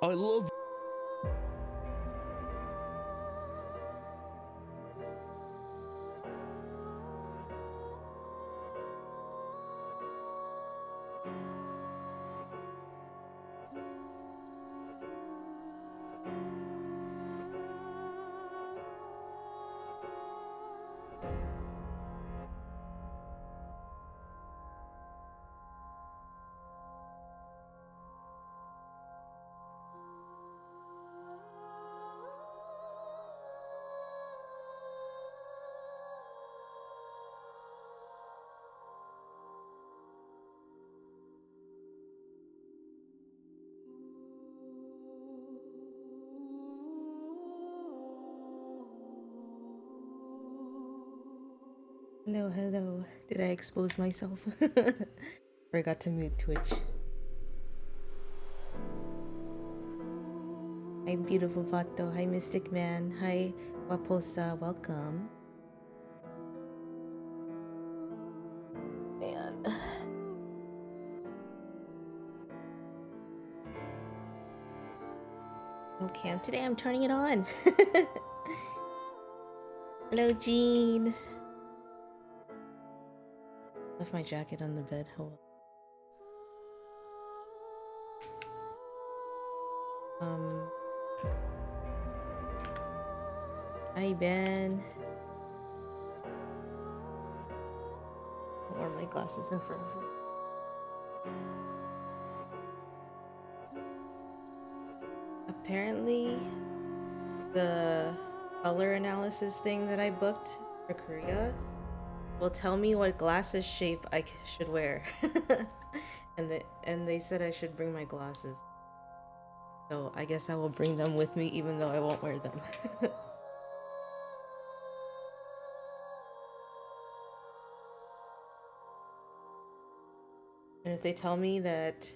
I love. Hello, hello. Did I expose myself? Forgot to mute Twitch. Hi, beautiful Vato. Hi, Mystic Man. Hi, Waposa. Welcome. Man. No cam today. I'm turning it on. Hello, Jean. Left my jacket on the bed. Hold on. Hi, Ben. I wore my glasses in front of me. Apparently, the color analysis thing that I booked for Korea will tell me what glasses shape I should wear. and they said I should bring my glasses. So I guess I will bring them with me even though I won't wear them. And if they tell me that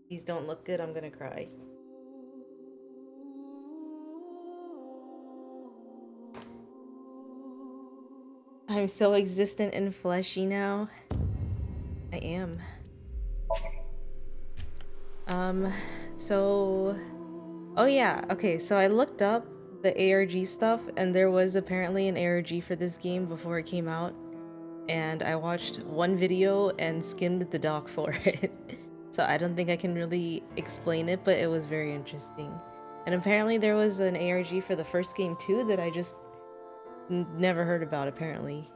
these don't look good, I'm gonna cry. I'm so existent and fleshy now. I am. Oh yeah, okay, so I looked up the ARG stuff and there was apparently an ARG for this game before it came out. And I watched one video and skimmed the doc for it. So I don't think I can really explain it, but it was very interesting. And apparently there was an ARG for the first game too that I just never heard about apparently.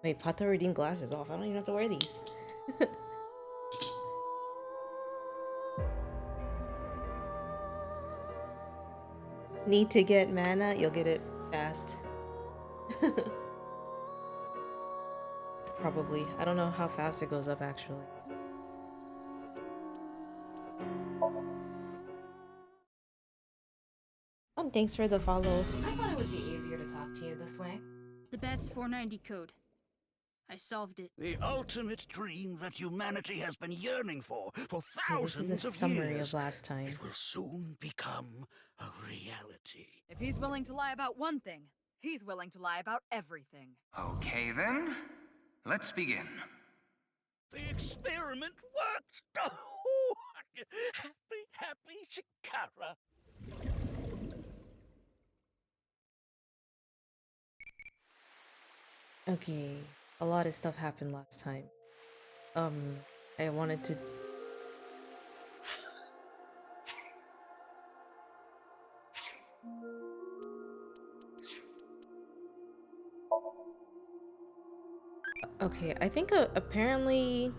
Wait, Pato redeemed glasses off. I don't even have to wear these. Need to get mana? You'll get it fast. Probably. I don't know how fast it goes up actually. Oh, thanks for the follow. I thought it would be easier to talk to you this way. The bat's 490 code. I solved it. The ultimate dream that humanity has been yearning for Okay, thousands this is a of summary years. of last time. It will soon become a reality. If he's willing to lie about one thing, he's willing to lie about everything. Okay then, let's begin. The experiment worked! Oh, happy, happy Shikara! Okay, a lot of stuff happened last time. I wanted to... Okay, I think apparently...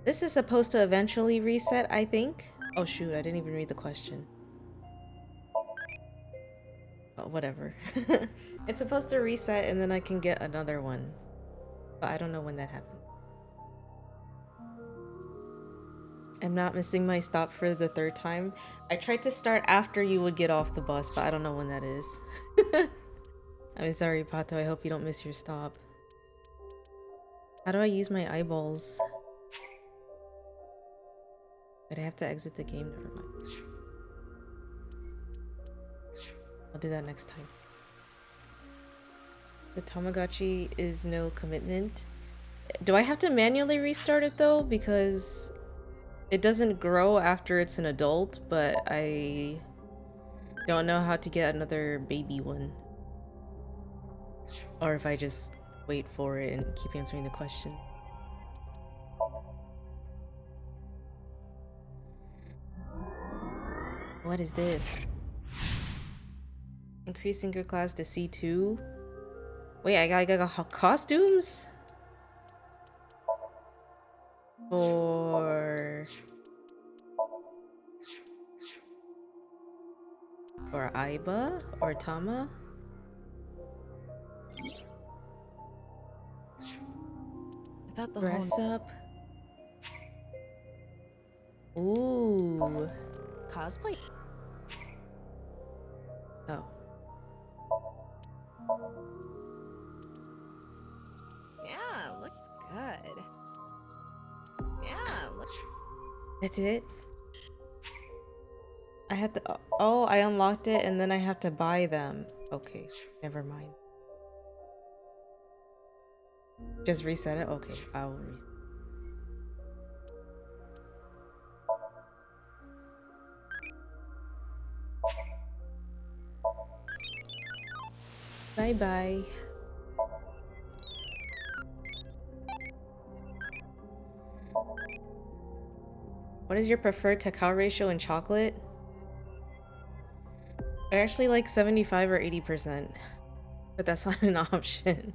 This is supposed to eventually reset, I think. Oh shoot, I didn't even read the question. Oh, whatever. It's supposed to reset and then I can get another one. But I don't know when that happened. I'm not missing my stop for the third time. I tried to start after you would get off the bus, but I don't know when that is. I'm sorry, Pato. I hope you don't miss your stop. How do I use my eyeballs? But I have to exit the game. Never mind. I'll do that next time. The Tamagotchi is no commitment. Do I have to manually restart it though? Because it doesn't grow after it's an adult, but I don't know how to get another baby one. Or if I just wait for it and keep answering the question. What is this? Increase Sinker class to C2? Wait, I got costumes? For Aiba or Tama? I thought the Dress whole up. Ooh. cosplay. Oh. Yeah, looks good. Yeah, look. That's it? I had to. Oh, I unlocked it and then I have to buy them. Okay, never mind. Just reset it? Okay, I'll reset. Bye bye. What is your preferred cacao ratio in chocolate? I actually like 75 or 80%, but that's not an option.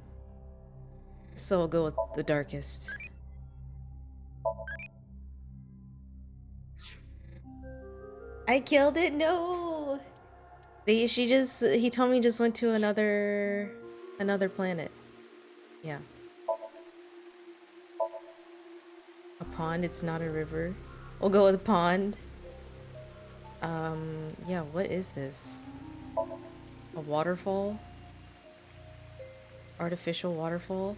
So I'll go with the darkest. I killed it. No. He told me just went to another planet. Yeah. A pond, it's not a river. We'll go with a pond. Yeah, what is this? A waterfall? Artificial waterfall?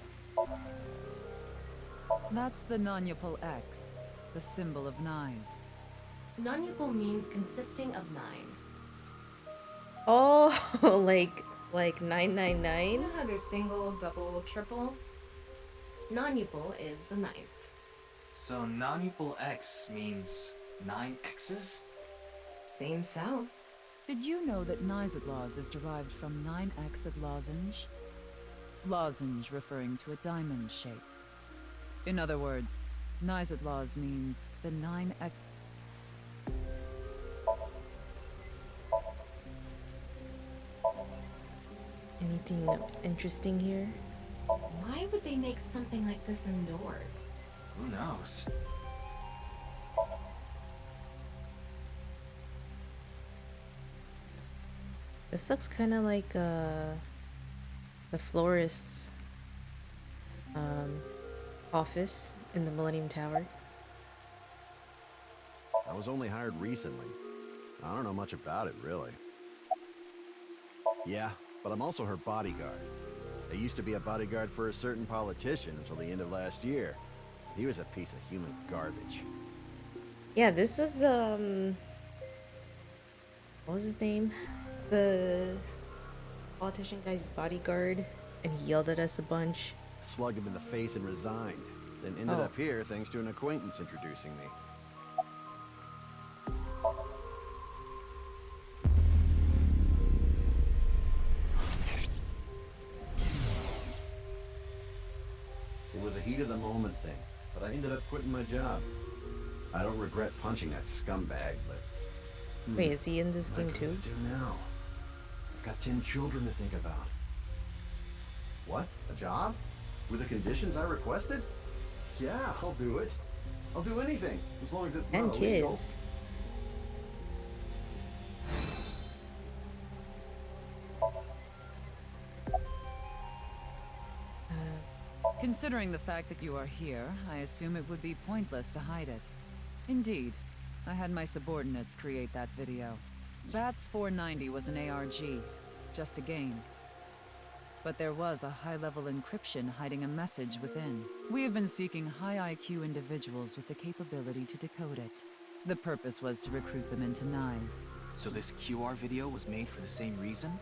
That's the non-Yapal X, the symbol of Naix. Non-Upal means consisting of 9. Oh, like You 999? know how there's single, double, triple? Non-Upal is the 9th. So non-equal X means 9 X's? Seems so. Did you know that Naizadlaws is derived from 9-Xed lozenge? Lozenge referring to a diamond shape. In other words, Naizadlaws means the 9-X. Anything interesting here? Why would they make something like this indoors? Who knows? This looks kind of like the florist's office in the Millennium Tower. I was only hired recently. I don't know much about it, really. Yeah, but I'm also her bodyguard. I used to be a bodyguard for a certain politician until the end of last year. He was a piece of human garbage. Yeah, this was what was his name? The politician guy's bodyguard, and he yelled at us a bunch. Slugged him in the face and resigned. Then ended Oh. up here thanks to an acquaintance introducing me. It was a heat of the moment thing, but I ended up quitting my job. I don't regret punching that scumbag, but Wait, is he in this what game too? do now? I've got 10 children to think about. What? A job? With the conditions I requested? Yeah, I'll do it. I'll do anything, as long as it's And not illegal. kids. Considering the fact that you are here, I assume it would be pointless to hide it. Indeed, I had my subordinates create that video. Bats 490 was an ARG, just a game. But there was a high-level encryption hiding a message within. We have been seeking high IQ individuals with the capability to decode it. The purpose was to recruit them into Naix. So this QR video was made for the same reason?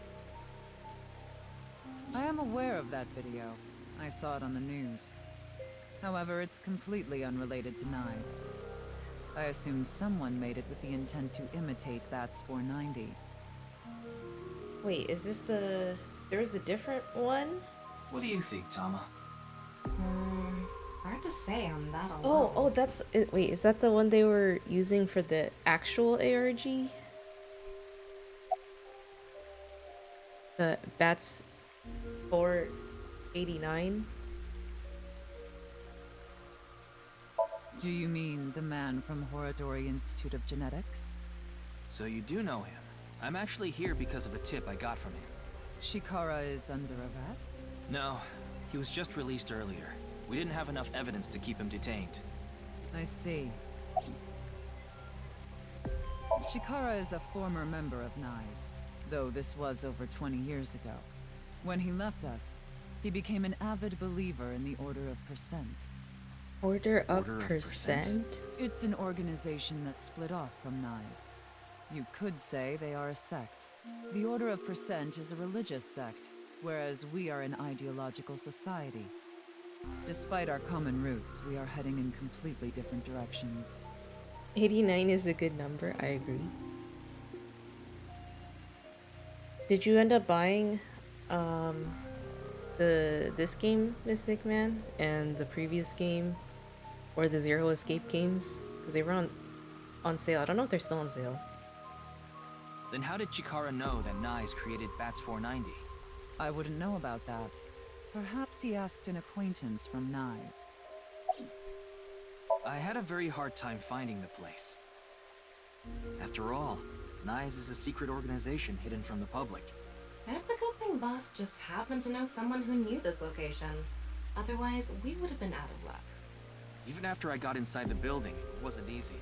I am aware of that video. I saw it on the news. However, it's completely unrelated to Naix. I assume someone made it with the intent to imitate Bats 490. Wait, is this the... There's a different one? What do you think, Tama? Hard to say on that alone. Oh, that's... Wait, is that the one they were using for the actual ARG? The Bats 489? Do you mean the man from Horodori Institute of Genetics? So you do know him. I'm actually here because of a tip I got from him. Shikara is under arrest? No, he was just released earlier. We didn't have enough evidence to keep him detained. I see. Shikara is a former member of Naix, though this was over 20 years ago. When he left us, he became an avid believer in the Order of Percent. Order of Order of Percent? It's an organization that split off from Naix. You could say they are a sect. The Order of Percent is a religious sect, whereas we are an ideological society. Despite our common roots, we are heading in completely different directions. 89 is a good number, I agree. Did you end up buying this game, Mystic Man, and the previous game, or the Zero Escape games? Because they were on sale. I don't know if they're still on sale. Then how did Chikara know that Naix created Bats 490? I wouldn't know about that. Perhaps he asked an acquaintance from Naix. I had a very hard time finding the place. After all, Naix is a secret organization hidden from the public. It's a good thing Boss just happened to know someone who knew this location. Otherwise, we would have been out of luck. Even after I got inside the building, it wasn't easy.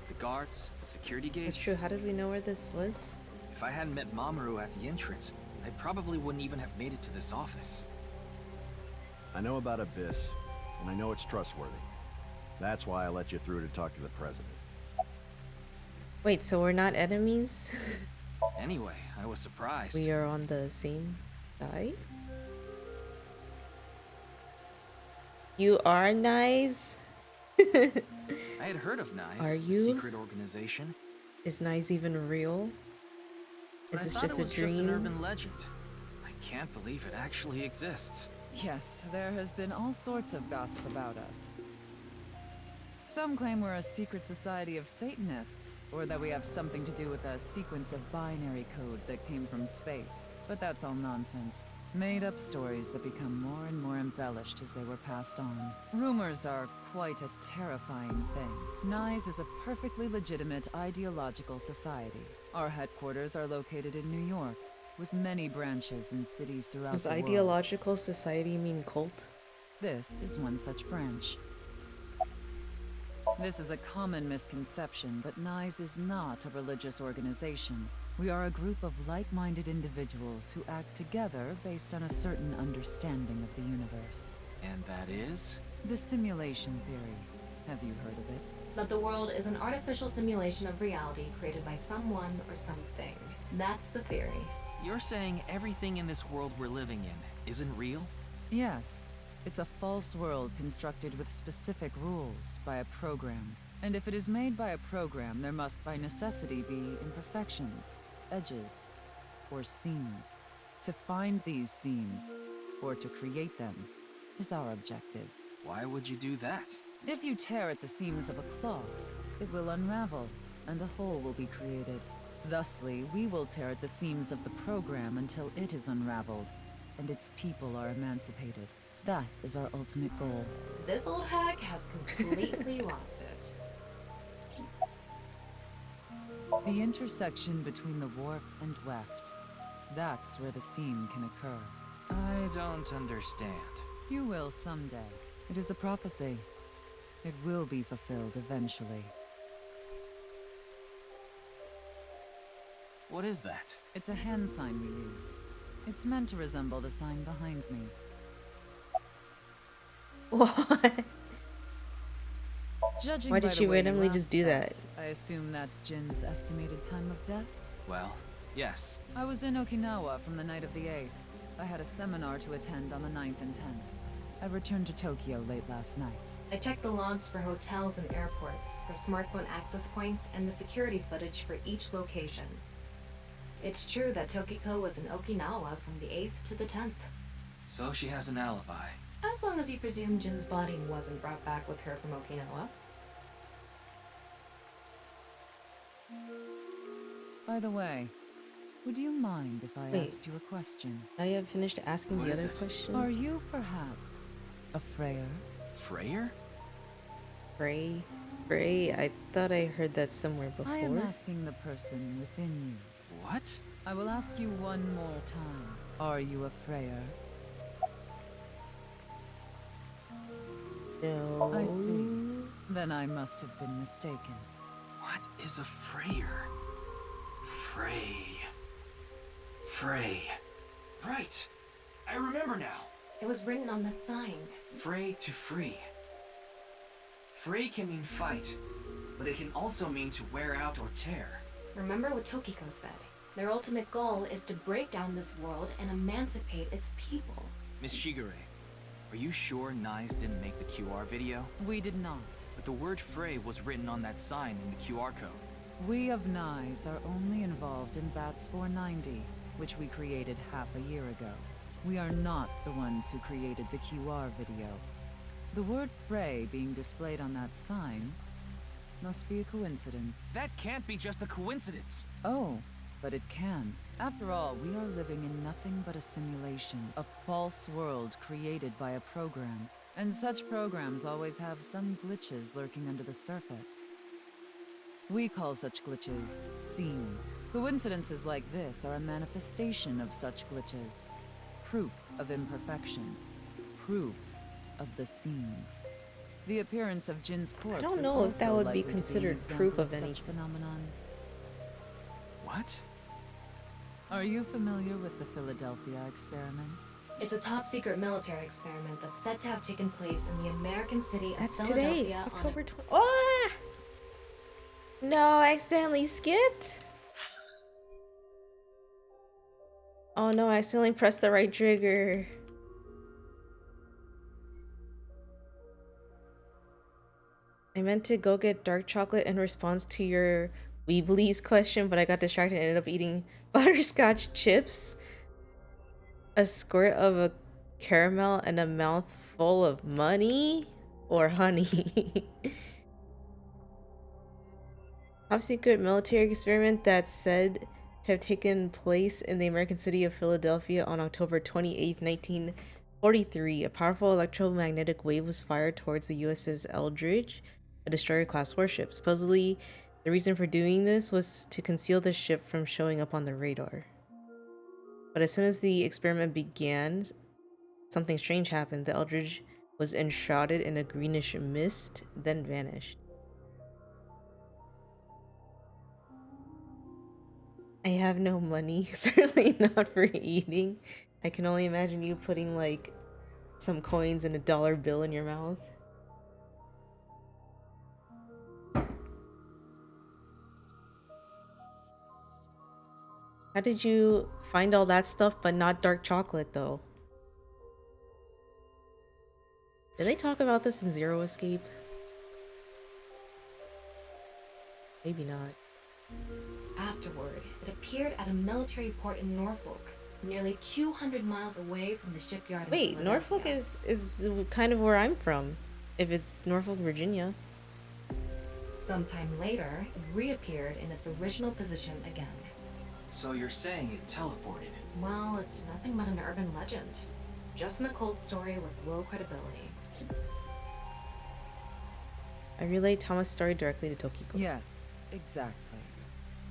The guards, the security gates... That's true, how did we know where this was? If I hadn't met Mamoru at the entrance, I probably wouldn't even have made it to this office. I know about Abyss, and I know it's trustworthy. That's why I let you through to talk to the president. Wait, so we're not enemies? Anyway, I was surprised. We are on the same side? You are nice? I had heard of Naix, Are a you? secret organization. Is Nice even real? But Is this I thought just it a was just an dream? urban legend. I can't believe it actually exists. Yes, there has been all sorts of gossip about us. Some claim we're a secret society of Satanists, or that we have something to do with a sequence of binary code that came from space. But that's all nonsense. Made-up stories that become more and more embellished as they were passed on. Rumors are quite a terrifying thing. Naix is a perfectly legitimate ideological society. Our headquarters are located in New York, with many branches in cities throughout Does the world. ideological society mean cult? This is one such branch. This is a common misconception, but Naix is not a religious organization. We are a group of like-minded individuals who act together based on a certain understanding of the universe. And that is? The simulation theory. Have you heard of it? That the world is an artificial simulation of reality created by someone or something. That's the theory. You're saying everything in this world we're living in isn't real? Yes. It's a false world constructed with specific rules by a program. And if it is made by a program, there must by necessity be imperfections, edges, or seams. To find these seams, or to create them, is our objective. Why would you do that? If you tear at the seams of a cloth, it will unravel, and a hole will be created. Thusly, we will tear at the seams of the program until it is unraveled, and its people are emancipated. That is our ultimate goal. This old hack has completely lost it. The intersection between the warp and weft. That's where the seam can occur. I don't understand. You will someday. It is a prophecy. It will be fulfilled eventually. What is that? It's a hand sign we use. It's meant to resemble the sign behind me. What? Judging Why by did the she way you randomly laughed just do at, that? I assume that's Jin's estimated time of death? Well, yes. I was in Okinawa from the night of the 8th. I had a seminar to attend on the 9th and 10th. I returned to Tokyo late last night. I checked the logs for hotels and airports, for smartphone access points, and the security footage for each location. It's true that Tokiko was in Okinawa from the 8th to the 10th. So she has an alibi. As long as you presume Jin's body wasn't brought back with her from Okinawa. By the way, would you mind if I Wait. asked you a question? I have finished asking What the is other it? questions. Are you perhaps a Freyer? Freyr? Frey? Frey? I thought I heard that somewhere before. I am asking the person within you. What? I will ask you one more time. Are you a Freyer? No. I see. Then I must have been mistaken. What is a Freyr? Frey. Right. I remember now. It was written on that sign. Frey to free. Frey can mean fight, but it can also mean to wear out or tear. Remember what Tokiko said. Their ultimate goal is to break down this world and emancipate its people. Miss Shigure, are you sure Naix didn't make the QR video? We did not. But the word Frey was written on that sign in the QR code. We of Naix are only involved in Bats 490, which we created half a year ago. We are not the ones who created the QR video. The word Frey being displayed on that sign must be a coincidence. That can't be just a coincidence. Oh, but it can. After all, we are living in nothing but a simulation, a false world created by a program. And such programs always have some glitches lurking under the surface. We call such glitches seams. Coincidences like this are a manifestation of such glitches. Proof of imperfection. Proof of the seams. The appearance of Jin's corpse don't is know if that also would be likely to an considered example proof of such anything. phenomenon. What? Are you familiar with the Philadelphia experiment? It's a top-secret military experiment that's said to have taken place in the American city of That's Philadelphia today, on October 20th. Oh! No, I accidentally skipped. Oh no, I accidentally pressed the right trigger. I meant to go get dark chocolate in response to your Weeblies question, but I got distracted and ended up eating butterscotch chips, a squirt of a caramel, and a mouthful of money or honey. Top secret military experiment that's said to have taken place in the American city of Philadelphia on October 28, 1943. A powerful electromagnetic wave was fired towards the USS Eldridge, a destroyer-class warship. Supposedly, the reason for doing this was to conceal the ship from showing up on the radar. But as soon as the experiment began, something strange happened. The Eldridge was enshrouded in a greenish mist, then vanished. I have no money, certainly not for eating. I can only imagine you putting like some coins and a dollar bill in your mouth. How did you find all that stuff but not dark chocolate though? Did they talk about this in Zero Escape? Maybe not. Afterward, it appeared at a military port in Norfolk, nearly 200 miles away from the shipyard in Wait, Norfolk Philadelphia. is kind of where I'm from, if it's Norfolk, Virginia. Sometime later, it reappeared in its original position again. So you're saying it teleported? Well, it's nothing but an urban legend. Just an occult story with low credibility. I relayed Thomas' story directly to Tokiko. Yes, exactly.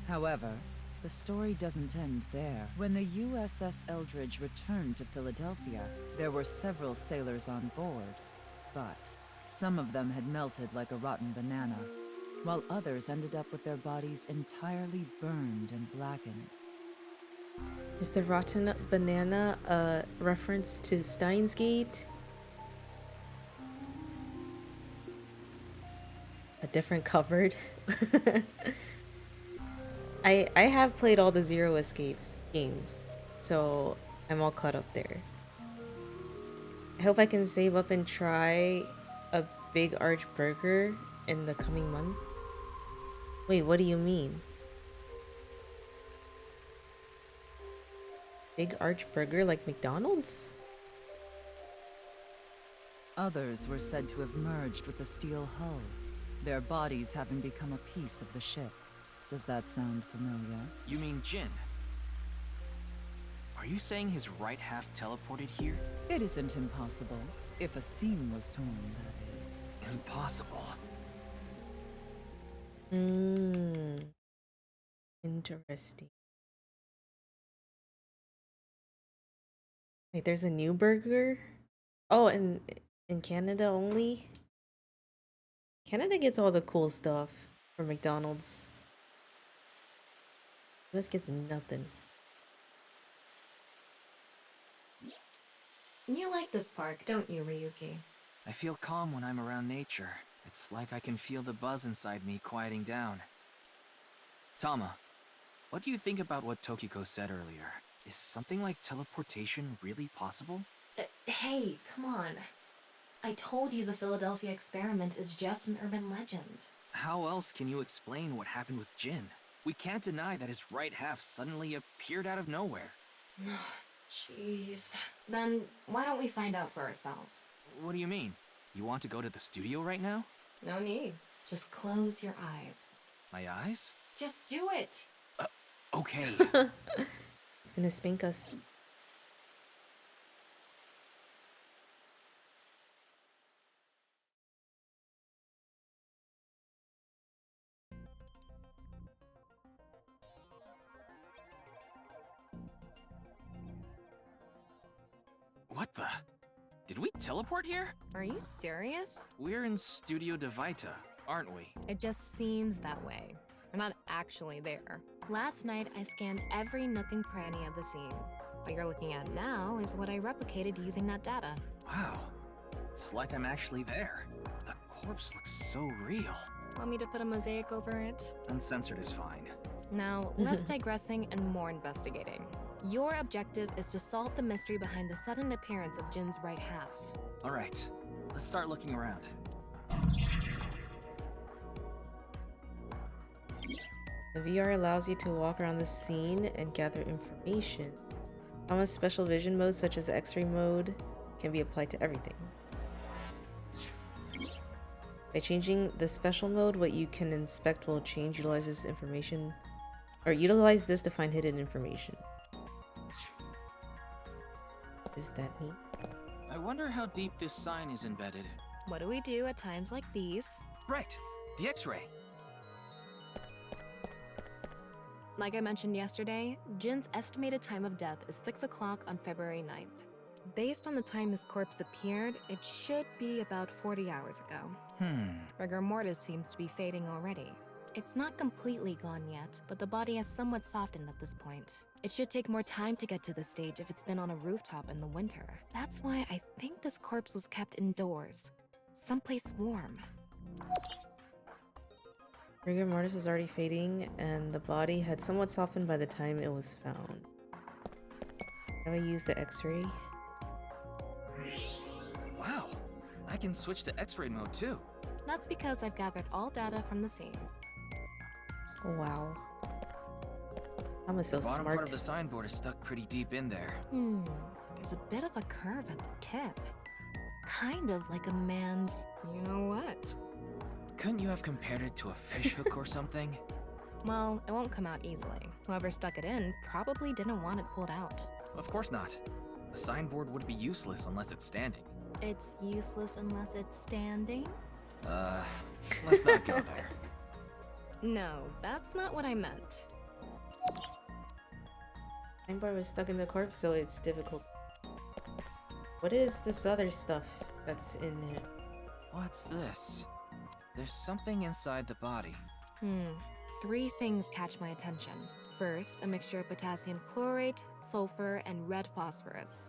However, the story doesn't end there. When the USS Eldridge returned to Philadelphia, there were several sailors on board, but some of them had melted like a rotten banana, while others ended up with their bodies entirely burned and blackened. Is the rotten banana a reference to Steins Gate? A different cupboard? I have played all the Zero Escapes games, so I'm all caught up there. I hope I can save up and try a big arch burger in the coming month. Wait, what do you mean? Big arch burger like McDonald's? Others were said to have merged with the steel hull, their bodies having become a piece of the ship. Does that sound familiar? You mean Jin? Are you saying his right half teleported here? It isn't impossible. If a seam was torn, that is. Impossible. Interesting. Wait, there's a new burger? Oh, and in Canada only? Canada gets all the cool stuff from McDonald's. US gets nothing. You like this park, don't you, Ryuki? I feel calm when I'm around nature. It's like I can feel the buzz inside me quieting down. Tama, what do you think about what Tokiko said earlier? Is something like teleportation really possible? Hey, come on. I told you the Philadelphia experiment is just an urban legend. How else can you explain what happened with Jin? We can't deny that his right half suddenly appeared out of nowhere. Jeez. Then why don't we find out for ourselves? What do you mean? You want to go to the studio right now? No need. Just close your eyes. My eyes? Just do it! Okay. It's gonna spank us. What the? Did we teleport here? Are you serious? We're in Studio Devita, aren't we? It just seems that way. We're not actually there. Last night, I scanned every nook and cranny of the scene. What you're looking at now is what I replicated using that data. Wow. It's like I'm actually there. The corpse looks so real. Want me to put a mosaic over it? Uncensored is fine. Now, less digressing and more investigating. Your objective is to solve the mystery behind the sudden appearance of Jin's right half. Alright, let's start looking around. The VR allows you to walk around the scene and gather information. Tama's special vision modes, such as X-ray mode, can be applied to everything. By changing the special mode, what you can inspect will change. Utilize this to find hidden information. What does that mean? I wonder how deep this sign is embedded. What do we do at times like these? Right, the X-ray. Like I mentioned yesterday, Jin's estimated time of death is 6 o'clock on February 9th. Based on the time his corpse appeared, it should be about 40 hours ago. Rigor mortis seems to be fading already. It's not completely gone yet, but the body has somewhat softened at this point. It should take more time to get to this stage if it's been on a rooftop in the winter. That's why I think this corpse was kept indoors. Someplace warm. Rigor mortis is already fading, and the body had somewhat softened by the time it was found. How do I use the X-ray? Wow, I can switch to X-ray mode too. That's because I've gathered all data from the scene. Wow. I'm so The bottom smart. part of the signboard is stuck pretty deep in there. There's a bit of a curve at the tip. Kind of like a man's you-know-what. Couldn't you have compared it to a fish hook or something? Well, it won't come out easily. Whoever stuck it in probably didn't want it pulled out. Of course not. The signboard would be useless unless it's standing. It's useless unless it's standing? Let's not go there. No, that's not what I meant. Signboard was stuck in the corpse, so it's difficult. What is this other stuff that's in it? What's this? There's something inside the body. 3 things catch my attention. First, a mixture of potassium chlorate, sulfur, and red phosphorus.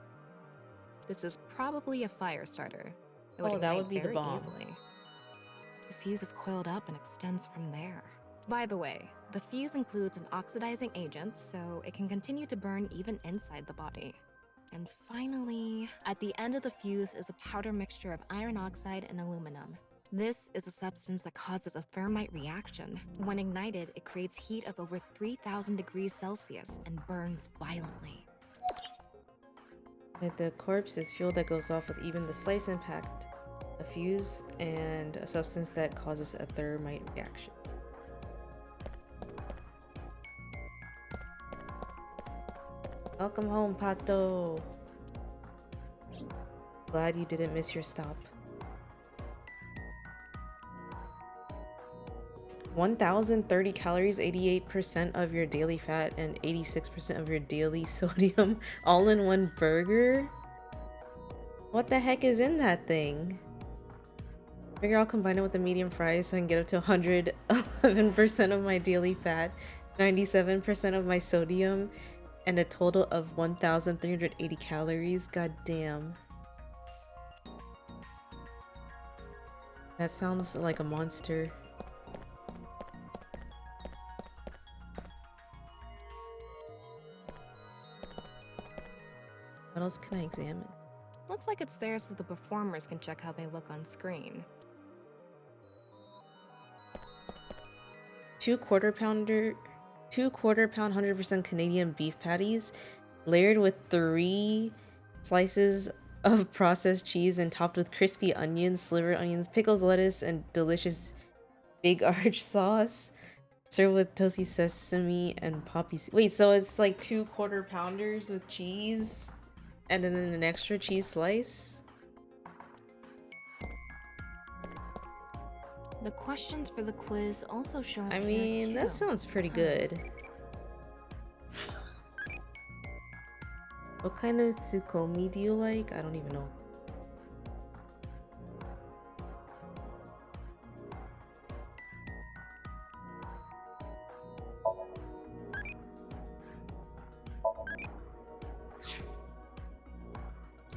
This is probably a fire starter. It Oh, that ignite would be the very bomb. easily. The fuse is coiled up and extends from there. By the way, the fuse includes an oxidizing agent, so it can continue to burn even inside the body. And finally, At the end of the fuse is a powder mixture of iron oxide and aluminum. This is a substance that causes a thermite reaction. When ignited, it creates heat of over 3,000 degrees Celsius and burns violently. The corpse is fuel that goes off with even the slightest impact, a fuse, and a substance that causes a thermite reaction. Welcome home, Pato. Glad you didn't miss your stop. 1,030 calories, 88% of your daily fat, and 86% of your daily sodium, all in one burger? What the heck is in that thing? Figure I'll combine it with a medium fries so I can get up to 111% of my daily fat, 97% of my sodium, and a total of 1,380 calories. God damn. That sounds like a monster. What else can I examine? Looks like it's there so the performers can check how they look on screen. 2 quarter-pound 100% Canadian beef patties layered with 3 slices of processed cheese and topped with crispy onions, slivered onions, pickles, lettuce, and delicious Big Arch sauce. Served with toasty sesame and poppy seed. Wait, so it's like 2 quarter-pounders with cheese and then an extra cheese slice? The questions for the quiz also show up I here, mean, too. that sounds pretty good. What kind of tsukomi do you like? I don't even know.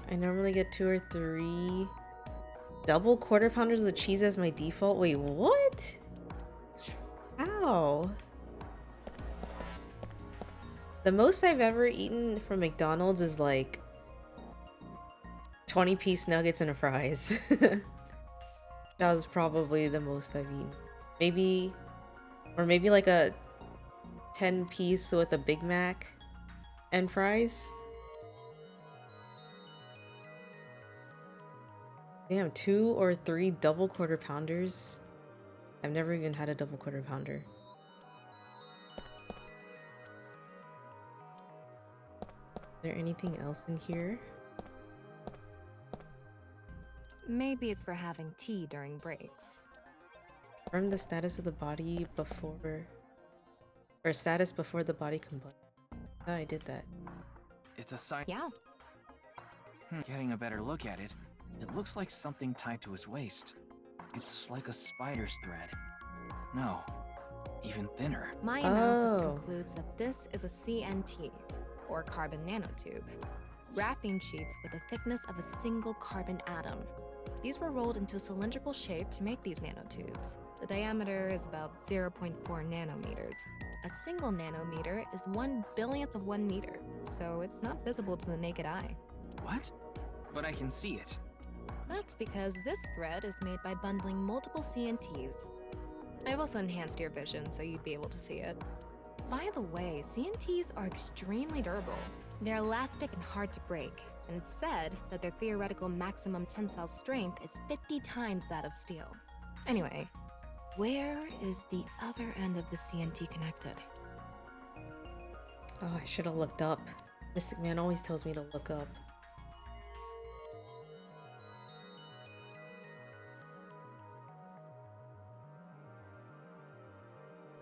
I normally get 2 or 3 double quarter pounders of cheese as my default. Wait, what? Ow. The most I've ever eaten from McDonald's is like 20-piece nuggets and fries. That was probably the most I've eaten. Maybe like a 10-piece with a Big Mac and fries. Damn, 2 or 3 double quarter pounders. I've never even had a double quarter pounder. Is there anything else in here? Maybe it's for having tea during breaks. Confirm the status of the body before... or status before the body combusted. I thought I did that. It's a sign. Yeah. Getting a better look at it, it looks like something tied to his waist. It's like a spider's thread. No, even thinner. My analysis concludes that this is a CNT, or carbon nanotube. Graphene sheets with the thickness of a single carbon atom. These were rolled into a cylindrical shape to make these nanotubes. The diameter is about 0.4 nanometers. A single nanometer is 1/1000th of 1 meter, so it's not visible to the naked eye. What? But I can see it. That's because this thread is made by bundling multiple CNTs. I've also enhanced your vision so you'd be able to see it. By the way, CNTs are extremely durable. They're elastic and hard to break, and it's said that their theoretical maximum tensile strength is 50 times that of steel. Anyway, where is the other end of the CNT connected? Oh, I should have looked up. Mystic Man always tells me to look up.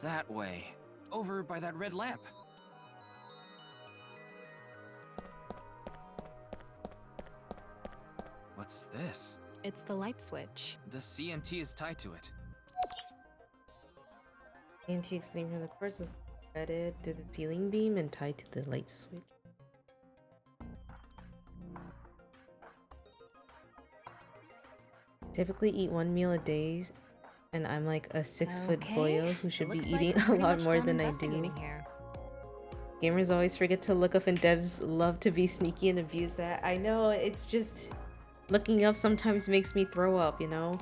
That way. Over by that red lamp. What's this? It's the light switch. The CNT is tied to it. CNT extending from the course is threaded through the ceiling beam and tied to the light switch. Typically eat 1 meal a day, and I'm like a 6-foot boyo who should be Looks eating like a we're pretty lot much more done than I do. investigating here. Gamers always forget to look up and devs love to be sneaky and abuse that. I know, it's just... Looking up sometimes makes me throw up, you know?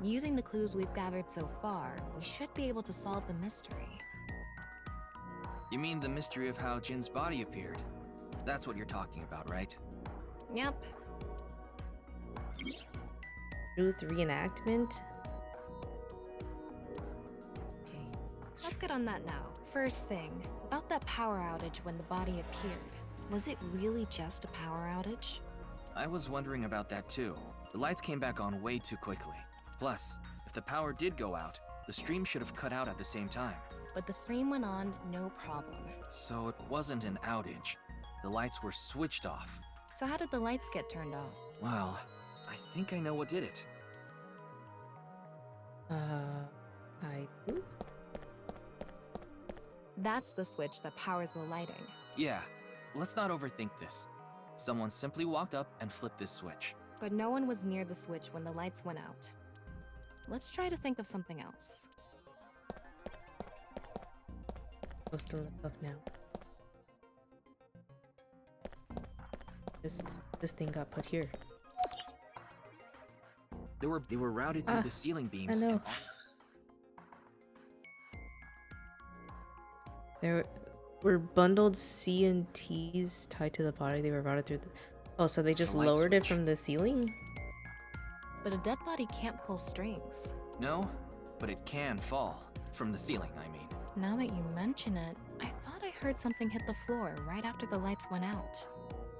Using the clues we've gathered so far, we should be able to solve the mystery. You mean the mystery of how Jin's body appeared? That's what you're talking about, right? Yep. Truth reenactment? Okay. Let's get on that now. First thing, about that power outage when the body appeared. Was it really just a power outage? I was wondering about that too. The lights came back on way too quickly. Plus, if the power did go out, the stream should have cut out at the same time. But the stream went on, no problem. So it wasn't an outage. The lights were switched off. So how did the lights get turned off? Well, I think I know what did it. I do? That's the switch that powers the lighting. Yeah, let's not overthink this. Someone simply walked up and flipped this switch. But no one was near the switch when the lights went out. Let's try to think of something else. Supposed to look up now. This thing got put here. They were routed through the ceiling beams. I know. There were bundled CNTs tied to the body. They were routed through the... Oh, so they just lowered it from the ceiling? But a dead body can't pull strings. No, but it can fall. From the ceiling, I mean. Now that you mention it, I thought I heard something hit the floor right after the lights went out.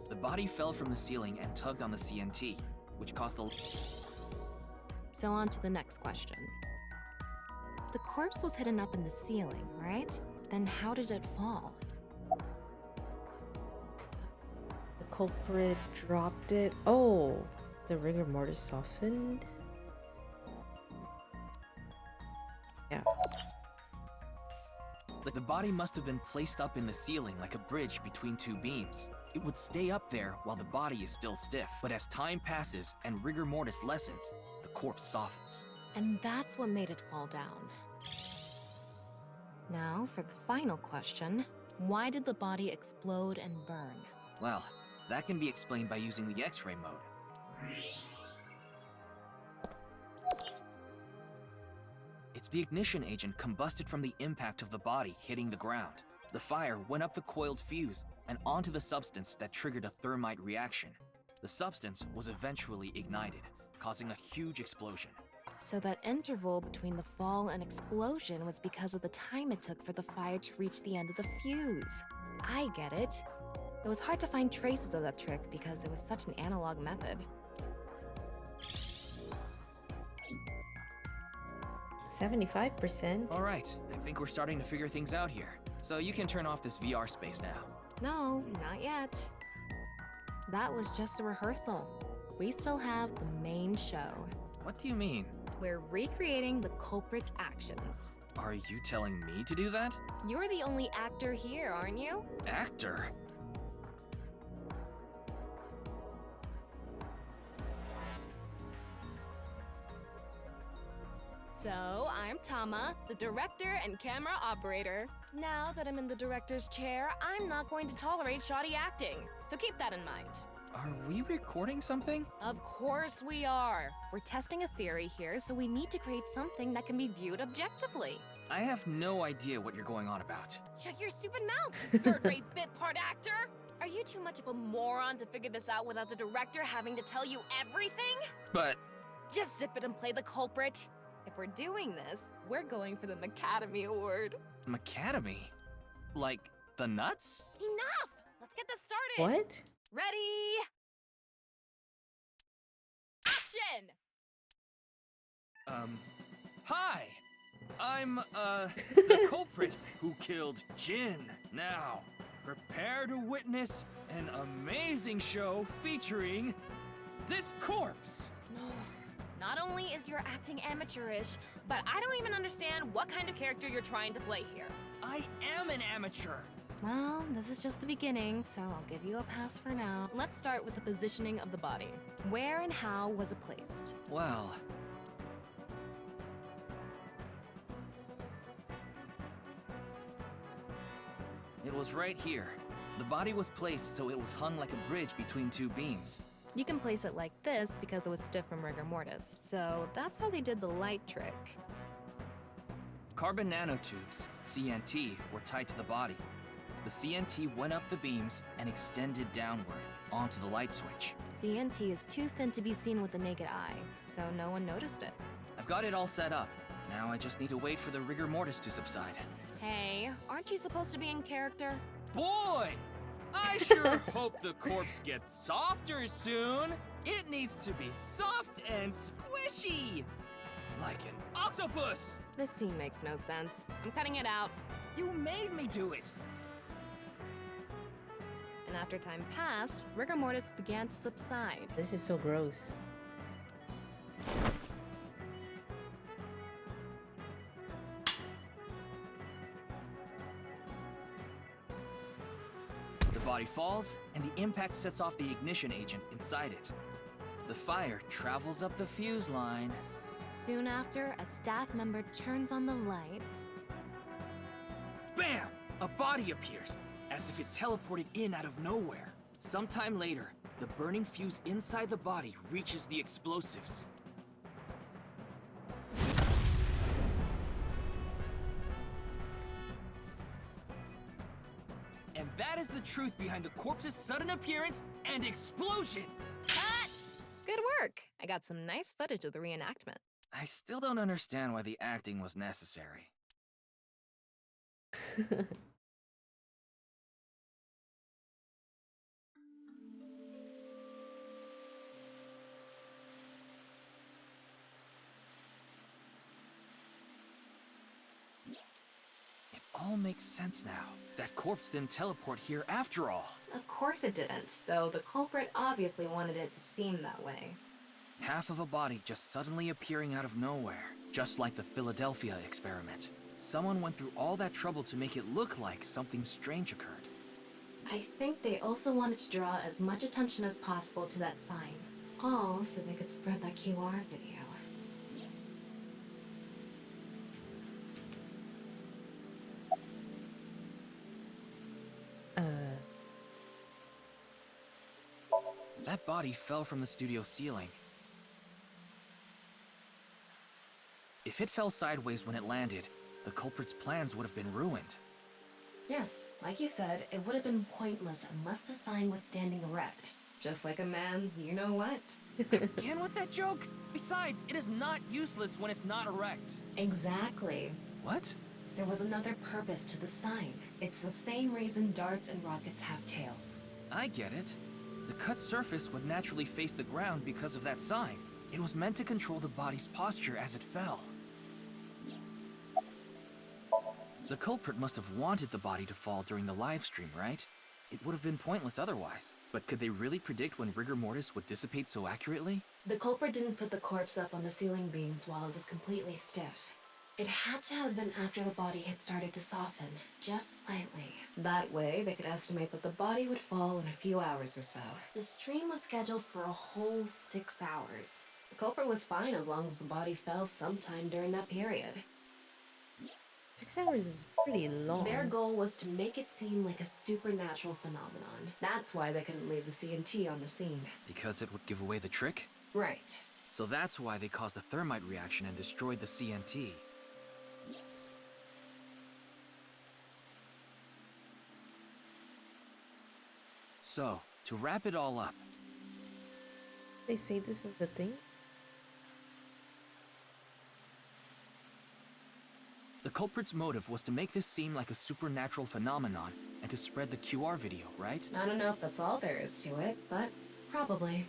The body fell from the ceiling and tugged on the CNT, which caused the... So on to the next question. The corpse was hidden up in the ceiling, right? Then how did it fall? The culprit dropped it. Oh, the rigor mortis softened. Yeah. The body must have been placed up in the ceiling like a bridge between two beams. It would stay up there while the body is still stiff. But as time passes and rigor mortis lessens, the corpse softens. And that's what made it fall down. Now, for the final question, why did the body explode and burn? Well, that can be explained by using the X-ray mode. The ignition agent combusted from the impact of the body hitting the ground. The fire went up the coiled fuse and onto the substance that triggered a thermite reaction. The substance was eventually ignited, causing a huge explosion. So that interval between the fall and explosion was because of the time it took for the fire to reach the end of the fuse. I get it. It was hard to find traces of that trick because it was such an analog method. 75%. All right, I think we're starting to figure things out here. So you can turn off this VR space now. No, not yet. That was just a rehearsal. We still have the main show. What do you mean? We're recreating the culprit's actions. Are you telling me to do that? You're the only actor here, aren't you? Actor? So, I'm Tama, the director and camera operator. Now that I'm in the director's chair, I'm not going to tolerate shoddy acting. So keep that in mind. Are we recording something? Of course we are. We're testing a theory here, so we need to create something that can be viewed objectively. I have no idea what you're going on about. Shut your stupid mouth, third-rate bit part actor! Are you too much of a moron to figure this out without the director having to tell you everything? But... Just zip it and play the culprit. If we're doing this, we're going for the Macademy Award. Macademy? Like, the nuts? Enough! Let's get this started! What? Ready? Action! Hi! I'm, the culprit who killed Jin. Now, prepare to witness an amazing show featuring this corpse. Not only is your acting amateurish, but I don't even understand what kind of character you're trying to play here. I am an amateur. Well, this is just the beginning, so I'll give you a pass for now. Let's start with the positioning of the body. Where and how was it placed? Well... It was right here. The body was placed so it was hung like a bridge between two beams. You can place it like this because it was stiff from rigor mortis. So that's how they did the light trick. Carbon nanotubes, CNT, were tied to the body. The CNT went up the beams and extended downward onto the light switch. CNT is too thin to be seen with the naked eye, so no one noticed it. I've got it all set up. Now I just need to wait for the rigor mortis to subside. Hey, aren't you supposed to be in character? Boy! I sure hope the corpse gets softer soon. It needs to be soft and squishy. Like an octopus. This scene makes no sense. I'm cutting it out. You made me do it. And after time passed, rigor mortis began to subside. This is so gross. The body falls, and the impact sets off the ignition agent inside it. The fire travels up the fuse line. Soon after, a staff member turns on the lights. Bam! A body appears, as if it teleported in out of nowhere. Sometime later, the burning fuse inside the body reaches the explosives. And that is the truth behind the corpse's sudden appearance and explosion. Cut! Good work! I got some nice footage of the reenactment. I still don't understand why the acting was necessary. It all makes sense now. That corpse didn't teleport here after all. Of course it didn't, though the culprit obviously wanted it to seem that way. Half of a body just suddenly appearing out of nowhere, just like the Philadelphia experiment. Someone went through all that trouble to make it look like something strange occurred. I think they also wanted to draw as much attention as possible to that sign. All so they could spread that QR video. That body fell from the studio ceiling. If it fell sideways when it landed, the culprit's plans would have been ruined. Yes, like you said, it would have been pointless unless the sign was standing erect. Just like a man's you-know-what. Again with that joke? Besides, it is not useless when it's not erect. Exactly. What? There was another purpose to the sign. It's the same reason darts and rockets have tails. I get it. The cut surface would naturally face the ground because of that sign. It was meant to control the body's posture as it fell. The culprit must have wanted the body to fall during the live stream, right? It would have been pointless otherwise. But could they really predict when rigor mortis would dissipate so accurately? The culprit didn't put the corpse up on the ceiling beams while it was completely stiff. It had to have been after the body had started to soften, just slightly. That way, they could estimate that the body would fall in a few hours or so. The stream was scheduled for a whole 6 hours. The culprit was fine as long as the body fell sometime during that period. 6 hours is pretty long. Their goal was to make it seem like a supernatural phenomenon. That's why they couldn't leave the CNT on the scene. Because it would give away the trick? Right. So that's why they caused a thermite reaction and destroyed the CNT. So, to wrap it all up, They say this is the thing? the culprit's motive was to make this seem like a supernatural phenomenon and to spread the QR video, right? I don't know if that's all there is to it, but probably.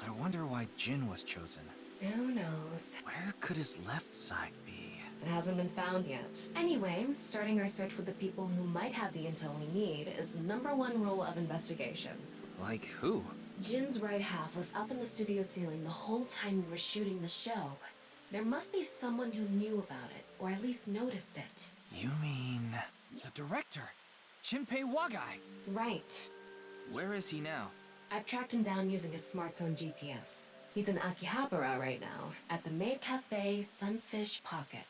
I wonder why Jin was chosen. Who knows? Where could his left side be? It hasn't been found yet. Anyway, starting our search with the people who might have the intel we need is the #1 rule of investigation. Like who? Jin's right half was up in the studio ceiling the whole time we were shooting the show. There must be someone who knew about it, or at least noticed it. You mean... the director? Shinpei Wagai? Right. Where is he now? I've tracked him down using his smartphone GPS. He's in Akihabara right now, at the maid cafe Sunfish Pocket.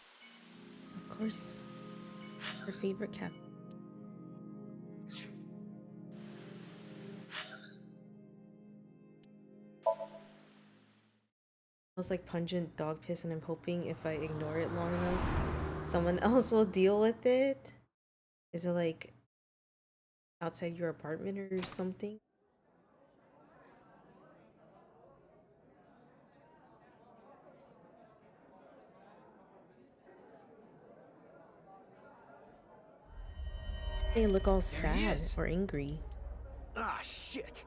Of course. Her favorite cap. Smells like pungent dog piss, and I'm hoping if I ignore it long enough, someone else will deal with it. Is it like outside your apartment or something? They look all sad or angry. Ah, shit.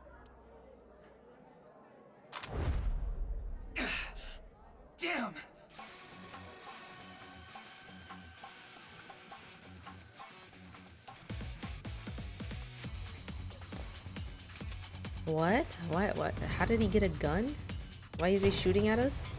Damn! What? Why? What? How did he get a gun? Why is he shooting at us?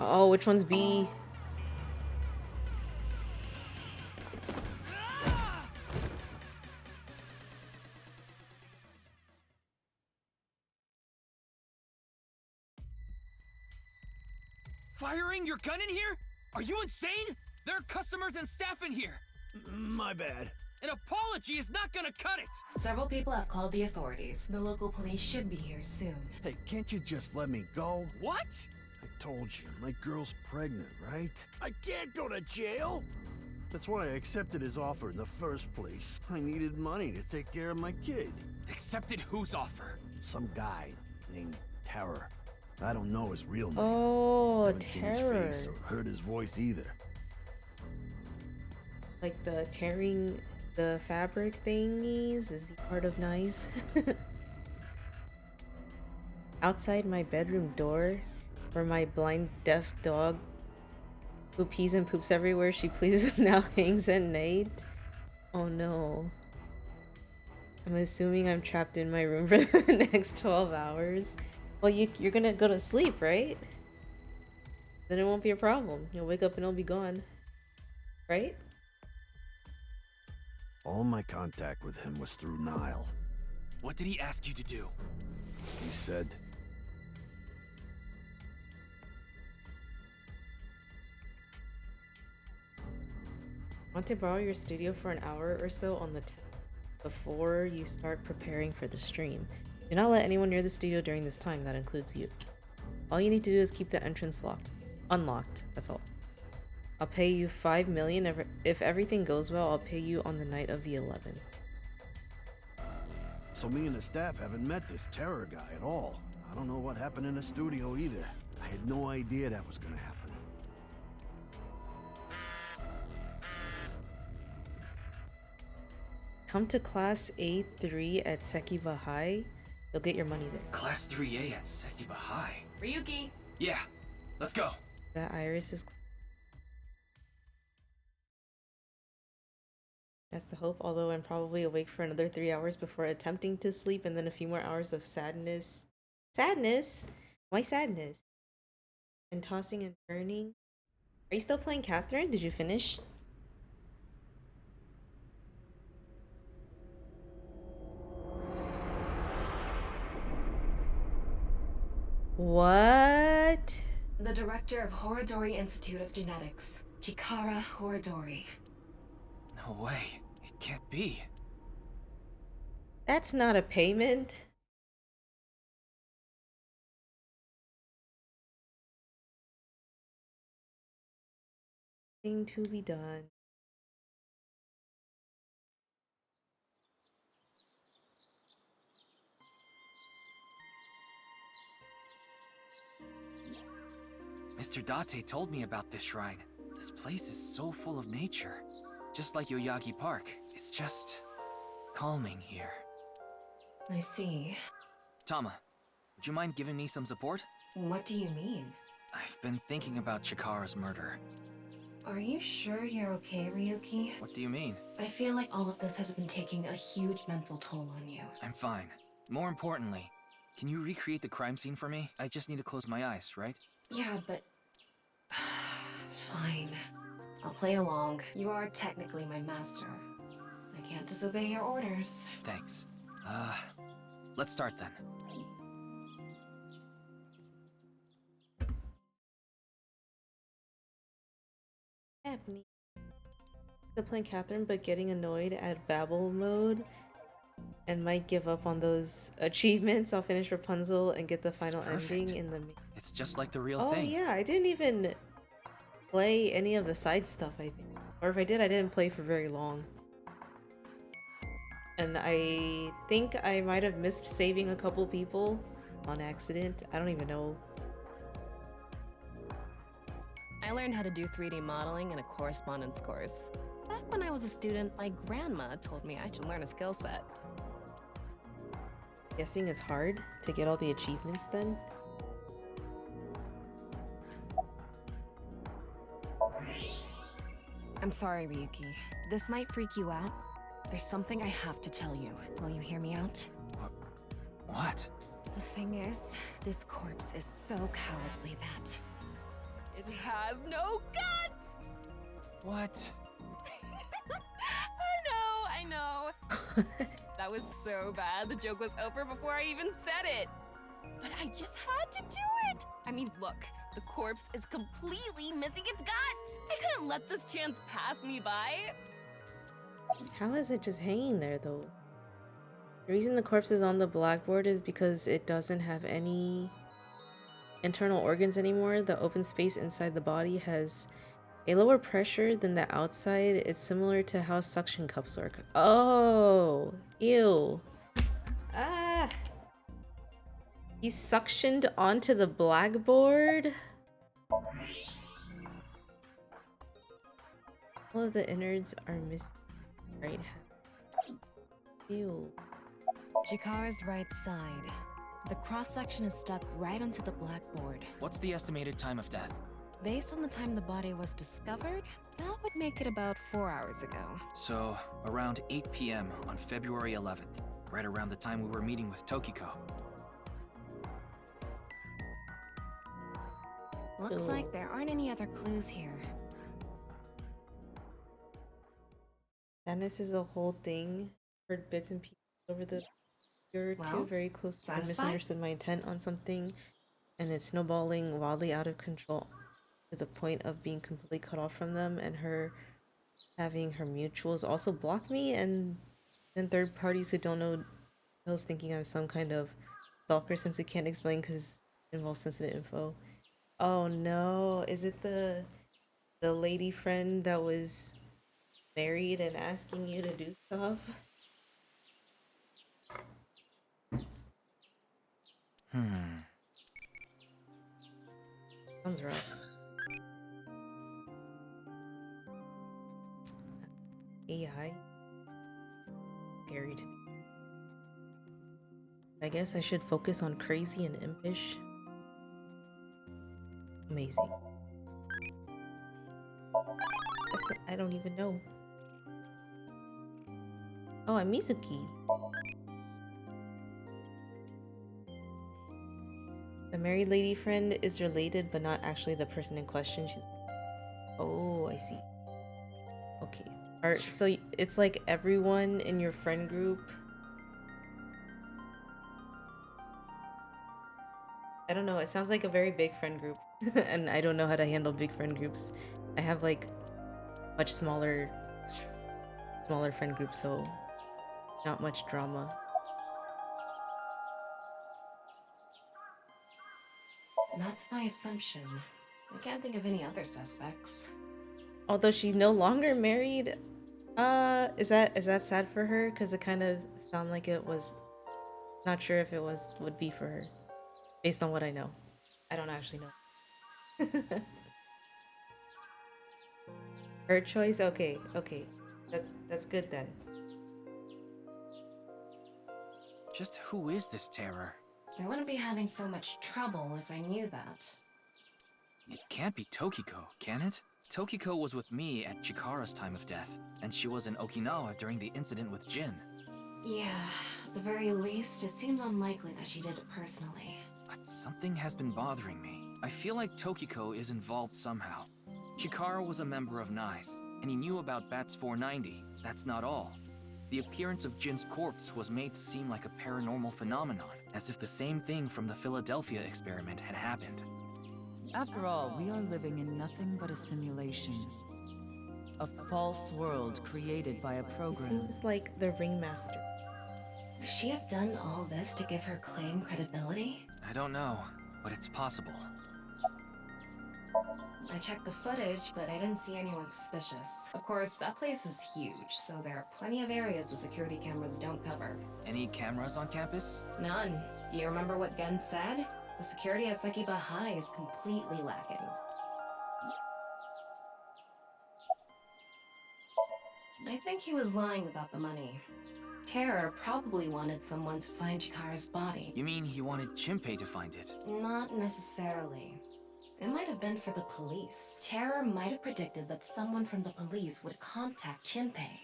Oh, which one's B? Firing your gun in here? Are you insane? There are customers and staff in here. My bad. An apology is not gonna cut it. Several people have called the authorities. The local police should be here soon. Hey, can't you just let me go? What? I told you, my girl's pregnant, right? I can't go to jail! That's why I accepted his offer in the first place. I needed money to take care of my kid. Accepted whose offer? Some guy named Terror. I don't know his real name. Oh, Haven't seen his Terror. face or heard his voice either. Like the tearing the fabric thingies? Is he part of Naix? Outside my bedroom door, where my blind deaf dog who pees and poops everywhere she pleases now hangs at night. Oh no. I'm assuming I'm trapped in my room for the next 12 hours. Well, you're gonna go to sleep, right? Then it won't be a problem. You'll wake up and it'll be gone. Right? All my contact with him was through Nile. What did he ask you to do? He said, Want to borrow your studio for an hour or so on the 10th before you start preparing for the stream. Do not let anyone near the studio during this time. That includes you. All you need to do is keep the entrance unlocked. That's all. I'll pay you 5 million if everything goes well. I'll pay you on the night of the 11th. so me and the staff haven't met this Terror guy at all. I don't know what happened in the studio either. I had no idea that was gonna happen. Come to Class A3 at Sekiba High. You'll get your money there. Class 3A at Sekiba High. Ryuki! Yeah, let's go. That Iris is... That's the hope, although I'm probably awake for another 3 hours before attempting to sleep, and then a few more hours of sadness. Sadness? Why sadness? And tossing and turning. Are you still playing Catherine? Did you finish? What? The director of Horodori Institute of Genetics, Chikara Horodori. No way. It can't be. That's not a payment. Thing to be done. Mr. Date told me about this shrine. This place is so full of nature. Just like Yoyagi Park. It's just... calming here. I see. Tama, would you mind giving me some support? What do you mean? I've been thinking about Chikara's murder. Are you sure you're okay, Ryuki? What do you mean? I feel like all of this has been taking a huge mental toll on you. I'm fine. More importantly, can you recreate the crime scene for me? I just need to close my eyes, right? Yeah, but... Fine. I'll play along. You are technically my master. I can't disobey your orders. Thanks. Let's start then. Happening. Still playing Catherine, but getting annoyed at Babel mode and might give up on those achievements. I'll finish Rapunzel and get the final ending in the. It's just like the real oh, thing. Yeah, I didn't even play any of the side stuff, I think. Or if I did, I didn't play for very long. And I think I might have missed saving a couple people on accident. I don't even know. I learned how to do 3D modeling in a correspondence course. Back when I was a student, my grandma told me I should learn a skill set. Guessing it's hard to get all the achievements then. I'm sorry, Ryuki. This might freak you out. There's something I have to tell you. Will you hear me out? What? The thing is, this corpse is so cowardly that it has no guts! What? I know. That was so bad. The joke was over before I even said it. But I just had to do it. I mean, look, the corpse is completely missing its guts. I couldn't let this chance pass me by. How is it just hanging there though? The reason the corpse is on the blackboard is because it doesn't have any internal organs anymore. The open space inside the body has a lower pressure than the outside. It's similar to how suction cups work. Oh, ew. Ah. He's suctioned onto the blackboard. All of the innards are missing. Right hand. Ew. Chikara's right side. The cross-section is stuck right onto the blackboard. What's the estimated time of death? Based on the time the body was discovered, that would make it about 4 hours ago. So, around 8 p.m. on February 11th, right around the time we were meeting with Tokiko. Looks like there aren't any other clues here. Sadness is a whole thing. Heard bits and pieces over the year or two, very close to misunderstood my intent on something, and it's snowballing wildly out of control to the point of being completely cut off from them, and her having her mutuals also block me, and then third parties who don't know those thinking I'm some kind of stalker since we can't explain because it involves sensitive info. Oh no, is it the lady friend that was married and asking you to do stuff? Sounds rough. AI. Scary to me. I guess I should focus on crazy and impish. Amazing. I don't even know. Oh, I'm Mizuki. The married lady friend is related, but not actually the person in question. She's... Oh, I see. Okay. So it's like everyone in your friend group. I don't know. It sounds like a very big friend group. And I don't know how to handle big friend groups. I have like much smaller friend groups, so not much drama. That's my assumption. I can't think of any other suspects. Although she's no longer married, is that sad for her? Because it kind of sounded like it was. Not sure if it would be for her, based on what I know. I don't actually know. Her choice. Okay. That's good then. Just who is this terror? I wouldn't be having so much trouble if I knew that. It can't be Tokiko, can it? Tokiko was with me at Chikara's time of death, and she was in Okinawa during the incident with Jin. Yeah, at the very least, it seems unlikely that she did it personally. But something has been bothering me. I feel like Tokiko is involved somehow. Chikara was a member of Naix, and he knew about Bats 490. That's not all. The appearance of Jin's corpse was made to seem like a paranormal phenomenon, as if the same thing from the Philadelphia experiment had happened. After all, we are living in nothing but a simulation. A false world created by a He program. seems like the ringmaster. Could she have done all this to give her claim credibility? I don't know, but it's possible. I checked the footage, but I didn't see anyone suspicious. Of course, that place is huge, so there are plenty of areas the security cameras don't cover. Any cameras on campus? None. Do you remember what Gen said? The security at Sekiba High is completely lacking. I think he was lying about the money. Terror probably wanted someone to find Chikara's body. You mean he wanted Chimpei to find it? Not necessarily. It might have been for the police. Terror might have predicted that someone from the police would contact Chimpei.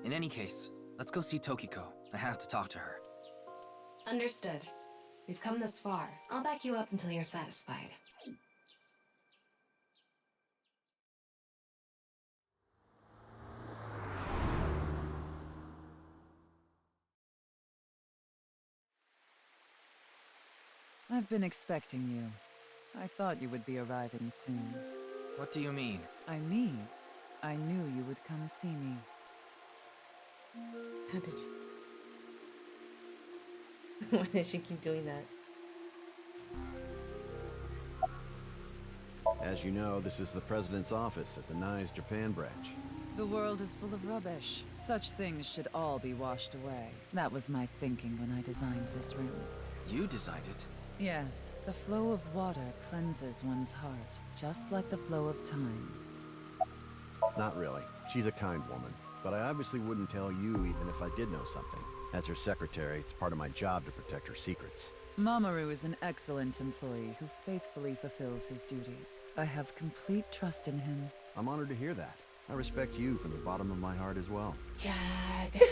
In any case, let's go see Tokiko. I have to talk to her. Understood. We've come this far. I'll back you up until you're satisfied. I've been expecting you. I thought you would be arriving soon. What do you mean? I knew you would come see me. How did you? Why did she keep doing that? As you know, this is the president's office at the Naix Japan branch. The world is full of rubbish. Such things should all be washed away. That was my thinking when I designed this room. You designed it? Yes, the flow of water cleanses one's heart, just like the flow of time. Not really. She's a kind woman. But I obviously wouldn't tell you even if I did know something. As her secretary, it's part of my job to protect her secrets. Mamoru is an excellent employee who faithfully fulfills his duties. I have complete trust in him. I'm honored to hear that. I respect you from the bottom of my heart as well. Gag.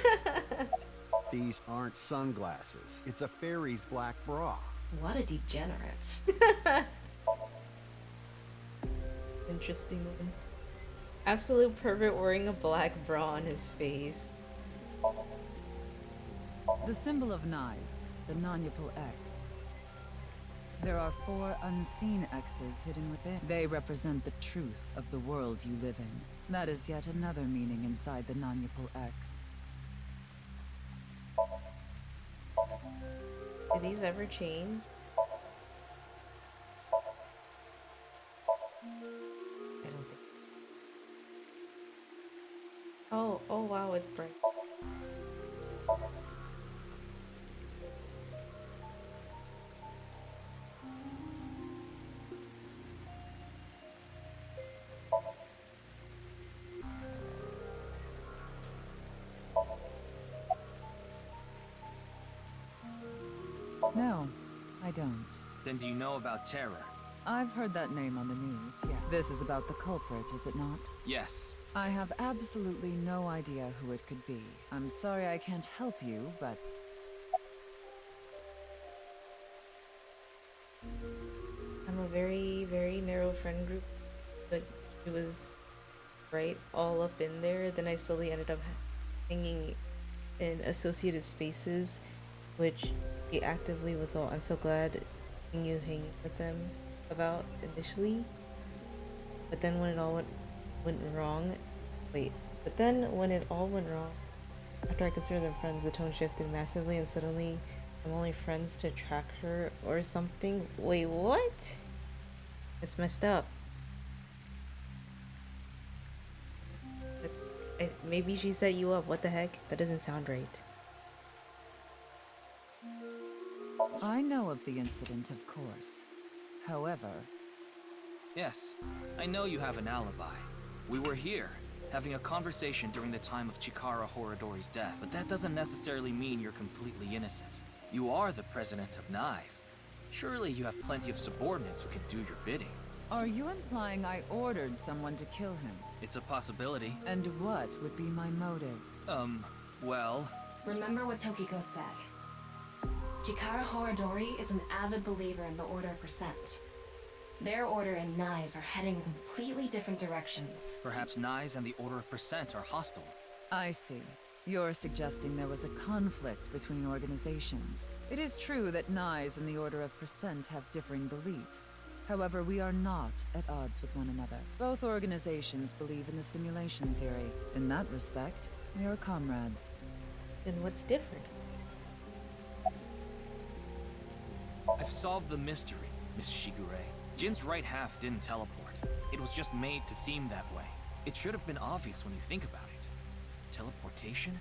These aren't sunglasses. It's a fairy's black bra. What a degenerate. Interesting. Absolute pervert wearing a black bra on his face. The symbol of Naix, the non-Ypil X. There are 4 unseen X's hidden within. They represent the truth of the world you live in. That is yet another meaning inside the non-Ypil X. Do these ever change? I don't think. Oh wow, it's bright. No, I don't. Then do you know about Terror? I've heard that name on the news, yeah. This is about the culprit, is it not? Yes. I have absolutely no idea who it could be. I'm sorry I can't help you, but... I'm a very, very narrow friend group, but it was right all up in there. Then I slowly ended up hanging in associated spaces, which he actively was all. I'm so glad you hanging with them about initially, but then when it all went wrong, when it all went wrong, after I considered them friends, the tone shifted massively, and suddenly I'm only friends to track her or something. Wait, what? It's messed up. Maybe she set you up. What the heck? That doesn't sound right. I know of the incident, of course. However... Yes, I know you have an alibi. We were here, having a conversation during the time of Chikara Horadori's death, but that doesn't necessarily mean you're completely innocent. You are the president of Naix. Surely you have plenty of subordinates who can do your bidding. Are you implying I ordered someone to kill him? It's a possibility. And what would be my motive? Well... Remember what Tokiko said. Chikara Horadori is an avid believer in the Order of Percent. Their order and Naix are heading in completely different directions. Perhaps Naix and the Order of Percent are hostile. I see. You're suggesting there was a conflict between organizations. It is true that Naix and the Order of Percent have differing beliefs. However, we are not at odds with one another. Both organizations believe in the simulation theory. In that respect, we are comrades. Then what's different? I've solved the mystery, Miss Shigure. Jin's right half didn't teleport. It was just made to seem that way. It should have been obvious when you think about it. Teleportation?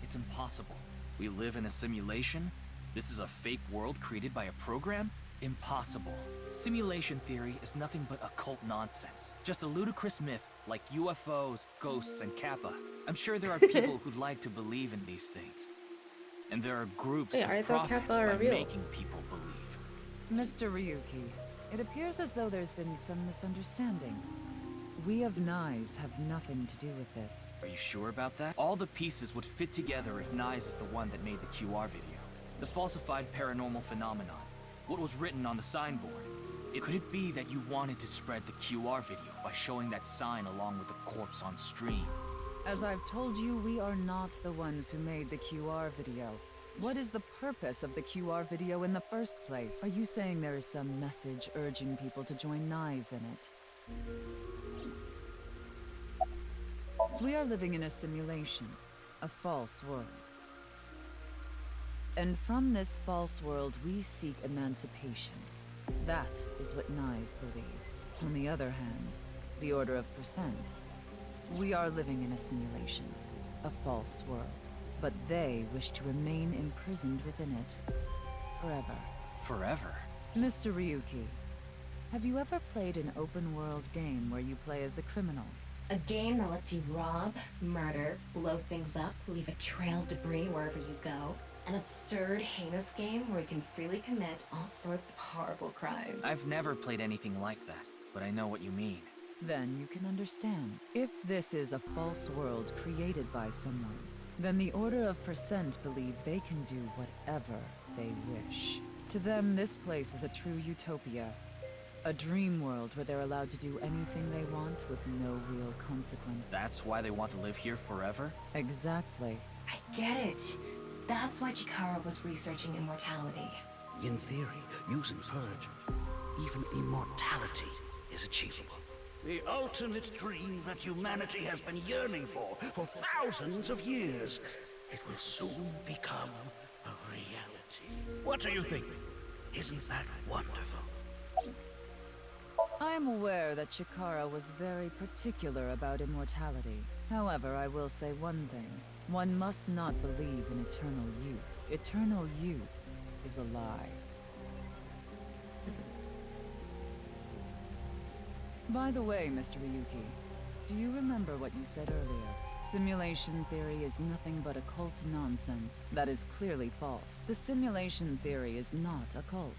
It's impossible. We live in a simulation? This is a fake world created by a program? Impossible. Simulation theory is nothing but occult nonsense. Just a ludicrous myth like UFOs, ghosts, and Kappa. I'm sure there are people who'd like to believe in these things. And there are groups Wait, I who thought profit Kappa are by real. making people believe. Mr. Ryuki, it appears as though there's been some misunderstanding. We of Naix have nothing to do with this. Are you sure about that? All the pieces would fit together if Naix is the one that made the QR video. The falsified paranormal phenomenon. What was written on the signboard. Could it be that you wanted to spread the QR video by showing that sign along with the corpse on stream? As I've told you, we are not the ones who made the QR video. What is the purpose of the QR video in the first place? Are you saying there is some message urging people to join Naix in it? We are living in a simulation, a false world. And from this false world, we seek emancipation. That is what Naix believes. On the other hand, the Order of Percent. We are living in a simulation, a false world. But they wish to remain imprisoned within it. Forever. Forever? Mr. Ryuki, have you ever played an open-world game where you play as a criminal? A game that lets you rob, murder, blow things up, leave a trail of debris wherever you go. An absurd, heinous game where you can freely commit all sorts of horrible crimes. I've never played anything like that, but I know what you mean. Then you can understand. If this is a false world created by someone, then the Order of Percent believe they can do whatever they wish. To them, this place is a true utopia. A dream world where they're allowed to do anything they want with no real consequence. That's why they want to live here forever? Exactly. I get it. That's why Chikara was researching immortality. In theory, using Purge, even immortality is achievable. The ultimate dream that humanity has been yearning for thousands of years. It will soon become a reality. What do you think? Isn't that wonderful? I am aware that Chikara was very particular about immortality. However, I will say one thing. One must not believe in eternal youth. Eternal youth is a lie. By the way, Mr. Ryuki, do you remember what you said earlier? Simulation theory is nothing but occult nonsense. That is clearly false. The simulation theory is not occult.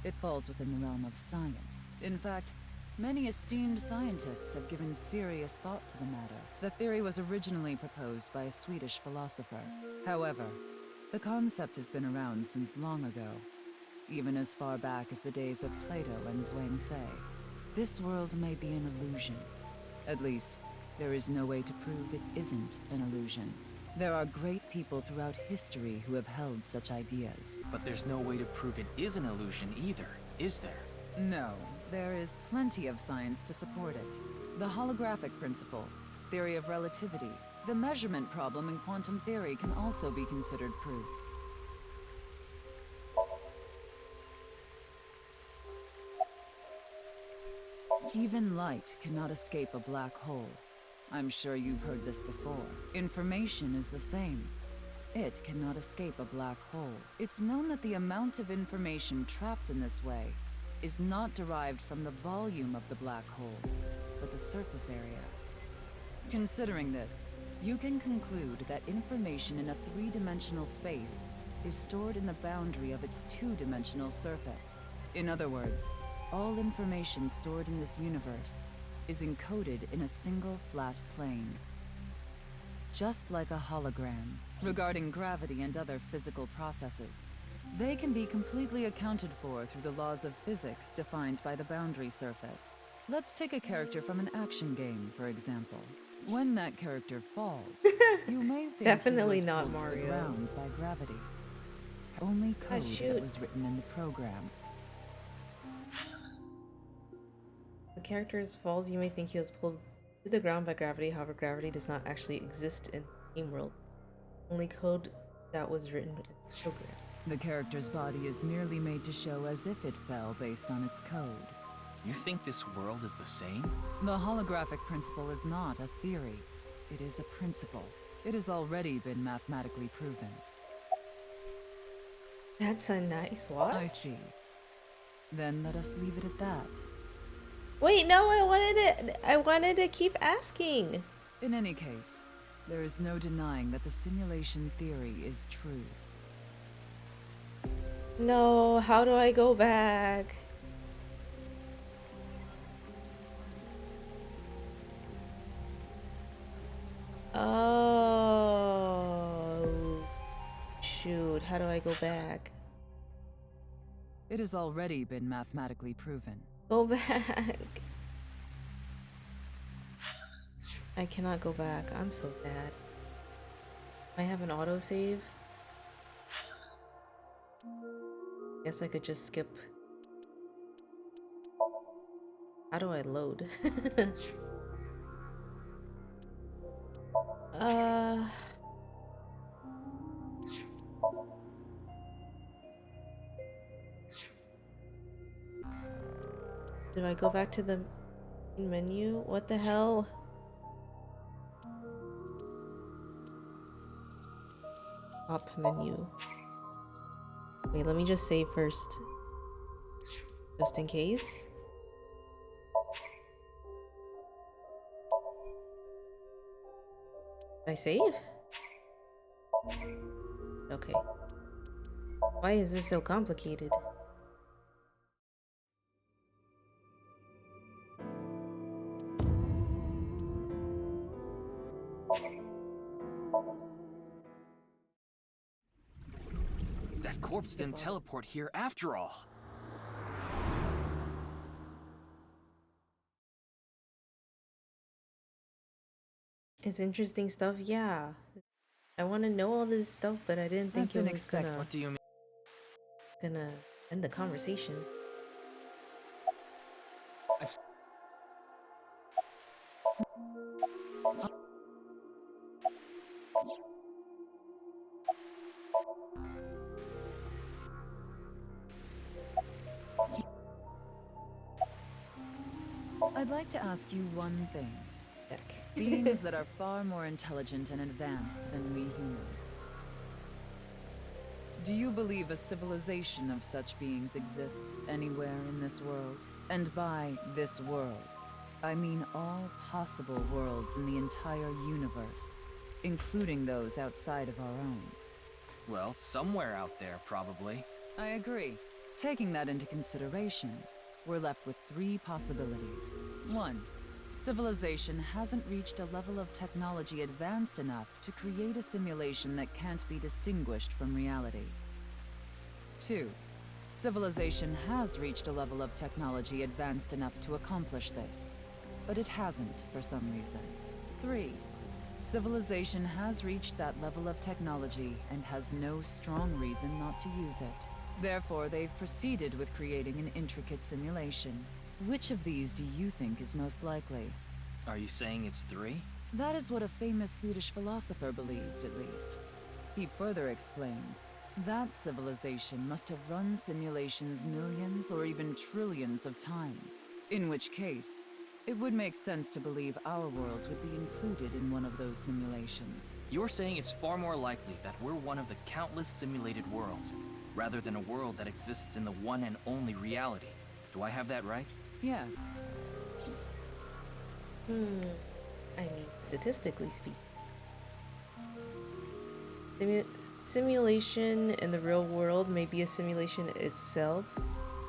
It falls within the realm of science. In fact, many esteemed scientists have given serious thought to the matter. The theory was originally proposed by a Swedish philosopher. However, the concept has been around since long ago, even as far back as the days of Plato and Zhuangzi. This world may be an illusion. At least, there is no way to prove it isn't an illusion. There are great people throughout history who have held such ideas. But there's no way to prove it is an illusion either, is there? No, there is plenty of science to support it. The holographic principle, theory of relativity, the measurement problem in quantum theory can also be considered proof. Even light cannot escape a black hole. I'm sure you've heard this before. Information is the same. It cannot escape a black hole. It's known that the amount of information trapped in this way is not derived from the volume of the black hole, but the surface area. Considering this, you can conclude that information in a three-dimensional space is stored in the boundary of its two-dimensional surface. In other words, all information stored in this universe is encoded in a single flat plane. Just like a hologram. Regarding gravity and other physical processes, They can be completely accounted for through the laws of physics defined by the boundary surface. Let's take a character from an action game, for example. When that character falls, you may think Definitely he was not pulled to the Mario. ground by gravity. Only code shoot. that was written in the program. The character falls, you may think he was pulled to the ground by gravity. However, gravity does not actually exist in the game world. Only code that was written in the program. The character's body is merely made to show as if it fell based on its code. You think this world is the same? The holographic principle is not a theory. It is a principle. It has already been mathematically proven. That's a nice what? I see. Then let us leave it at that. Wait, no, I wanted to keep asking. In any case, there is no denying that the simulation theory is true. No, how do I go back? Oh, shoot, how do I go back? It has already been mathematically proven. Go back. I cannot go back. I'm so sad. I have an autosave. Guess I could just skip. How do I load? Do I go back to the main menu? What the hell? Top menu. Wait, let me just save first. Just in case. Did I save? Okay. Why is this so complicated? That corpse didn't teleport here after all. It's interesting stuff, yeah. I want to know all this stuff, but I didn't think it was gonna What do you mean? end the conversation. I'd like to ask you one thing. Heck. Beings that are far more intelligent and advanced than we humans. Do you believe a civilization of such beings exists anywhere in this world? And by this world, I mean all possible worlds in the entire universe, including those outside of our own. Well, somewhere out there, probably. I agree. Taking that into consideration, we're left with three possibilities. 1. Civilization hasn't reached a level of technology advanced enough to create a simulation that can't be distinguished from reality. 2. Civilization has reached a level of technology advanced enough to accomplish this, but it hasn't for some reason. 3. Civilization has reached that level of technology and has no strong reason not to use it. Therefore, they've proceeded with creating an intricate simulation. Which of these do you think is most likely? Are you saying it's 3? That is what a famous Swedish philosopher believed, at least. He further explains, that civilization must have run simulations millions or even trillions of times. In which case, it would make sense to believe our world would be included in one of those simulations. You're saying it's far more likely that we're one of the countless simulated worlds, rather than a world that exists in the one and only reality. Do I have that right? Yes. I mean, statistically speaking. Simulation in the real world may be a simulation itself,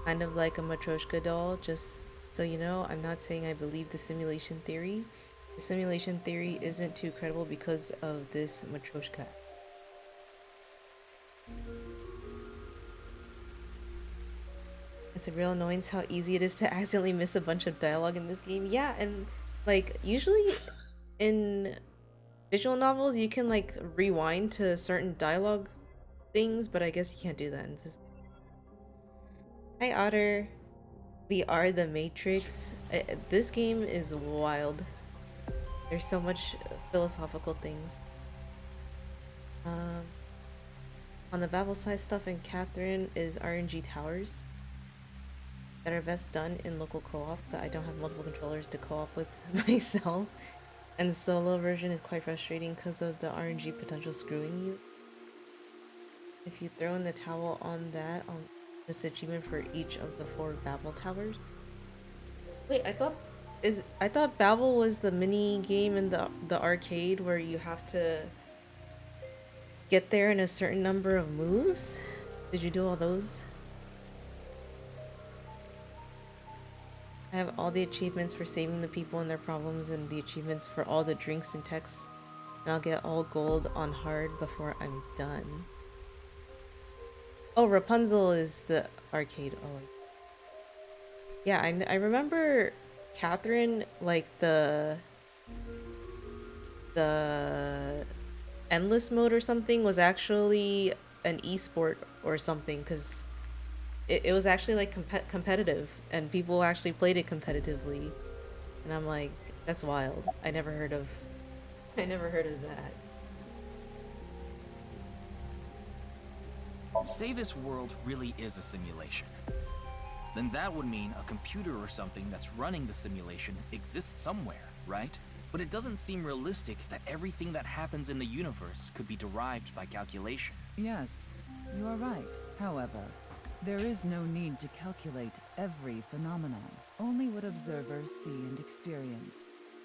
kind of like a Matryoshka doll. Just so you know, I'm not saying I believe the simulation theory. The simulation theory isn't too credible because of this Matryoshka. It's a real annoyance how easy it is to accidentally miss a bunch of dialogue in this game. Yeah, and like usually in visual novels you can like rewind to certain dialogue things, but I guess you can't do that in this. Hi Otter. We are the Matrix. This game is wild. There's so much philosophical things. On the Babel side stuff in Catherine is RNG towers that are best done in local co-op, but I don't have multiple controllers to co-op with myself. And the solo version is quite frustrating because of the RNG potential screwing you. If you throw in the towel on that, on this achievement for each of the 4 Babel towers. Wait, I thought Babel was the mini game in the arcade where you have to get there in a certain number of moves? Did you do all those? I have all the achievements for saving the people and their problems and the achievements for all the drinks and texts. And I'll get all gold on hard before I'm done. Oh, Rapunzel is the arcade. Oh. Yeah, I remember Catherine, like the endless mode or something was actually an esport or something, because it was actually like competitive and people actually played it competitively. And I'm like, that's wild. I never heard of that. Say this world really is a simulation. Then that would mean a computer or something that's running the simulation exists somewhere, right? But it doesn't seem realistic that everything that happens in the universe could be derived by calculation. Yes, you are right. However, there is no need to calculate every phenomenon, only what observers see and experience.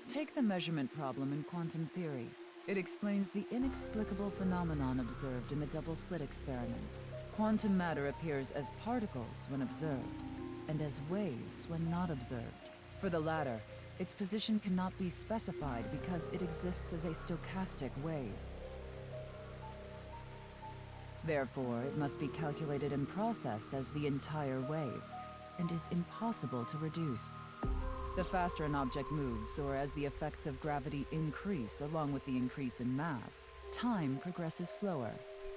Take the measurement problem in quantum theory. It explains the inexplicable phenomenon observed in the double-slit experiment. Quantum matter appears as particles when observed, and as waves when not observed. For the latter, its position cannot be specified because it exists as a stochastic wave. Therefore, it must be calculated and processed as the entire wave, and is impossible to reduce. The faster an object moves, or as the effects of gravity increase along with the increase in mass, time progresses slower,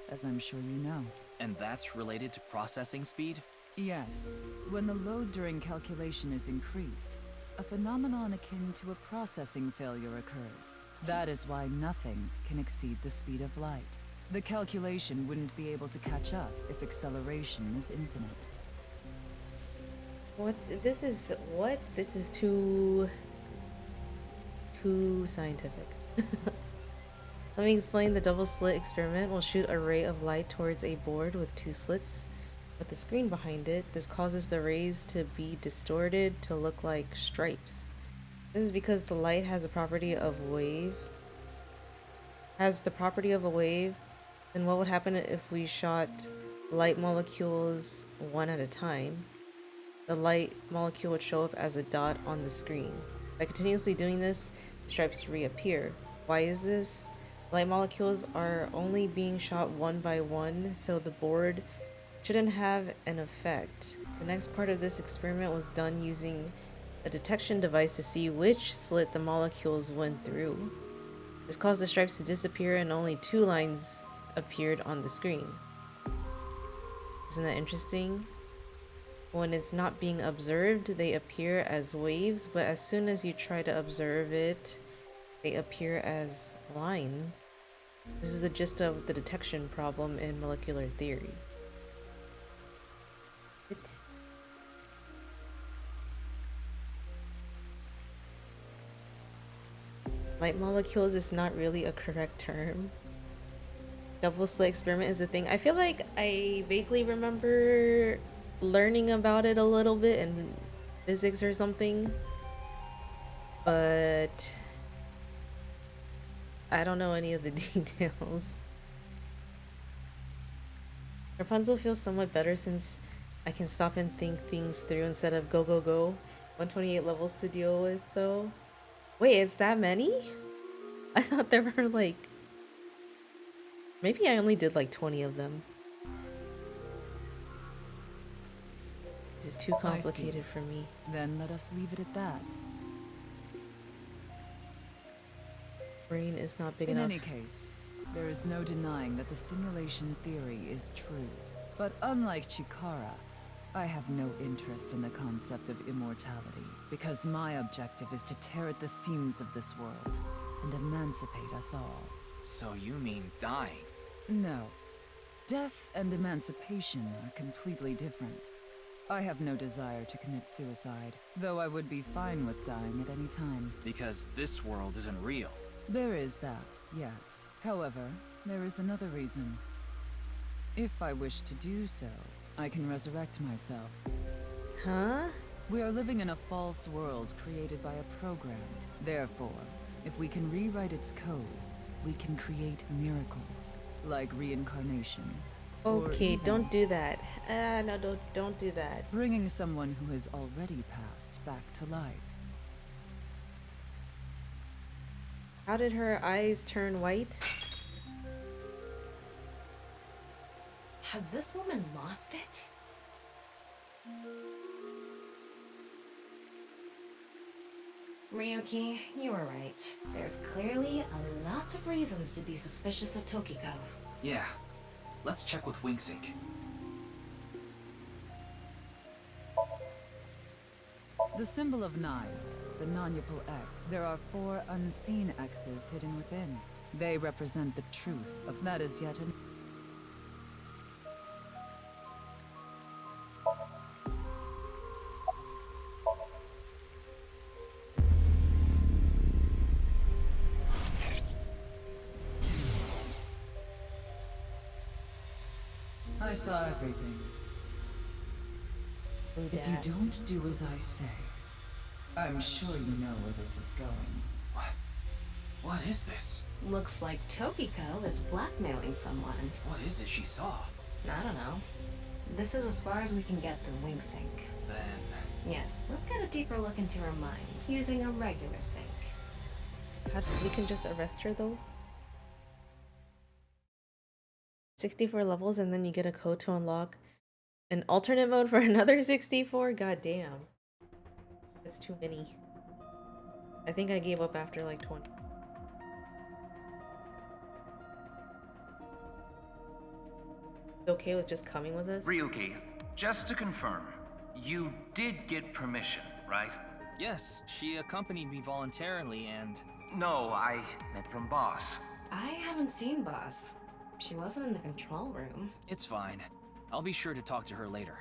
as I'm sure you know. And that's related to processing speed? Yes. When the load during calculation is increased, a phenomenon akin to a processing failure occurs. That is why nothing can exceed the speed of light. The calculation wouldn't be able to catch up if acceleration is infinite. What? This is too scientific. Let me explain. The double slit experiment will shoot a ray of light towards a board with 2 slits with the screen behind it. This causes the rays to be distorted to look like stripes. This is because the light has the property of a wave. Then what would happen if we shot light molecules one at a time? The light molecule would show up as a dot on the screen. By continuously doing this, the stripes reappear. Why is this? Light molecules are only being shot one by one, so the board shouldn't have an effect. The next part of this experiment was done using a detection device to see which slit the molecules went through. This caused the stripes to disappear and only 2 lines appeared on the screen. Isn't that interesting? When it's not being observed, they appear as waves, but as soon as you try to observe it, they appear as lines. This is the gist of the detection problem in molecular theory. Light molecules is not really a correct term. Double slit experiment is a thing. I feel like I vaguely remember learning about it a little bit in physics or something, but I don't know any of the details. Rapunzel feels somewhat better since I can stop and think things through instead of go go go. 128 levels to deal with though. Wait, it's that many? I thought there were like... Maybe I only did like 20 of them. This is too complicated for me. Then let us leave it at that. Brain is not big In enough. any case, there is no denying that the simulation theory is true. But unlike Chikara, I have no interest in the concept of immortality, because my objective is to tear at the seams of this world and emancipate us all. So you mean dying? No. Death and emancipation are completely different. I have no desire to commit suicide, though I would be fine with dying at any time. Because this world isn't real. There is that, yes. However, there is another reason. If I wish to do so, I can resurrect myself. Huh? We are living in a false world created by a program. Therefore, if we can rewrite its code, we can create miracles, like reincarnation. or Okay, even don't do that. No, don't do that. bringing someone who has already passed back to life. How did her eyes turn white? Has this woman lost it? Ryuki, you were right. There's clearly a lot of reasons to be suspicious of Tokiko. Yeah. Let's check with WingSync. The symbol of Naix, the non-Yupo X, there are 4 unseen X's hidden within. They represent the truth of that is yet an... I saw everything. If you don't do as I say, I'm sure you know where this is going. What is this? Looks like Tokiko is blackmailing someone. What is it she saw? I don't know. This is as far as we can get through WingSync. Then... Yes, let's get a deeper look into her mind, using a regular sync. We can just arrest her though? 64 levels and then you get a code to unlock an alternate mode for another 64? God damn. That's too many. I think I gave up after like 20. Okay with just coming with us? Ryuki, just to confirm, you did get permission, right? Yes, she accompanied me voluntarily and... No, I meant from boss. I haven't seen Boss. She wasn't in the control room. It's fine. I'll be sure to talk to her later.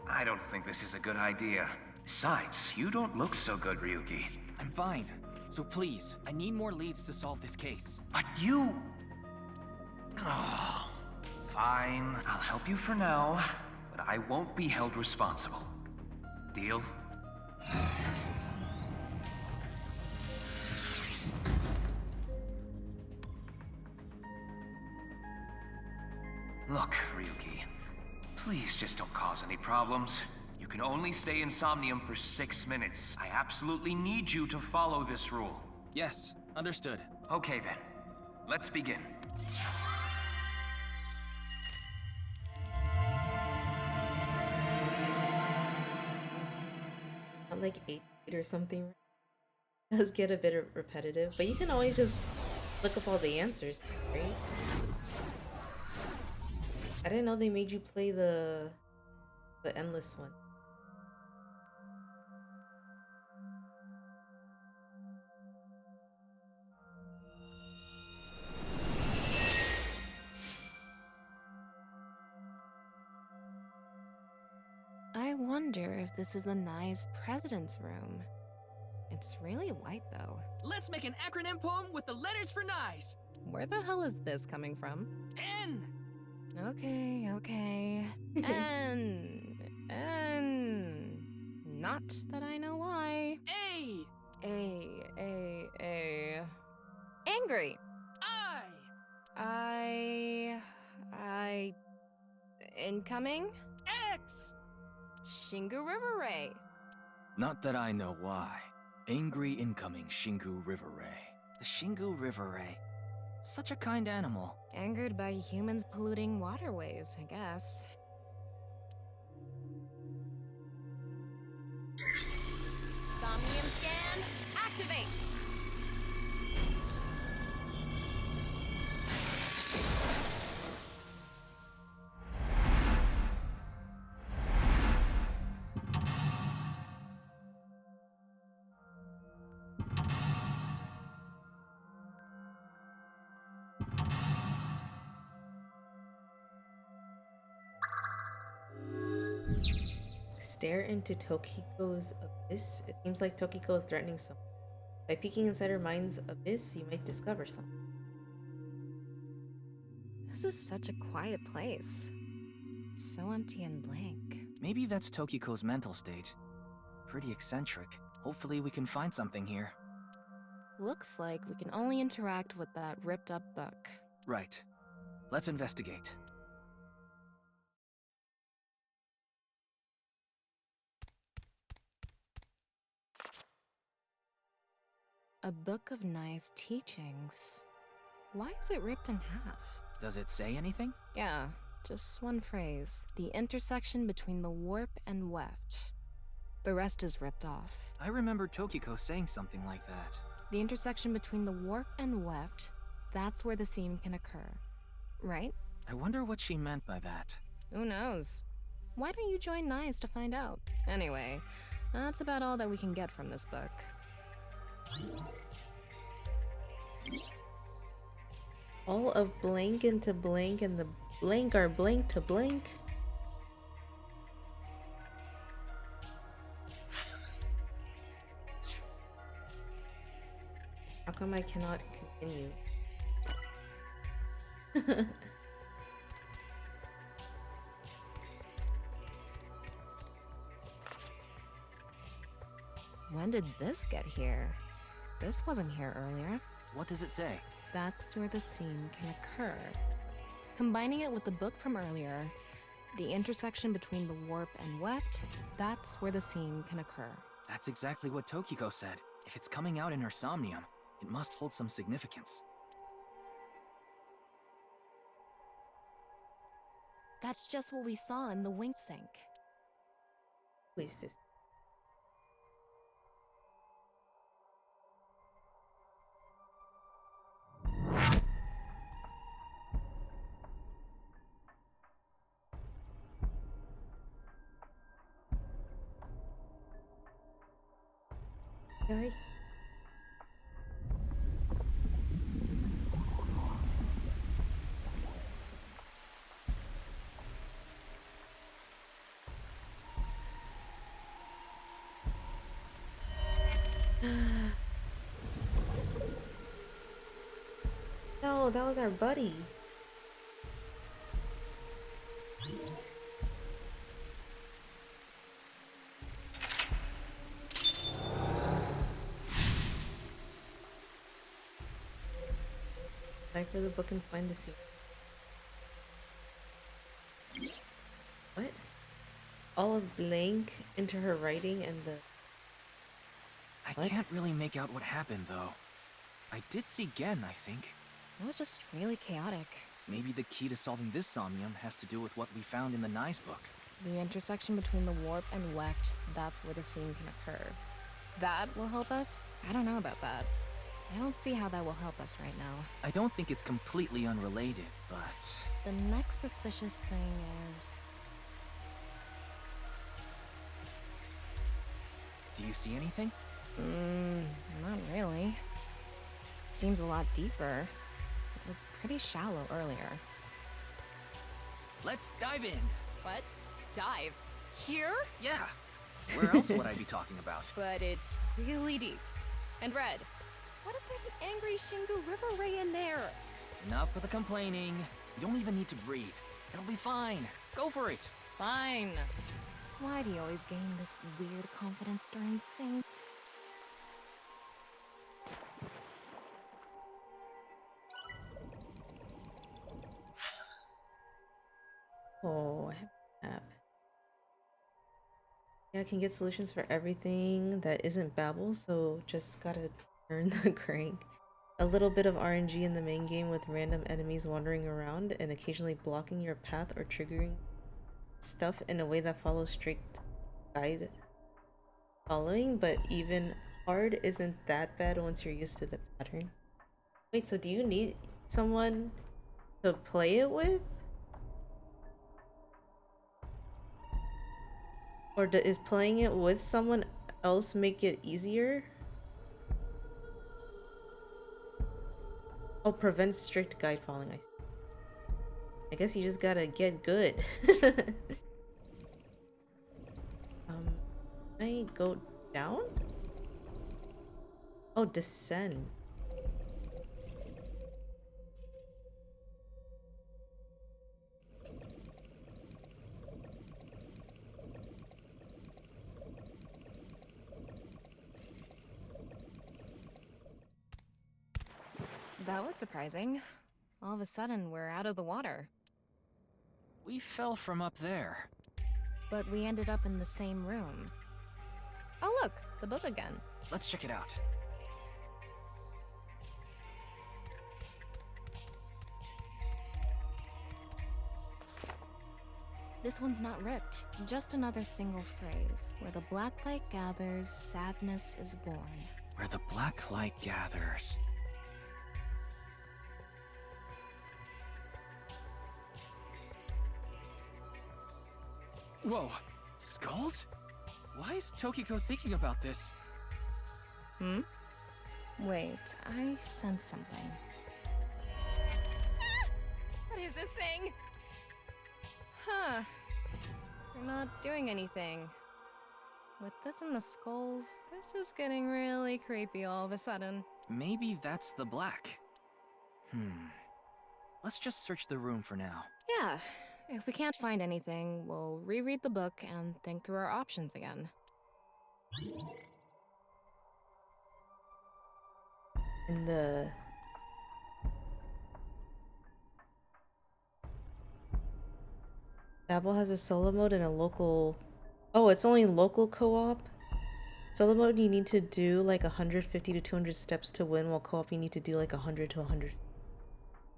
I don't think this is a good idea. Besides, you don't look so good, Ryuki. I'm fine. So please, I need more leads to solve this case. But you... Oh, fine. I'll help you for now, but I won't be held responsible. Deal? Look, Ryuki, please just don't cause any problems. You can only stay in Somnium for 6 minutes. I absolutely need you to follow this rule. Yes, understood. Okay then, let's begin. Not like 8 or something. It does get a bit repetitive, but you can always just look up all the answers, right? I didn't know they made you play the endless one. I wonder if this is the Naix president's room. It's really white, though. Let's make an acronym poem with the letters for Naix. Where the hell is this coming from? N. Okay. Not that I know why. A. Angry. I. Incoming? X. Shingu River Ray. Not that I know why. Angry incoming Shingu River Ray. The Shingu River Ray. Such a kind animal. Angered by humans polluting waterways, I guess. Somnium scan, activate! Stare into Tokiko's abyss. It seems like Tokiko is threatening someone. By peeking inside her mind's abyss, you might discover something. This is such a quiet place. So empty and blank. Maybe that's Tokiko's mental state. Pretty eccentric. Hopefully we can find something here. Looks like we can only interact with that ripped up book. Right. Let's investigate. A book of Naix teachings. Why is it ripped in half? Does it say anything? Yeah, just one phrase. The intersection between the warp and weft. The rest is ripped off. I remember Tokiko saying something like that. The intersection between the warp and weft, that's where the seam can occur. Right? I wonder what she meant by that. Who knows? Why don't you join Naix to find out? Anyway, that's about all that we can get from this book. All of blank into blank and the blank are blank to blank. How come I cannot continue? When did this get here? This wasn't here earlier. What does it say? That's where the seam can occur. Combining it with the book from earlier, the intersection between the warp and weft, that's where the seam can occur. That's exactly what Tokiko said. If it's coming out in her somnium, it must hold some significance. That's just what we saw in the wink sink. Who is this? Guy? No, that was our buddy. Cipher the book and find the secret. What? All of blank into her writing and the... I can't really make out what happened, though. I did see Gen, I think. It was just really chaotic. Maybe the key to solving this somnium has to do with what we found in the Naix book. The intersection between the warp and weft, that's where the seam can occur. That will help us? I don't know about that. I don't see how that will help us right now. I don't think it's completely unrelated, but... The next suspicious thing is... Do you see anything? Not really. Seems a lot deeper. It was pretty shallow earlier. Let's dive in. What? Dive? Here? Yeah. Where else would I be talking about? But it's really deep. And red. What if there's an angry Shingu River Ray in there? Enough with the complaining. You don't even need to breathe. It'll be fine. Go for it. Fine. Why do you always gain this weird confidence during syncs? Oh, I have an app. Yeah, I can get solutions for everything that isn't Babel, so just gotta turn the crank. A little bit of RNG in the main game with random enemies wandering around and occasionally blocking your path or triggering stuff in a way that follows strict guide following, but even hard isn't that bad once you're used to the pattern. Wait, so do you need someone to play it with? Or is playing it with someone else make it easier? Oh, prevents strict guide following. I guess you just gotta get good. Can I go down? Oh, descend. That was surprising. All of a sudden, we're out of the water. We fell from up there. But we ended up in the same room. Oh look, the book again. Let's check it out. This one's not ripped, just another single phrase. Where the black light gathers, sadness is born. Where the black light gathers. Whoa, skulls? Why is Tokiko thinking about this? Hmm? Wait, I sense something. What is this thing? Huh. They're not doing anything. With this and the skulls, this is getting really creepy all of a sudden. Maybe that's the black. Let's just search the room for now. Yeah. If we can't find anything, we'll reread the book and think through our options again. In the... Babel has a solo mode and a local... Oh, it's only local co-op? Solo mode you need to do like 150 to 200 steps to win, while co-op you need to do like 100 to 100.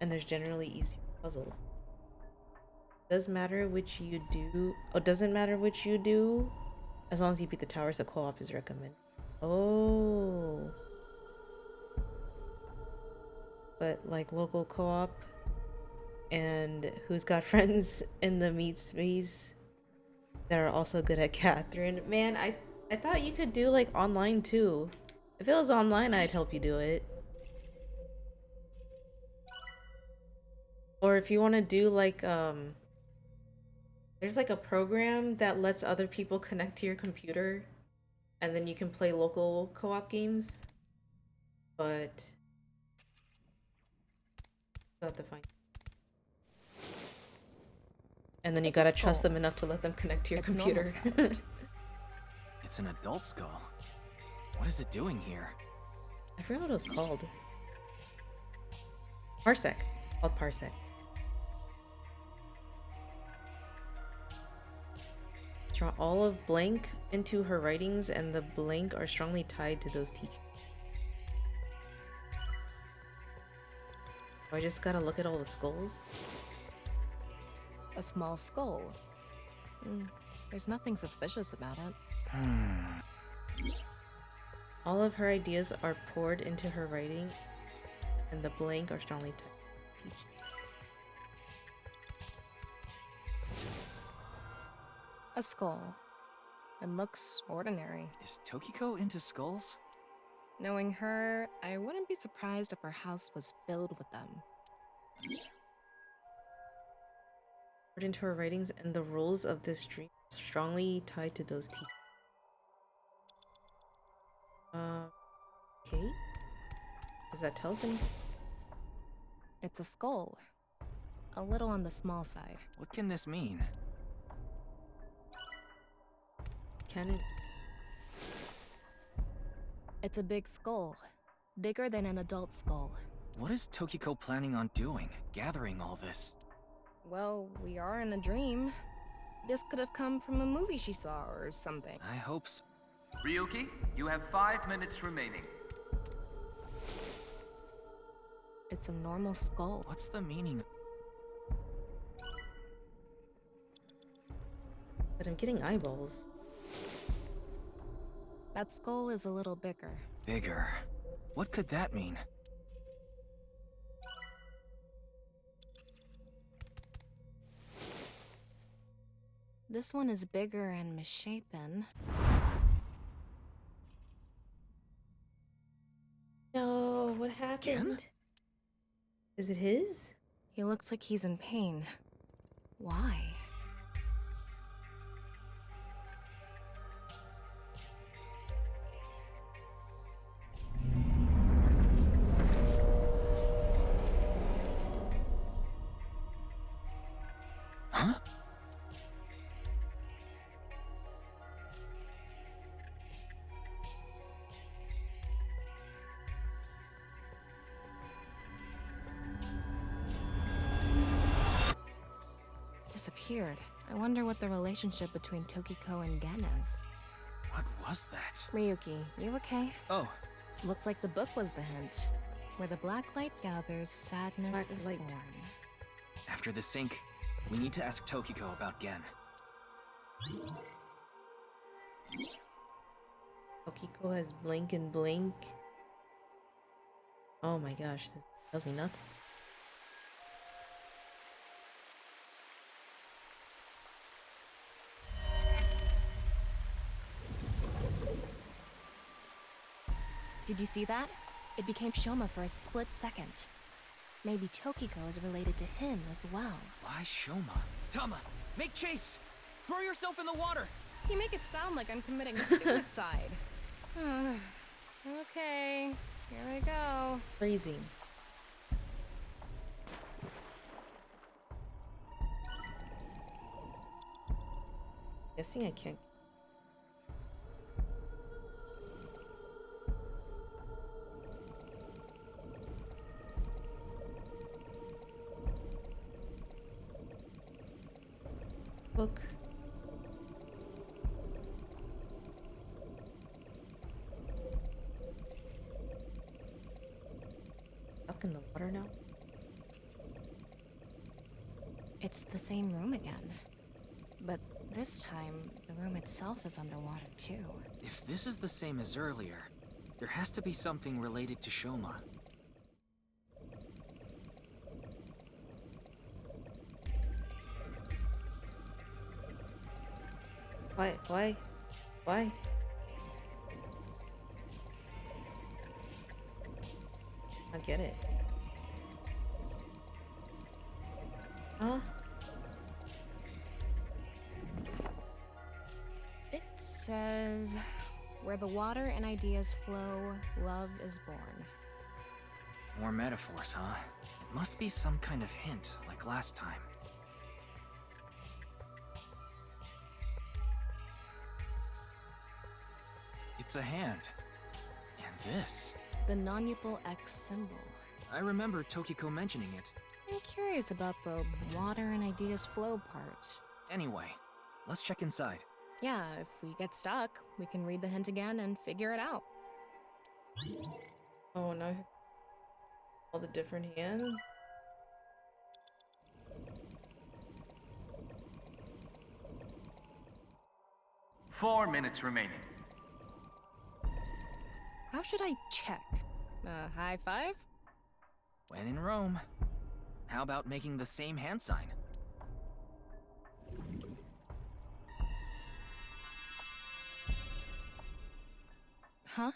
And there's generally easier puzzles. Does matter which you do. Oh, doesn't matter which you do, as long as you beat the towers. The co-op is recommended. Oh, but like local co-op, and who's got friends in the meat space that are also good at Catherine? Man, I thought you could do like online too. If it was online, I'd help you do it. Or if you want to do like there's like a program that lets other people connect to your computer and then you can play local co-op games. But you have to find. And then you gotta trust them enough to let them connect to your computer. It's an adult skull. What is it doing here? I forgot what it was called. Parsec. It's called Parsec. Draw all of blank into her writings, and the blank are strongly tied to those teachers. I just gotta look at all the skulls. A small skull. There's nothing suspicious about it. All of her ideas are poured into her writing, and the blank are strongly tied to teaching. A skull. It looks ordinary. Is Tokiko into skulls? Knowing her, I wouldn't be surprised if her house was filled with them. Poured into her writings, and the rules of this dream are strongly tied to those teachers. Okay. Does that tell us anything? It's a skull. A little on the small side. What can this mean? Can it? It's a big skull. Bigger than an adult skull. What is Tokiko planning on doing, gathering all this? Well, we are in a dream. This could have come from a movie she saw or something. I hope so. Ryuki, you have 5 minutes remaining. It's a normal skull. What's the meaning? But I'm getting eyeballs. That skull is a little bigger. Bigger. What could that mean? This one is bigger and misshapen. No, what happened? Again? Is it his? He looks like he's in pain. Why? Huh? Disappeared. I wonder what the relationship between Tokiko and Gen is. What was that? Ryuki, you okay? Oh, Looks like the book was the hint. Where the black light gathers, sadness Black is light. born. after the sync, we need to ask Tokiko about Gen. Tokiko has blink and blink. Oh my gosh, this tells me nothing. Did you see that? It became Shoma for a split second. Maybe Tokiko is related to him as well. Why Shoma? Tama, make chase! Throw yourself in the water! You make it sound like I'm committing suicide. Okay, here I go. Crazy. Guessing I can't. Book. Stuck in the water now? It's the same room again. But this time, the room itself is underwater too. If this is the same as earlier, there has to be something related to Shoma. Why? Why? I get it. Huh? It says, where the water and ideas flow, love is born. More metaphors, huh? It must be some kind of hint, like last time. It's a hand. And this. The non-upal X symbol. I remember Tokiko mentioning it. I'm curious about the water and ideas flow part. Anyway, let's check inside. Yeah, if we get stuck, we can read the hint again and figure it out. Oh no. All the different hands? 4 minutes remaining. How should I check? High five? When in Rome. How about making the same hand sign? Huh?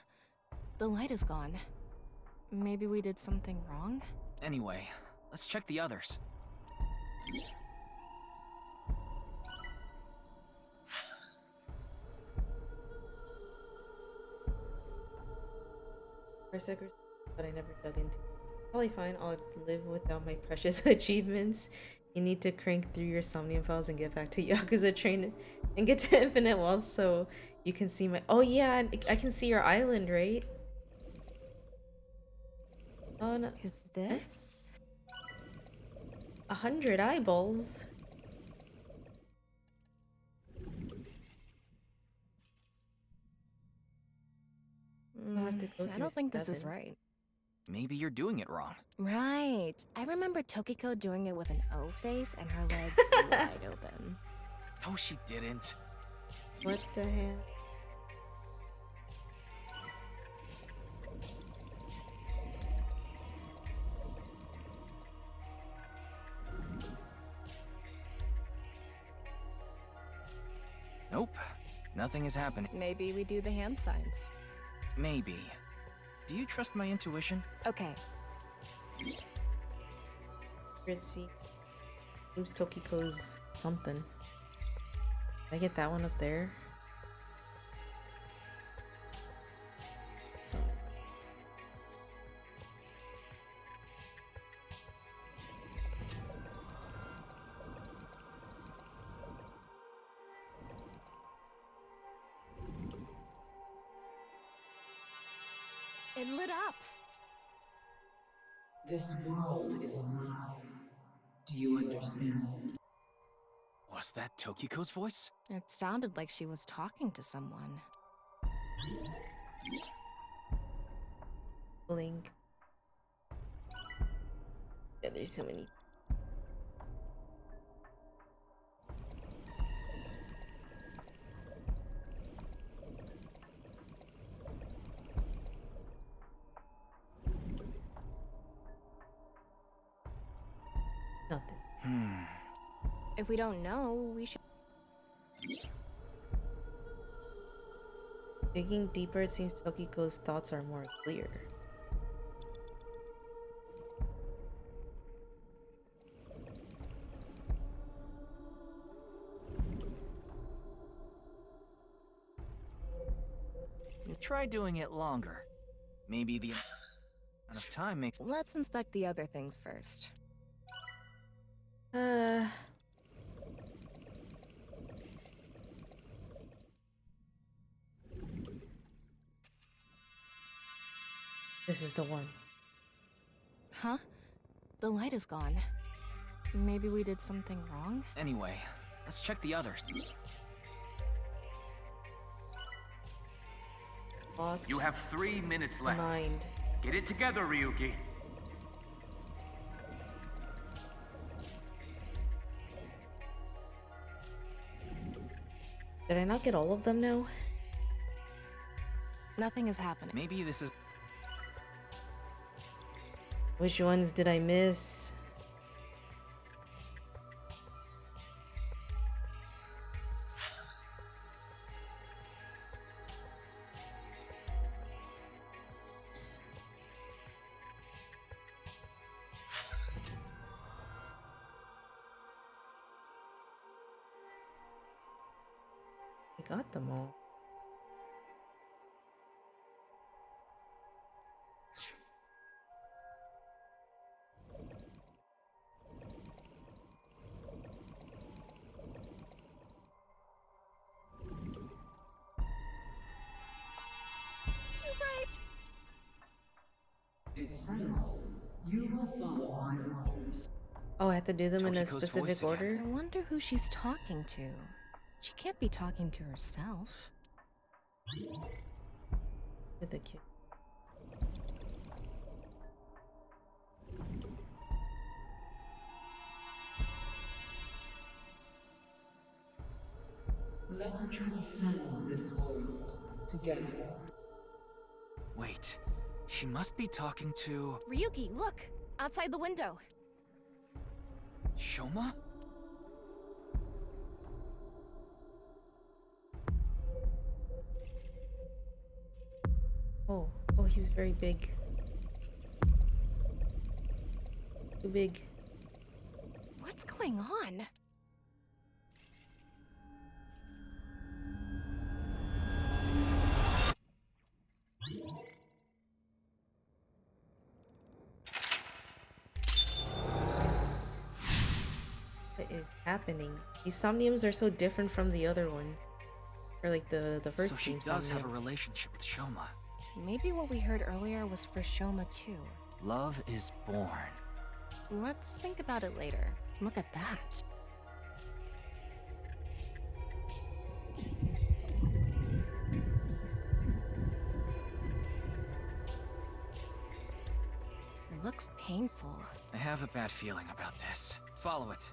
The light is gone. Maybe we did something wrong? Anyway, let's check the others. Suckers, but I never dug into. Probably fine. I'll live without my precious achievements. You need to crank through your Somnium files and get back to Yakuza Train and get to Infinite Wealth so you can see my. Oh yeah, I can see your island, right? Oh no, Is this? 100 eyeballs. I'll have to go I through don't think this is 7. right. Maybe you're doing it wrong. Right. I remember Tokiko doing it with an O face and her legs wide open. No, she didn't. What the hell? Nope. Nothing is happening. Maybe we do the hand signs. Maybe. Do you trust my intuition? Okay. It seems Tokiko's something. Did I get that one up there? Something. It lit up. This world is a lie. Do you understand? Was that Tokiko's voice? It sounded like she was talking to someone. Blink. Yeah, there's so many. Nothing. If we don't know, we should. Digging deeper, it seems Tokiko's thoughts are more clear. Try doing it longer. Maybe the amount of time makes. Let's inspect the other things first. This is the one. Huh? The light is gone. Maybe we did something wrong? Anyway, let's check the others. Lost You have 3 minutes left. mind. Get it together, Ryuki. Did I not get all of them now? Nothing is happening. Maybe this is. Which ones did I miss? I got them all. Too bright. It's settled. You will follow my orders. Oh, I have to do them in a Tokiko's specific voice again. order? I wonder who she's talking to. She can't be talking to herself. With the kid. Let's transcend this world together. Wait. She must be talking to. Ryuki, look! Outside the window. Shoma? Oh, he's very big. Too big. What's going on? What is happening? These somniums are so different from the other ones. Or like the first So she team does have a somnium. relationship with Shoma. Maybe what we heard earlier was for Shoma too. Love is born. Let's think about it later. Look at that. It looks painful. I have a bad feeling about this. Follow it.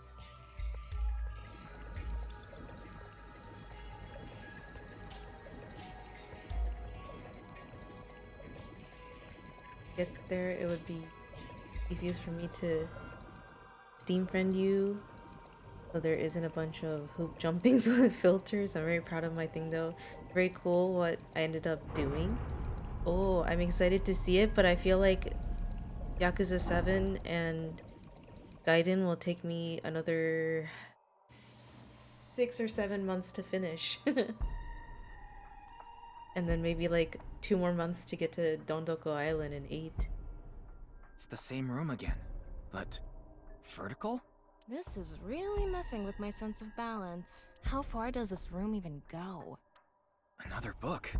Get there, it would be easiest for me to Steam friend you So there isn't a bunch of hoop jumpings with filters. I'm very proud of my thing though. Very cool what I ended up doing. Oh, I'm excited to see it, but I feel like Yakuza 7 and Gaiden will take me another 6 or 7 months to finish. And then maybe like 2 more months to get to Dondoko Island in 8. It's the same room again, but vertical? This is really messing with my sense of balance. How far does this room even go? Another book.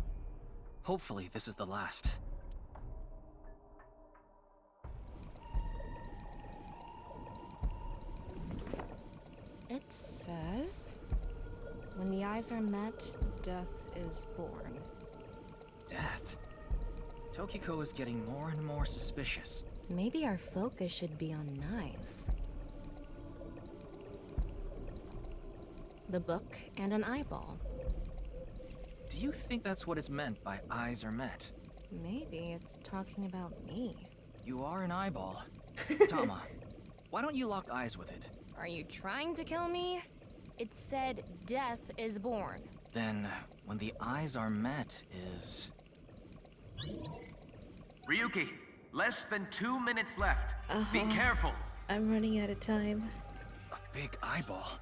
Hopefully this is the last. It says, when the eyes are met, death is born. Death? Tokiko is getting more and more suspicious. Maybe our focus should be on Naix. The book and an eyeball. Do you think that's what is meant by eyes are met? Maybe it's talking about me. You are an eyeball. Tama, why don't you lock eyes with it? Are you trying to kill me? It said death is born. Then, when the eyes are met is... Ryuki, less than 2 minutes left. Be careful. I'm running out of time. A big eyeball.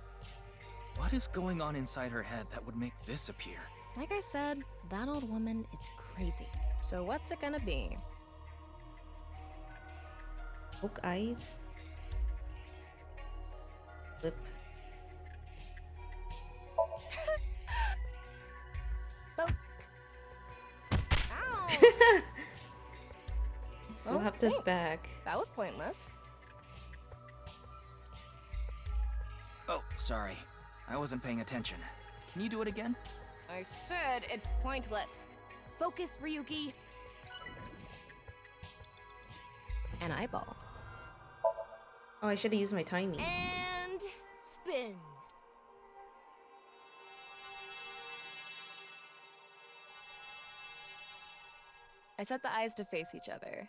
What is going on inside her head that would make this appear? Like I said, that old woman is crazy. So what's it gonna be? Poke eyes. Lip. Ow! Slapped us thanks. back. That was pointless. Oh, sorry. I wasn't paying attention. Can you do it again? I said it's pointless. Focus, Ryuki. An eyeball. Oh, I should have used my timing. And spin. I set the eyes to face each other.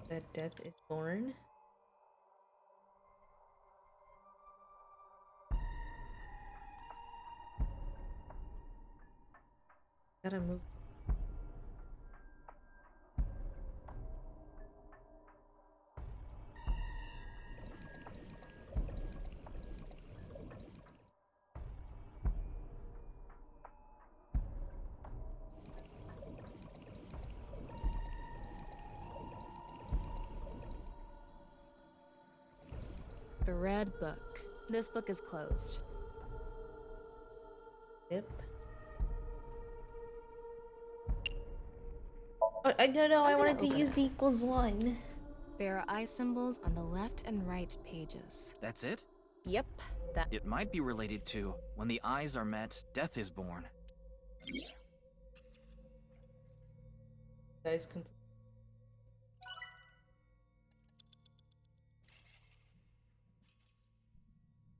That death is born. Gotta move. The red book. This book is closed. Yep. Oh, I don't know. I wanted to use the =1. There are eye symbols on the left and right pages. That's it? Yep, that. It might be related to when the eyes are met, death is born. That is complete.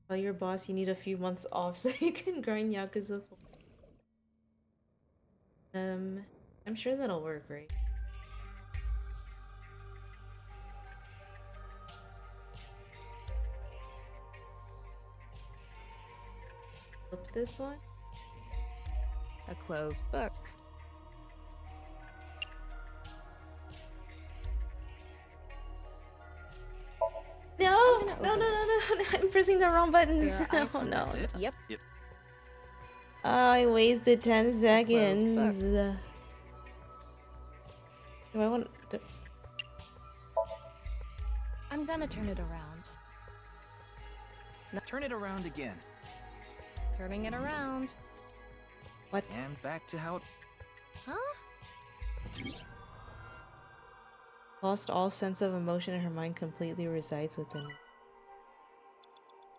Tell your boss you need a few months off so you can grind Yakuza 4. I'm sure that'll work, right? Flip this one. A closed book. No! No, I'm pressing the wrong buttons. There are Oh no. That's it? Yep. Yep. Oh, I wasted 10 seconds. book. Do I want to... I'm gonna turn it around. Turn it around again. Turning it around. What? And back to how it... Huh? Lost all sense of emotion and her mind completely resides within it.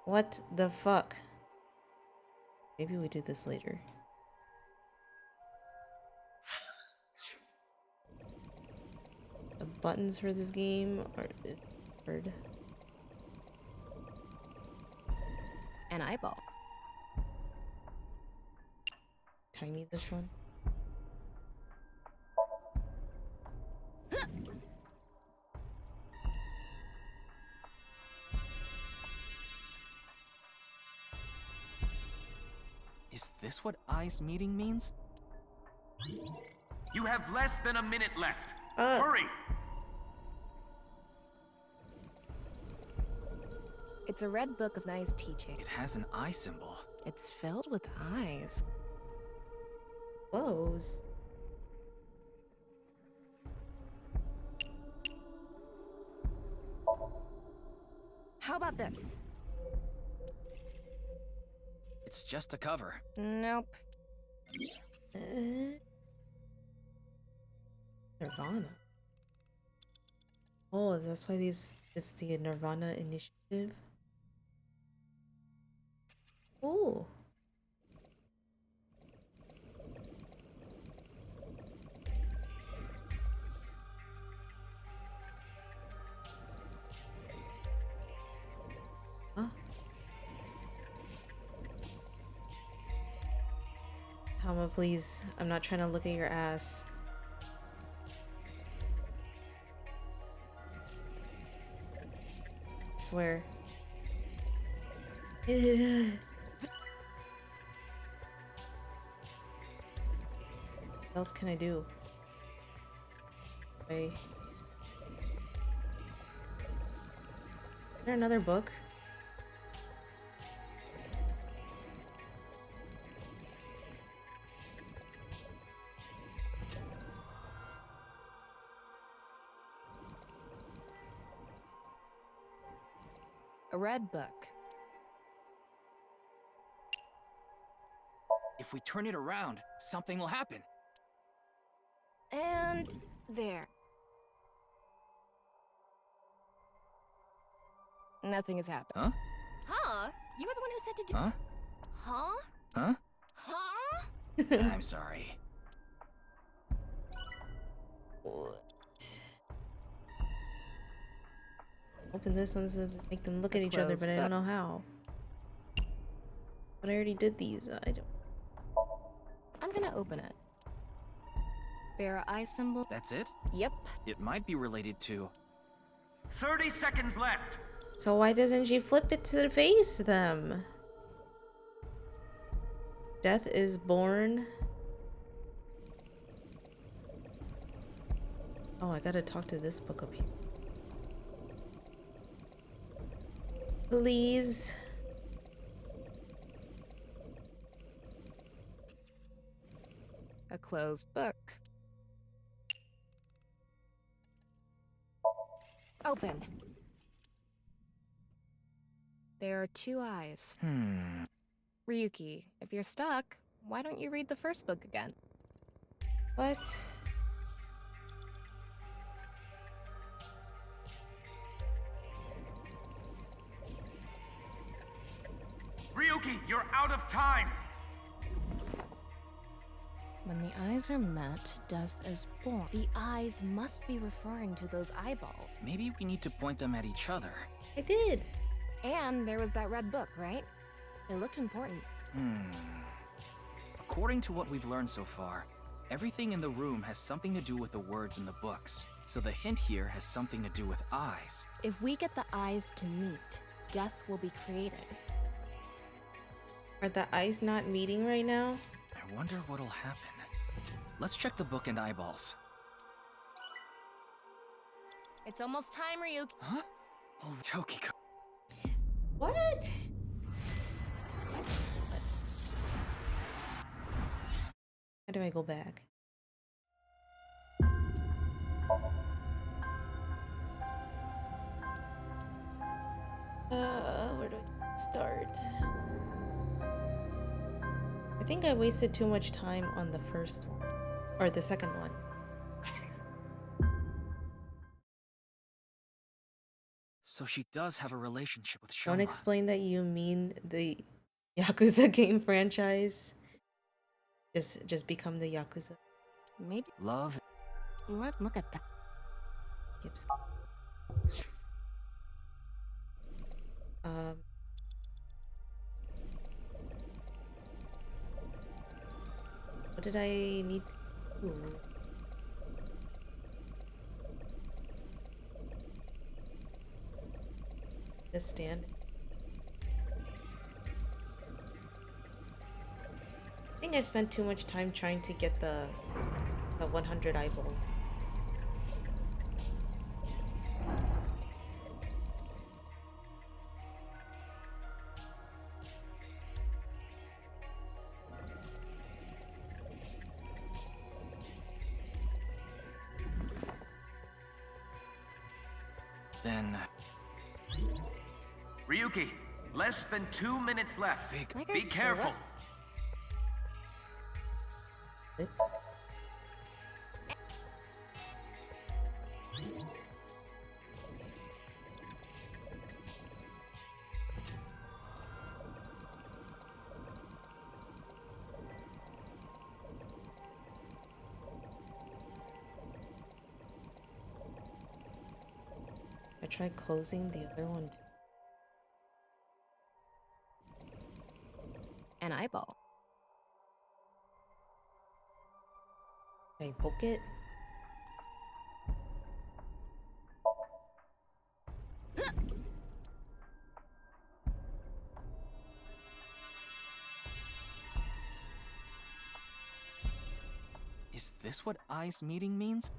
What the fuck? Maybe we did this later. The buttons for this game are hard. An eyeball. Time me this one. Is this what I's meeting means? You have less than a minute left. Uh. Hurry! It's a red book of Naix teaching. It has an eye symbol. It's filled with eyes. Clothes. How about this? It's just a cover. Nope. Nirvana. Oh, that's why it's the Nirvana initiative. Oh. Huh? Tama, please. I'm not trying to look at your ass. I swear. What else can I do? Wait. Is there another book? A red book. If we turn it around, something will happen. And there. Nothing has happened. Huh? Huh? You were the one who said to do. Huh? Huh? Huh? Huh? I'm sorry. Open this one to make them look at each other, closed but I don't book. know how. But I already did these. I don't. I'm gonna open it. There are eye symbols. That's it? Yep. It might be related to... 30 seconds left. So why doesn't she flip it to face them? Death is born. Oh, I gotta talk to this book up here. Please. A closed book. Open. There are two eyes. Ryuki, if you're stuck, why don't you read the first book again? What? Ryuki, you're out of time. When the eyes are met, death is born. The eyes must be referring to those eyeballs. Maybe we need to point them at each other. I did. And there was that red book, right? It looked important. According to what we've learned so far, everything in the room has something to do with the words in the books. So the hint here has something to do with eyes. If we get the eyes to meet, death will be created. Are the eyes not meeting right now? I wonder what'll happen. Let's check the book and eyeballs. It's almost time, Ryuki. Huh? Oh, Tokiko. What? How do I go back? Where do I start? I think I wasted too much time on the first one. Or the second one. So she does have a relationship with Shoma. Don't explain that you mean the Yakuza game franchise. Just become the Yakuza. Maybe. Love. Look at that. Gibbs. What did I need to do? Just stand. I think I spent too much time trying to get the 100 eyeball. Then... Ryuki, less than 2 minutes left. Like Be careful. Flip. I tried closing the other one too. An eyeball. Can I poke it? Is this what eyes meeting means?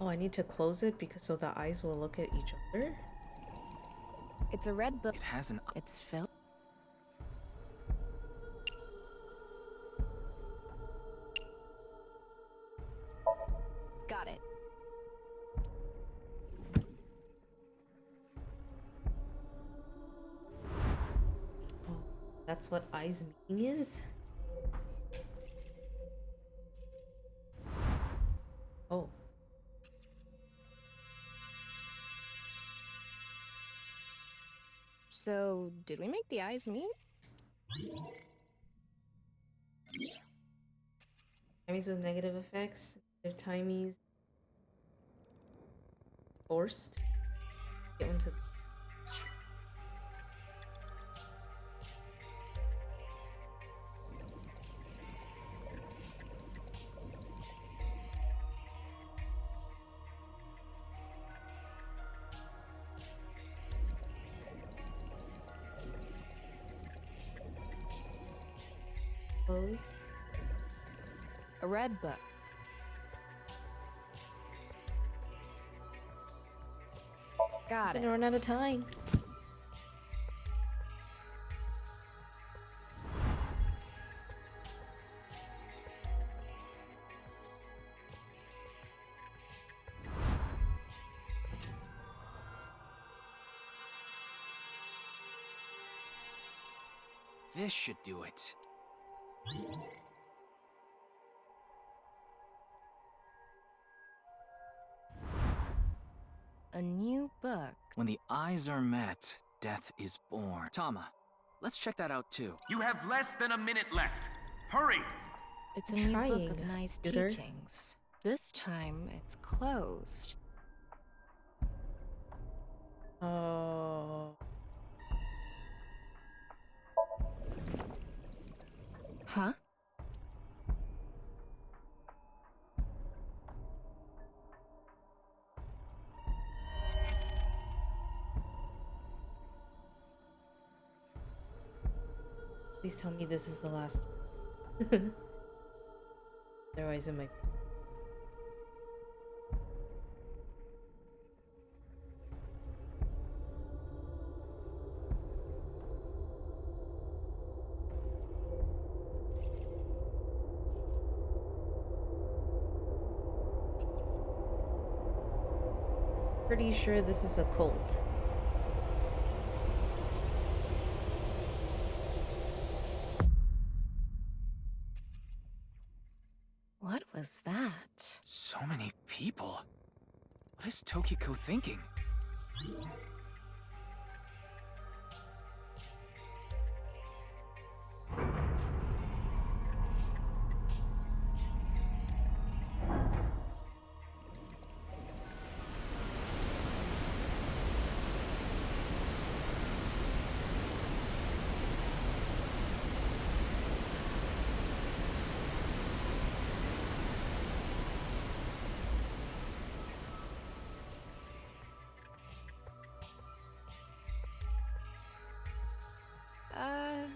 Oh, I need to close it because so the eyes will look at each other? It's a red book. It has an... It's filled. Got it. Oh, that's what eyes meaning is? Oh. So, did we make the eyes meet? Timies with negative effects. If timies forced. Get one's a close. A red book. Got I'm it. gonna run out of time. This should do it. A new book. When the eyes are met, death is born. Tama, let's check that out too. You have less than a minute left. Hurry! It's a I'm new book trying, of nice Scooter. teachings. This time, it's closed. Oh. Huh? Please tell me this is the last. Otherwise it might. Pretty sure this is a cult. What was that? So many people. What is Tokiko thinking?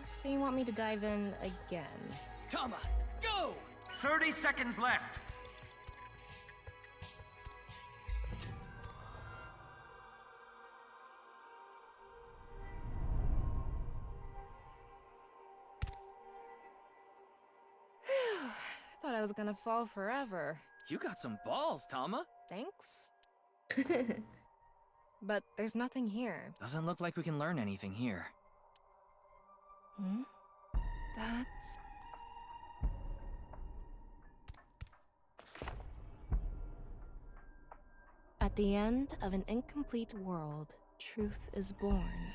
So you want me to dive in again? Tama, go! 30 seconds left. I thought I was gonna fall forever. You got some balls, Tama. Thanks. But there's nothing here. Doesn't look like we can learn anything here. Hmm? That's... At the end of an incomplete world, truth is born.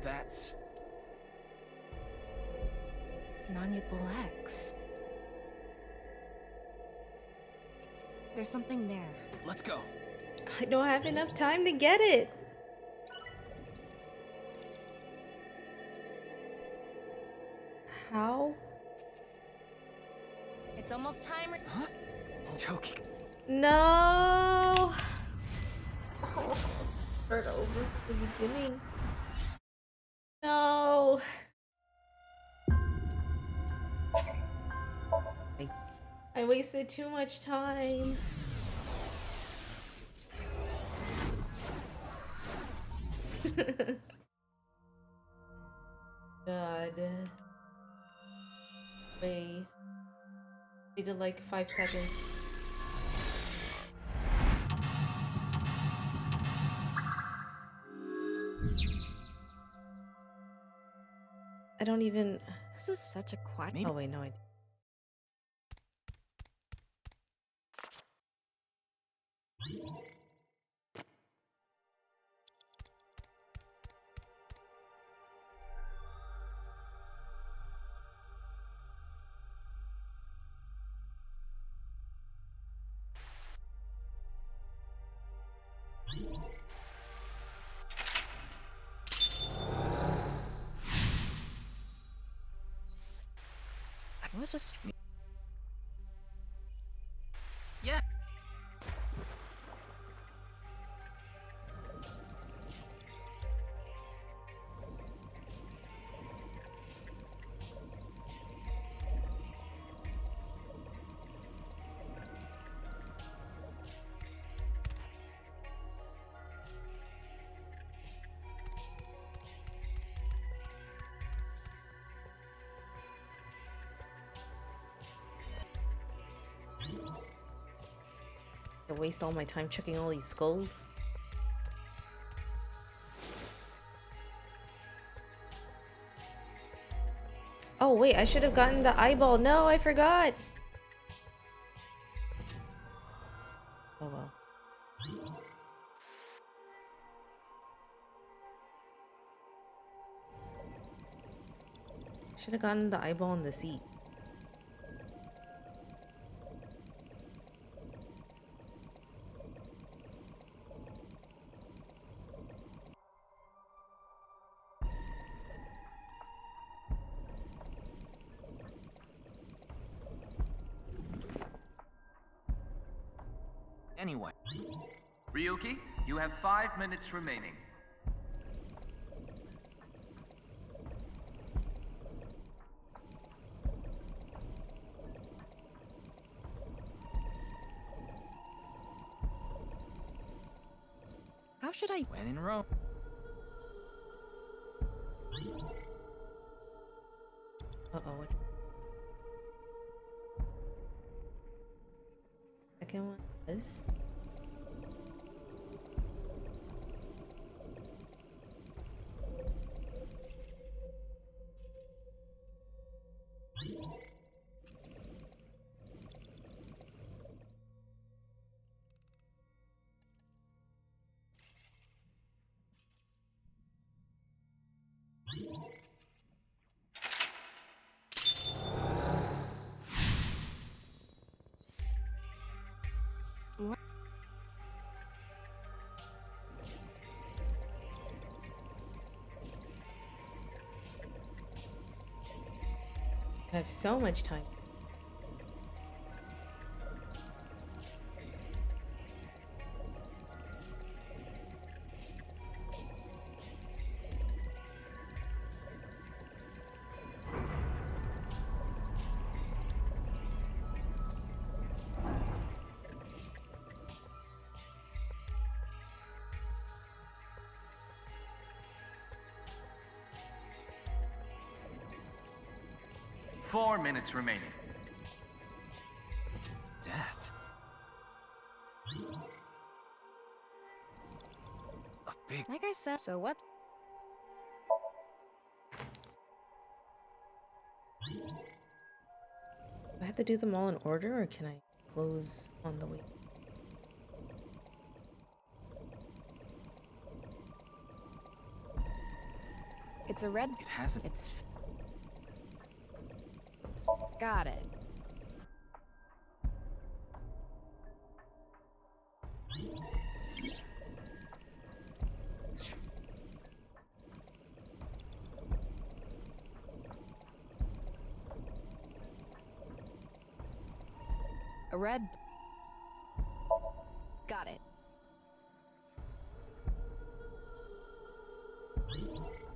That's... Malleable X. There's something there. Let's go. I don't have enough time to get it. How? It's almost time. Huh? Toki. No. Oh, start over at the beginning. No. I wasted too much time. God. Wait. Needed like 5 seconds. I don't even... This is such a quiet... Oh wait, no, I... I was just... Yeah. I waste all my time checking all these skulls. Oh wait, I should have gotten the eyeball. No, I forgot. Oh well. Should have gotten the eyeball in the seat. Anyway. Ryuki, you have 5 minutes remaining. How should I... When in Rome. Uh-oh. Second one is... I have so much time. Four minutes remaining. Death? A big... Like I said, so what? Do I have to do them all in order, or can I close on the way? It's a red. It hasn't... It's... Got it. A red. Got it.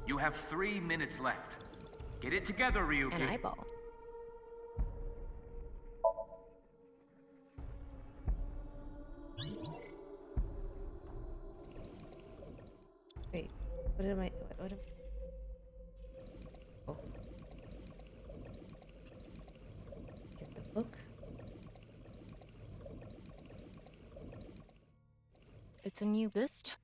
You have 3 minutes left. Get it together, Ryuki. An eyeball. Wait, what am I? What am? Oh, get the book. It's a new this time.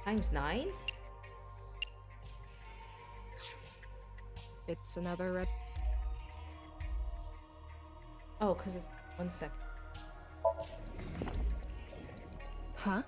Times 9? It's another red. Oh, because it's 1 second. Huh?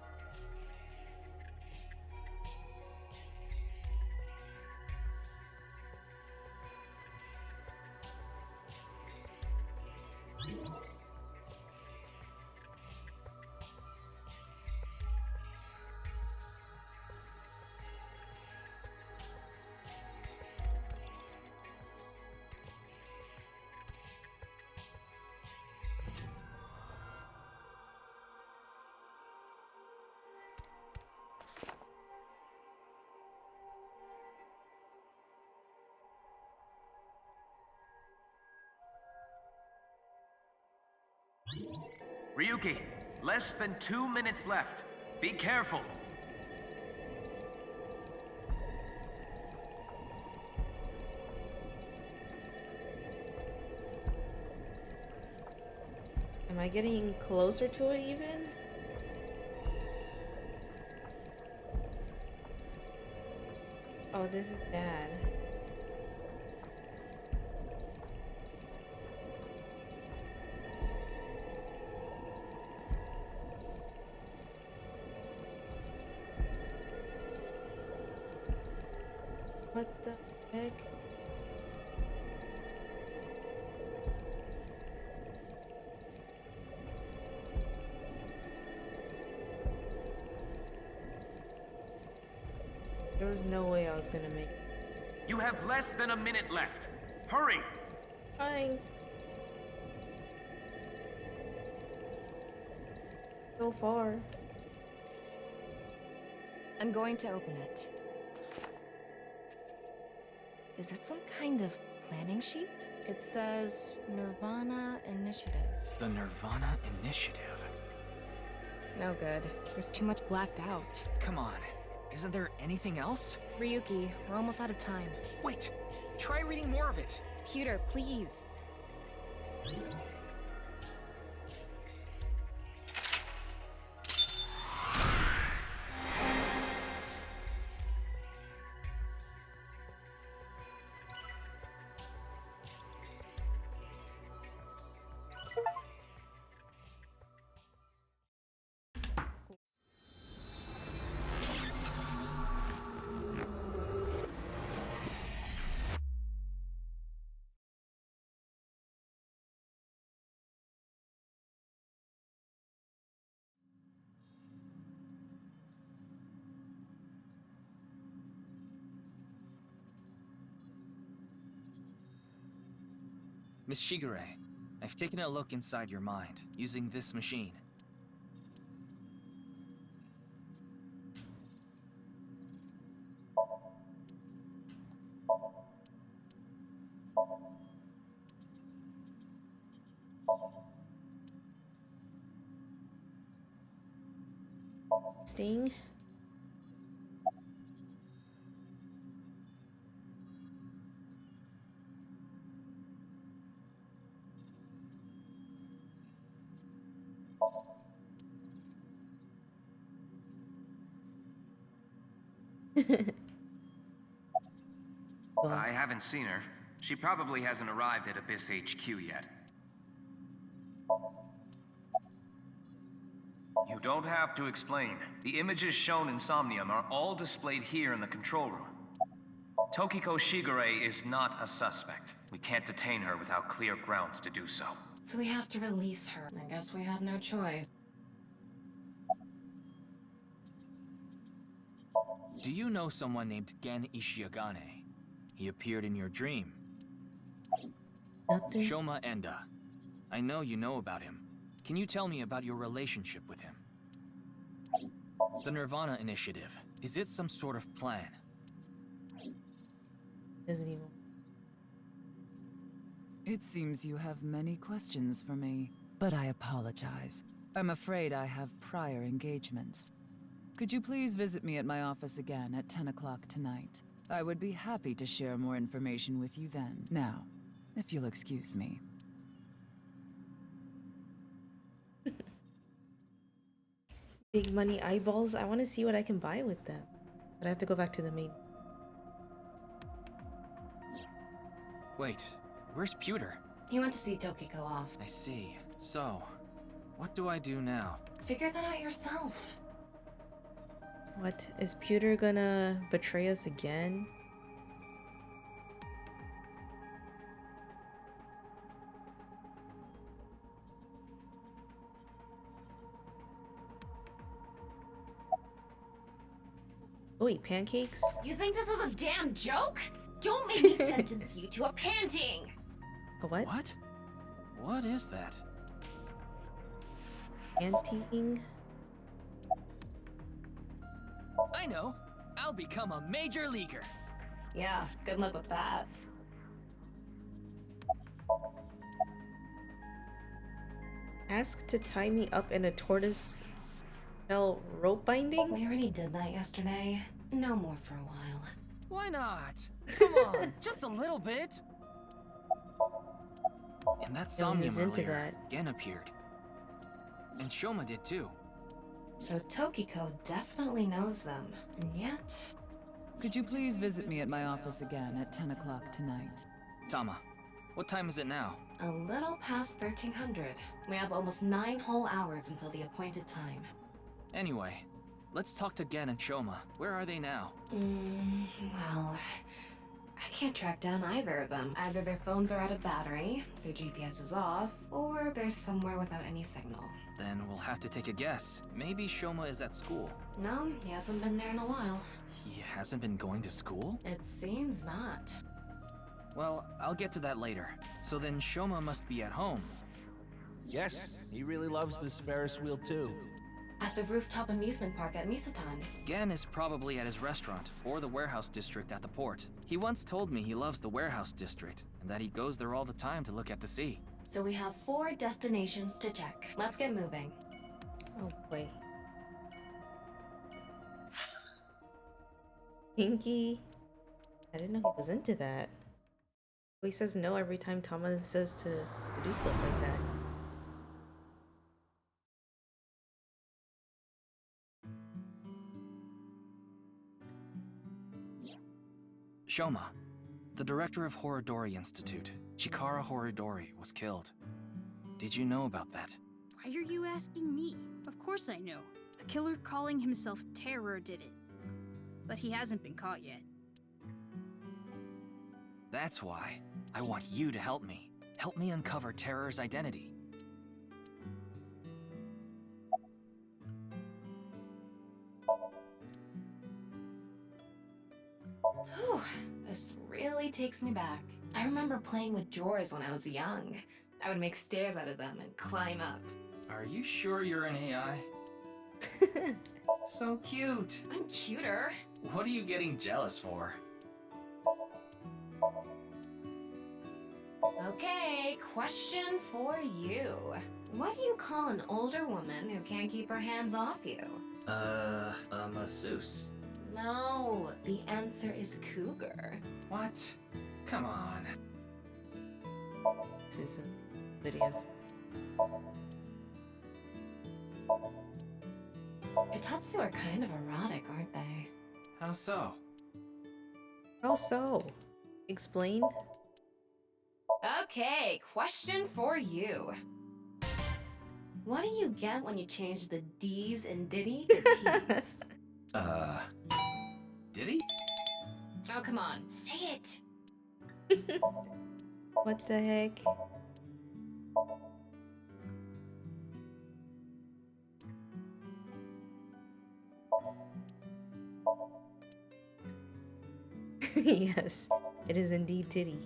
Ryuki, less than 2 minutes left. Be careful. Am I getting closer to it even? Oh, this is bad. What the heck? There was no way I was gonna make it. You have less than a minute left. Hurry! Fine. So far. I'm going to open it. Is it some kind of planning sheet? It says Nirvana Initiative. The Nirvana Initiative? No good. There's too much blacked out. Come on. Isn't there anything else? Ryuki, we're almost out of time. Wait! Try reading more of it! Pewter, please. Miss Shigure, I've taken a look inside your mind, using this machine. Sting. I haven't seen her. She probably hasn't arrived at Abyss HQ yet. You don't have to explain. The images shown in Somnium are all displayed here in the control room. Tokiko Shigure is not a suspect. We can't detain her without clear grounds to do so. So we have to release her. I guess we have no choice. Do you know someone named Gen Ishiagane? He appeared in your dream. Nothing. Shoma Enda. I know you know about him. Can you tell me about your relationship with him? The Nirvana Initiative. Is it some sort of plan? Doesn't even. It seems you have many questions for me, but I apologize. I'm afraid I have prior engagements. Could you please visit me at my office again at 10 o'clock tonight? I would be happy to share more information with you then. Now, if you'll excuse me. Big money eyeballs. I want to see what I can buy with them. But I have to go back to the main. Wait, where's Pewter? He went to see Tokiko off. I see. So, what do I do now? Figure that out yourself. What? Is Pewter gonna betray us again? Oh, wait, pancakes? You think this is a damn joke? Don't make me sentence you to a panting! A what? What? What is that? Panting? I know. I'll become a major leaguer. Yeah, good luck with that. Ask to tie me up in a tortoise shell rope binding? We already did that yesterday. No more for a while. Why not? Come on, just a little bit. In that No one Somnium is into earlier, that. Gen appeared. And Shoma did too. So Tokiko definitely knows them. And yet... Could you please visit me at my office again at 10 o'clock tonight? Tama, what time is it now? A little past 1300. We have almost 9 whole hours until the appointed time. Anyway, let's talk to Gen and Shoma. Where are they now? Well... I can't track down either of them. Either their phones are out of battery, their GPS is off, or they're somewhere without any signal. Then we'll have to take a guess. Maybe Shoma is at school. No, he hasn't been there in a while. He hasn't been going to school? It seems not. Well, I'll get to that later. So then Shoma must be at home. Yes, he really loves this Ferris wheel too. At the rooftop amusement park at Misatan. Gen is probably at his restaurant, or the warehouse district at the port. He once told me he loves the warehouse district, and that he goes there all the time to look at the sea. So we have 4 destinations to check. Let's get moving. Oh boy. Pinky. I didn't know he was into that. He says no every time Tama says to do stuff like that. Shoma, the director of Horodori Institute, Chikara Horodori, was killed. Did you know about that? Why are you asking me? Of course I know. A killer calling himself Terror did it. But he hasn't been caught yet. That's why. I want you to help me. Help me uncover Terror's identity. Whew, this really takes me back. I remember playing with drawers when I was young. I would make stairs out of them and climb up. Are you sure you're an AI? So cute. I'm cuter. What are you getting jealous for? Okay, question for you. What do you call an older woman who can't keep her hands off you? A masseuse. No, the answer is cougar. What? Come on. This is a good answer. Itatsu are kind of erotic, aren't they? How so? How so? Explain? Okay, question for you. What do you get when you change the D's in Diddy to T's? Did he? Oh, come on, say it. What the heck? Yes, it is indeed titty.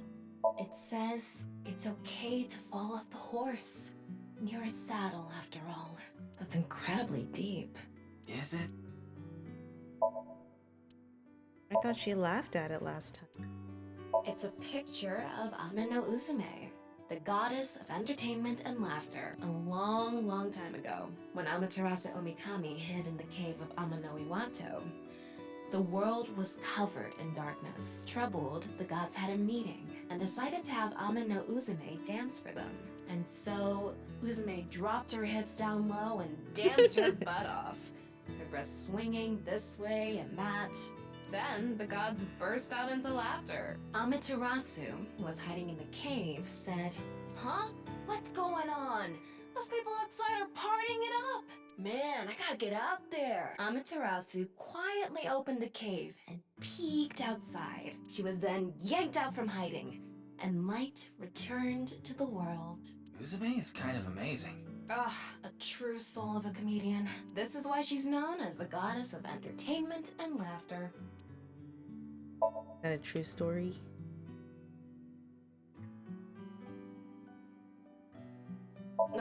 It says it's okay to fall off the horse. You're a saddle, after all. That's incredibly deep. Is it? I thought she laughed at it last time. It's a picture of Ameno Uzume, the goddess of entertainment and laughter, a long, long time ago, when Amaterasu Omikami hid in the cave of Amano Iwato. The world was covered in darkness. Troubled, the gods had a meeting and decided to have Ameno Uzume dance for them. And so, Uzume dropped her hips down low and danced her butt off, her breasts swinging this way and that. Then, the gods burst out into laughter. Amaterasu, who was hiding in the cave, said, "Huh? What's going on? Those people outside are partying it up! Man, I gotta get out there!" Amaterasu quietly opened the cave and peeked outside. She was then yanked out from hiding, and light returned to the world. Uzume is kind of amazing. Ugh, a true soul of a comedian. This is why she's known as the goddess of entertainment and laughter. Is that a true story?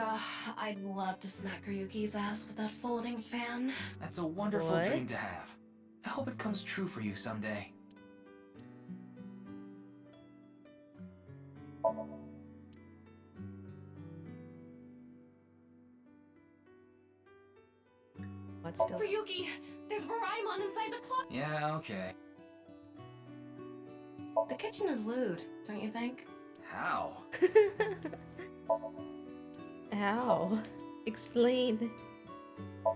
Ugh, I'd love to smack Ryuki's ass with that folding fan. That's a wonderful What? dream to have. I hope it comes true for you someday. What still? Ryuki, there's Moraemon inside the closet. Yeah, okay. The kitchen is lewd, don't you think? How? How? Explain.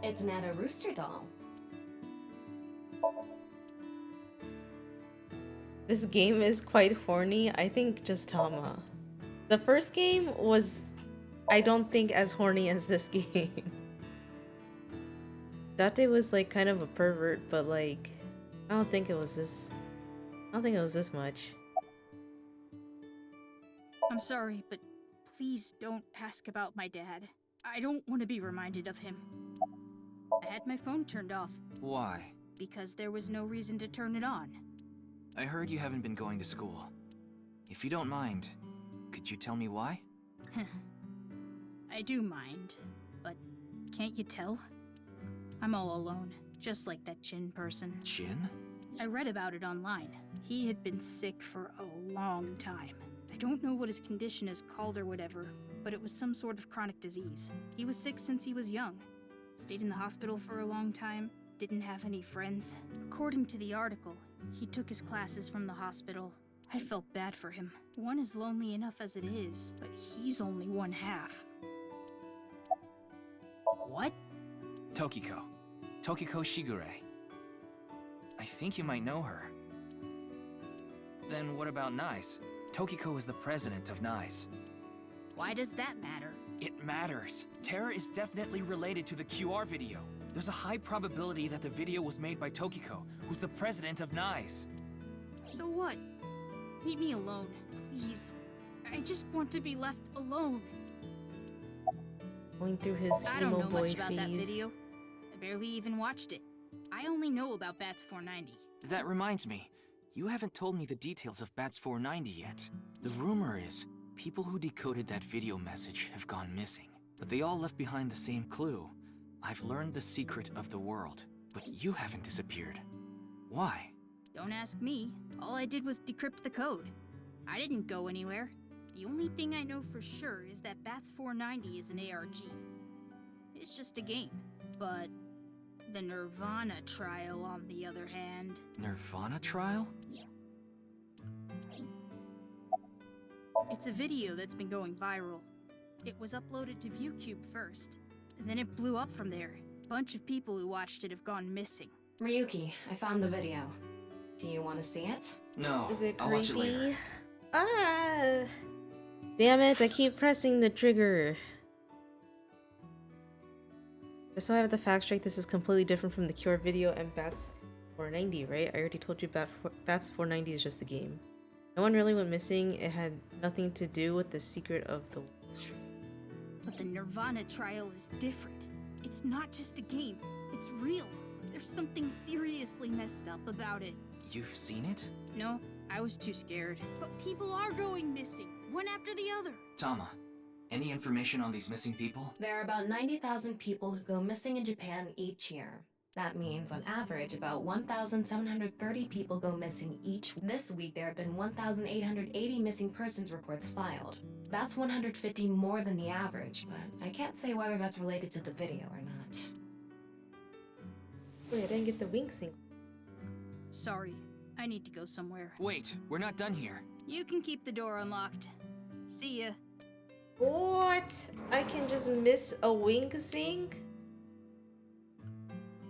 It's not a rooster doll. This game is quite horny. I think just Tama. The first game was, I don't think, as horny as this game. Date was like kind of a pervert, but like, I don't think it was this much. I'm sorry, but please don't ask about my dad. I don't want to be reminded of him. I had my phone turned off Why? because there was no reason to turn it on. I heard you haven't been going to school. If you don't mind, could you tell me why? I do mind, but can't you tell? I'm all alone, just like that Jin person. Jin? I read about it online. He had been sick for a long time. I don't know what his condition is called or whatever, but it was some sort of chronic disease. He was sick since he was young. Stayed in the hospital for a long time, didn't have any friends. According to the article, he took his classes from the hospital. I felt bad for him. One is lonely enough as it is, but he's only one half. What? Tokiko. Tokiko Shigure. I think you might know her. Then what about Naix? Tokiko is the president of Naix. Why does that matter? It matters. Terra is definitely related to the QR video. There's a high probability that the video was made by Tokiko, who's the president of Naix. So what? Leave me alone, please. I just want to be left alone. Going through his I don't emo know boy much about that phase. video. I barely even watched it. I only know about Bats 490. That reminds me. you haven't told me the details of Bats 490 yet. The rumor is, people who decoded that video message have gone missing. But they all left behind the same clue. I've learned the secret of the world, but you haven't disappeared. Why? Don't ask me. All I did was decrypt the code. I didn't go anywhere. The only thing I know for sure is that Bats 490 is an ARG. It's just a game. But the Nirvana trial, on the other hand... Nirvana trial? It's a video that's been going viral. It was uploaded to ViewCube first, and then it blew up from there. A bunch of people who watched it have gone missing. Ryuki, I found the video. Do you want to see it? No, Is it I'll watch it later. creepy? Ah! Damn it, I keep pressing the trigger. Just so I have the facts straight, this is completely different from the Cure video and Bats 490, right? I already told you Bats 490 is just a game. No one really went missing. It had nothing to do with the secret of the... But the Nirvana trial is different. It's not just a game. It's real. There's something seriously messed up about it. You've seen it? No, I was too scared. But people are going missing, one after the other. Tama, any information on these missing people? There are about 90,000 people who go missing in Japan each year. That means, on average, about 1,730 people go missing each. This week, there have been 1,880 missing persons reports filed. That's 150 more than the average, but I can't say whether that's related to the video or not. Wait, I didn't get the wink sync. Sorry, I need to go somewhere. Wait, we're not done here. You can keep the door unlocked. See ya. What? I can just miss a wink sync?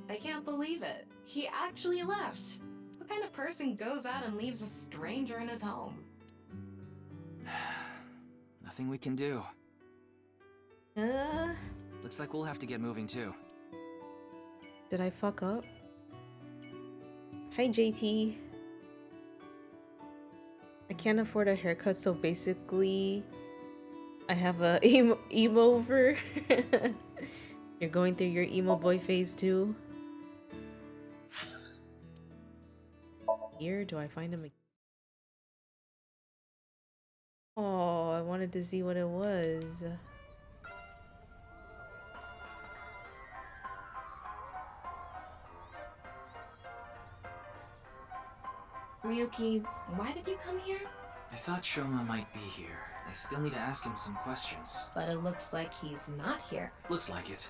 I can't believe it. He actually left. What kind of person goes out and leaves a stranger in his home? Nothing we can do. Looks like we'll have to get moving too. Did I fuck up? Hi, JT. I can't afford a haircut, so basically, I have a emo-over. You're going through your emo boy phase too. Here, do I find him again? Oh, I wanted to see what it was. Ryuki, why did you come here? I thought Shoma might be here. I still need to ask him some questions. But it looks like he's not here. Looks like it.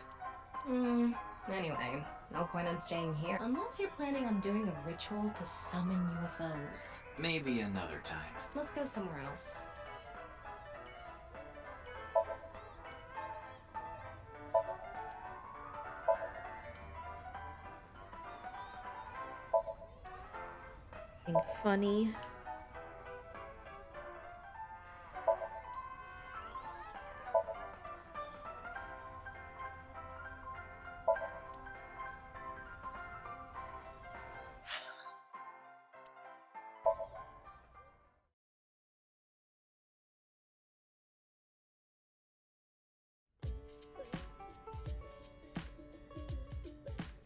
Anyway, no point in staying here unless you're planning on doing a ritual to summon UFOs. Maybe another time. Let's go somewhere else. Something funny.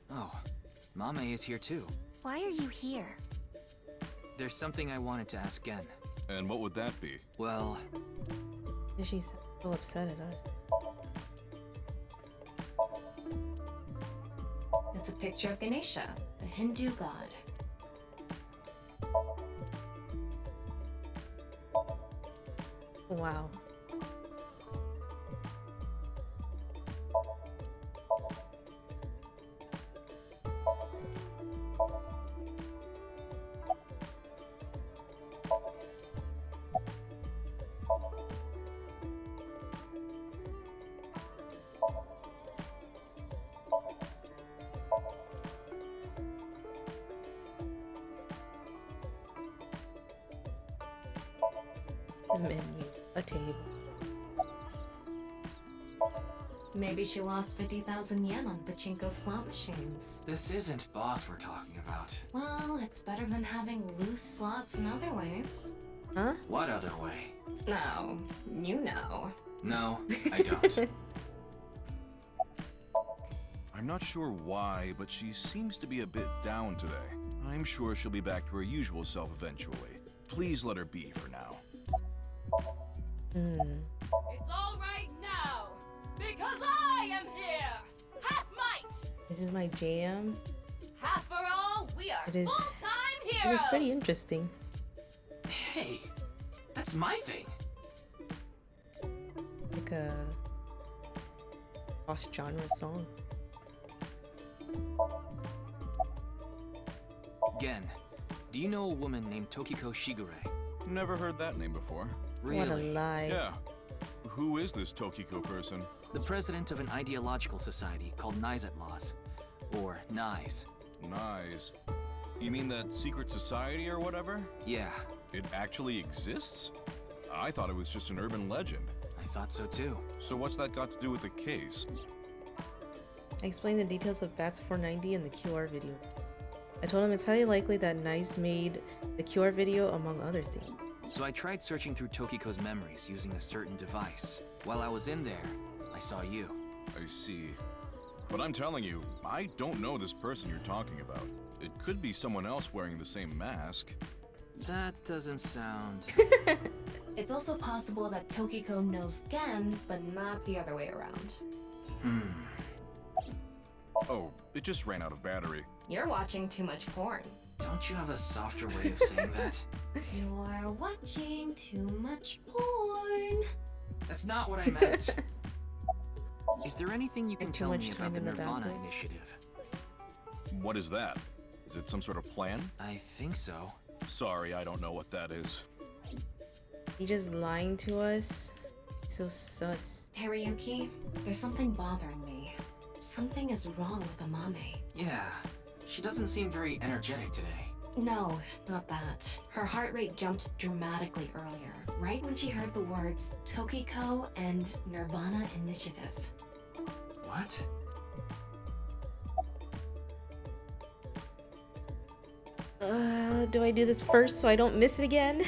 Oh, Mame is here too. Why are you here? There's something I wanted to ask Gen. And what would that be? Well... She's so upset at us. It's a picture of Ganesha, the Hindu god. Wow. A menu, a table. Maybe she lost 50,000 yen on pachinko slot machines. This isn't boss we're talking about. Well, it's better than having loose slots in other ways. Huh? What other way? No, you know. No, I don't. I'm not sure why, but she seems to be a bit down today. I'm sure she'll be back to her usual self eventually. Please let her be for now. It's all right now, because I am here! Half might! This is my jam. Half for all, we are It is. full-time It heroes! is pretty interesting. Hey, that's my thing. Like a cross-genre song. Gen, do you know a woman named Tokiko Shigure? Never heard that name before. Really? What a lie. Yeah. Who is this Tokiko person? The president of an ideological society called Naix Laws, or Naix. Nice. You mean that secret society or whatever? Yeah, It actually exists? I thought it was just an urban legend. I thought so too. So what's that got to do with the case? I explained the details of Bats 490 in the QR video. I told him it's highly likely that Naix made the QR video among other things. So I tried searching through Tokiko's memories using a certain device. While I was in there, I saw you. I see. But I'm telling you, I don't know this person you're talking about. It could be someone else wearing the same mask. That doesn't sound... It's also possible that Tokiko knows Gen, but not the other way around. Oh, it just ran out of battery. You're watching too much porn. Don't you have a softer way of saying that? You're watching too much porn. That's not what I meant. Is there anything you can Too tell much me time about the in the Nirvana bathroom. initiative? What is that? Is it some sort of plan? I think so. Sorry, I don't know what that is. He just lying to us. So sus. Hey Ryuki, there's something bothering me. Something is wrong with Amame. Yeah, she doesn't seem very energetic today. No, not that. Her heart rate jumped dramatically earlier, right when she heard the words Tokiko and Nirvana Initiative. What? Do I do this first so I don't miss it again?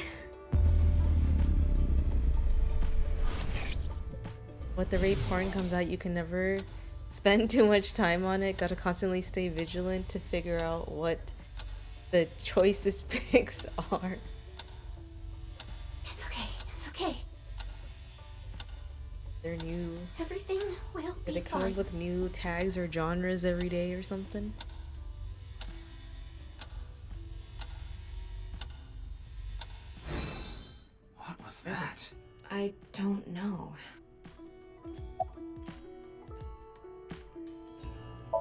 With the rape porn comes out, you can never spend too much time on it. Gotta constantly stay vigilant to figure out what the choicest picks are. It's okay, it's okay. They're new. Everything will Do be they come fine. up with new tags or genres every day or something? What was that? I don't know.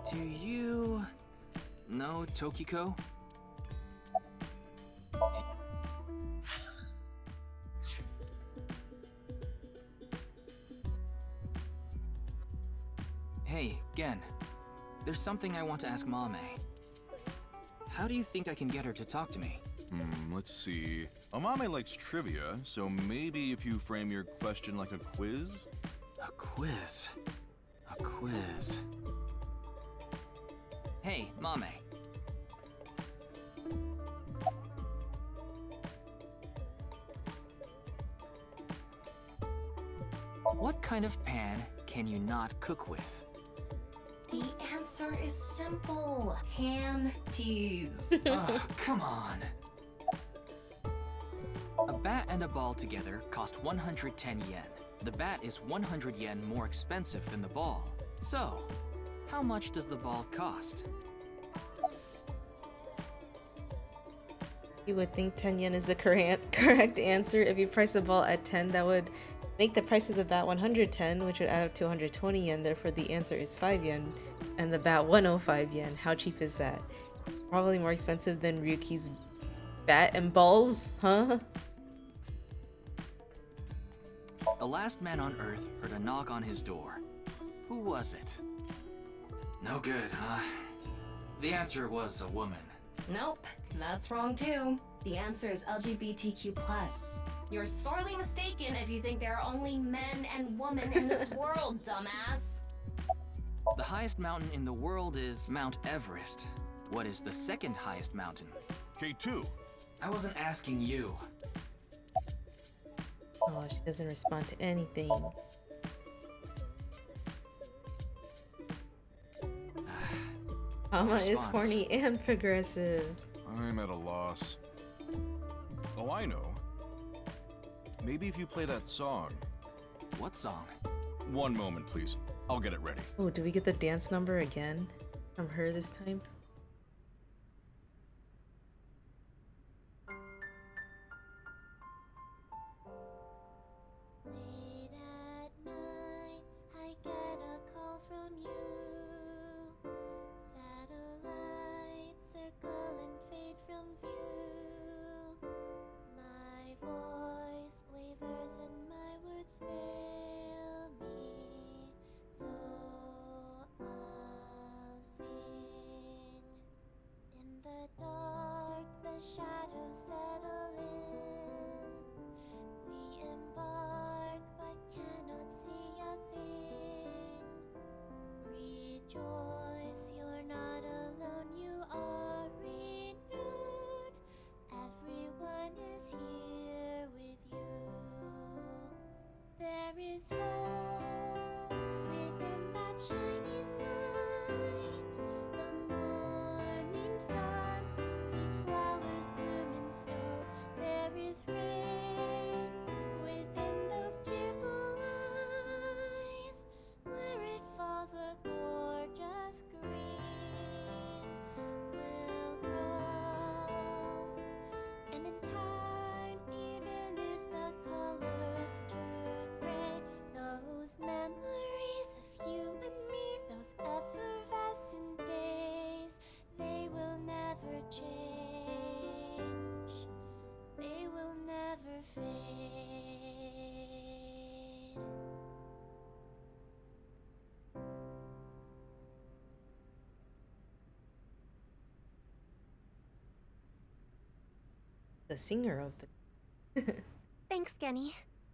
Do you know Tokiko? Hey, Gen. There's something I want to ask Mame. How do you think I can get her to talk to me? Let's see. Amame likes trivia, so maybe if you frame your question like a quiz? A quiz. A quiz. Hey, Mame. What kind of pan can you not cook with? The answer is simple. Hand teas. Ugh, come on. A bat and a ball together cost 110 yen. The bat is 100 yen more expensive than the ball. So, how much does the ball cost? You would think 10 yen is the correct answer. If you price the ball at 10, that would make the price of the bat 110, which would add up to 120 yen. Therefore, the answer is 5 yen, and the bat 105 yen. How cheap is that? Probably more expensive than Ryuki's bat and balls, huh? The last man on Earth heard a knock on his door. Who was it? No good, huh? The answer was a woman. Nope, that's wrong too. The answer is LGBTQ+. You're sorely mistaken if you think there are only men and women in this world, dumbass. The highest mountain in the world is Mount Everest. What is the second highest mountain? K2. I wasn't asking you. Oh, she doesn't respond to anything. Mama is response. horny and progressive. I'm at a loss. Oh, I know. Maybe if you play that song. What song? One moment, please. I'll get it ready. Oh, do we get the dance number again from her this time? Late at night, I get a call from you. Satellites circle and fade from view. My voice wavers and my words fail me. So I'll sing. In the dark, the shadows settle in. We embark, but cannot see a thing. Rejoice, you're not alone, you are renewed. Everyone is here with you. There is hope within that shining light. The morning sun sees flowers bloom in snow. There is rain within those cheerful eyes. Where it falls, a gorgeous green will grow. And in time, even if the colors turn gray, those memories of you and me, those effervescent days, they will never change. They will never fade. The singer of the... Thanks, Genny.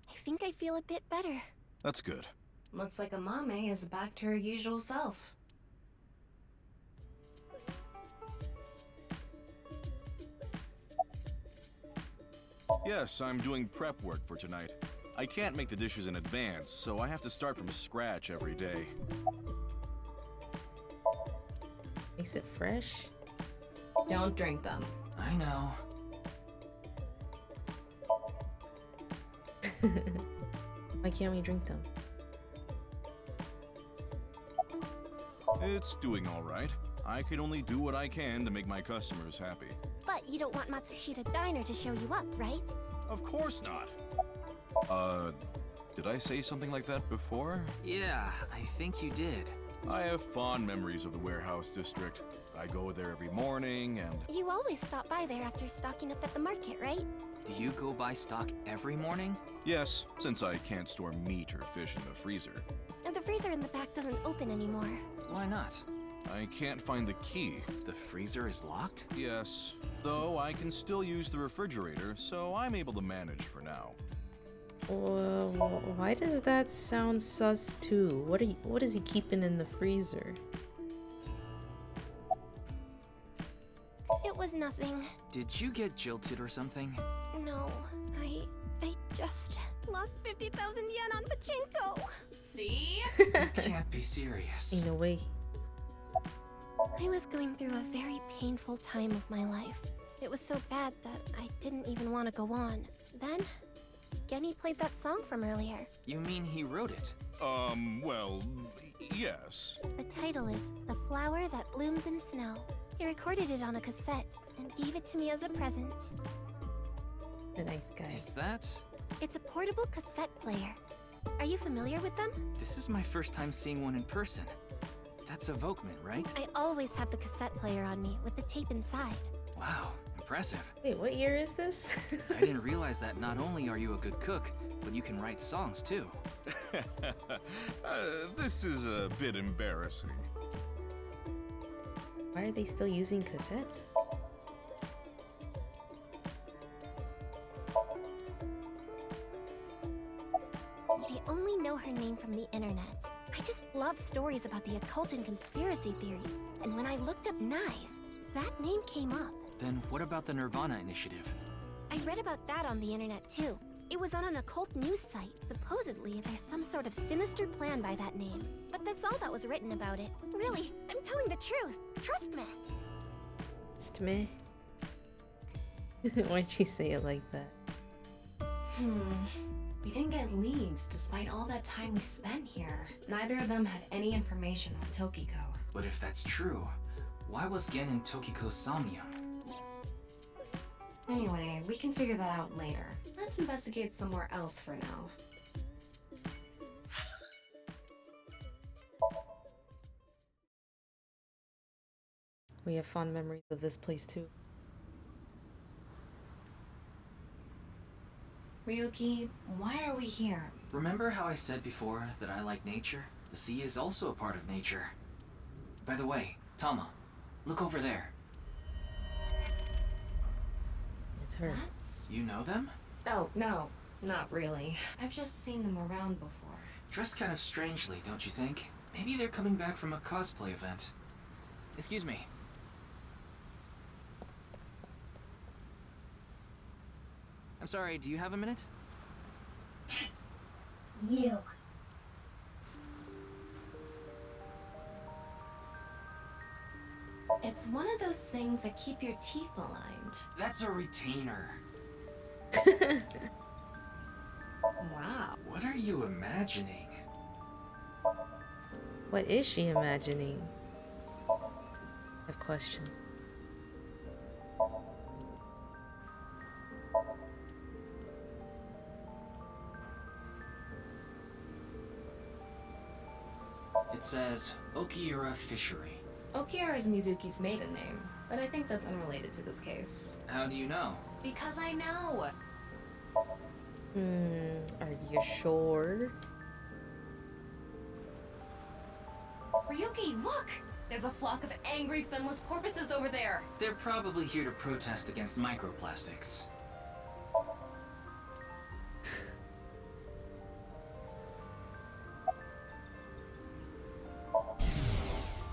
I think I feel a bit better. That's good. Looks like Amame is back to her usual self. Yes, I'm doing prep work for tonight. I can't make the dishes in advance, so I have to start from scratch every day. Makes it fresh. Don't drink them. I know. Why can't we drink them? It's doing all right. I can only do what I can to make my customers happy. But you don't want Matsushita Diner to show you up, right? Of course not. Did I say something like that before? Yeah, I think you did. I have fond memories of the warehouse district. I go there every morning and... You always stop by there after stocking up at the market, right? Do you go buy stock every morning? Yes, since I can't store meat or fish in the freezer. And the freezer in the back doesn't open anymore. Why not? I can't find the key. The freezer is locked? Yes, though I can still use the refrigerator, so I'm able to manage for now. Why does that sound sus too? What is he keeping in the freezer? It was nothing. Did you get jilted or something? No, I just lost 50,000 yen on pachinko. See? You can't be serious. Ain't no way. I was going through a very painful time of my life. It was so bad that I didn't even want to go on. Then, Genny played that song from earlier. You mean he wrote it? Well, yes. The title is The Flower That Blooms in Snow. He recorded it on a cassette and gave it to me as a present. A nice guy. Is that? It's a portable cassette player. Are you familiar with them? This is my first time seeing one in person. That's a Volkman, right? I always have the cassette player on me with the tape inside. Wow, impressive. Wait, what year is this? I didn't realize that not only are you a good cook, but you can write songs too. This is a bit embarrassing. Why are they still using cassettes? I only know her name from the internet. I just love stories about the occult and conspiracy theories. And when I looked up Naix, that name came up. Then what about the Nirvana Initiative? I read about that on the internet too. It was on an occult news site. Supposedly, there's some sort of sinister plan by that name. But that's all that was written about it. Really, I'm telling the truth. Trust me. Trust me. Why'd she say it like that? We didn't get leads despite all that time we spent here. Neither of them had any information on Tokiko. But if that's true, why was Gen in Tokiko's somnium? Anyway, we can figure that out later. Let's investigate somewhere else for now. We have fond memories of this place too. Ryuki, why are we here? Remember how I said before that I like nature? The sea is also a part of nature. By the way, Tama, look over there. It's her. You know them? Oh, no, not really. I've just seen them around before. Dressed kind of strangely, don't you think? Maybe they're coming back from a cosplay event. Excuse me. I'm sorry, do you have a minute? You. It's one of those things that keep your teeth aligned. That's a retainer. Wow. What are you imagining? What is she imagining? I have questions. It says Okiura Fishery. Okiura is Mizuki's maiden name, but I think that's unrelated to this case. How do you know? Because I know! Are you sure? Ryuki, look! There's a flock of angry finless porpoises over there! They're probably here to protest against microplastics.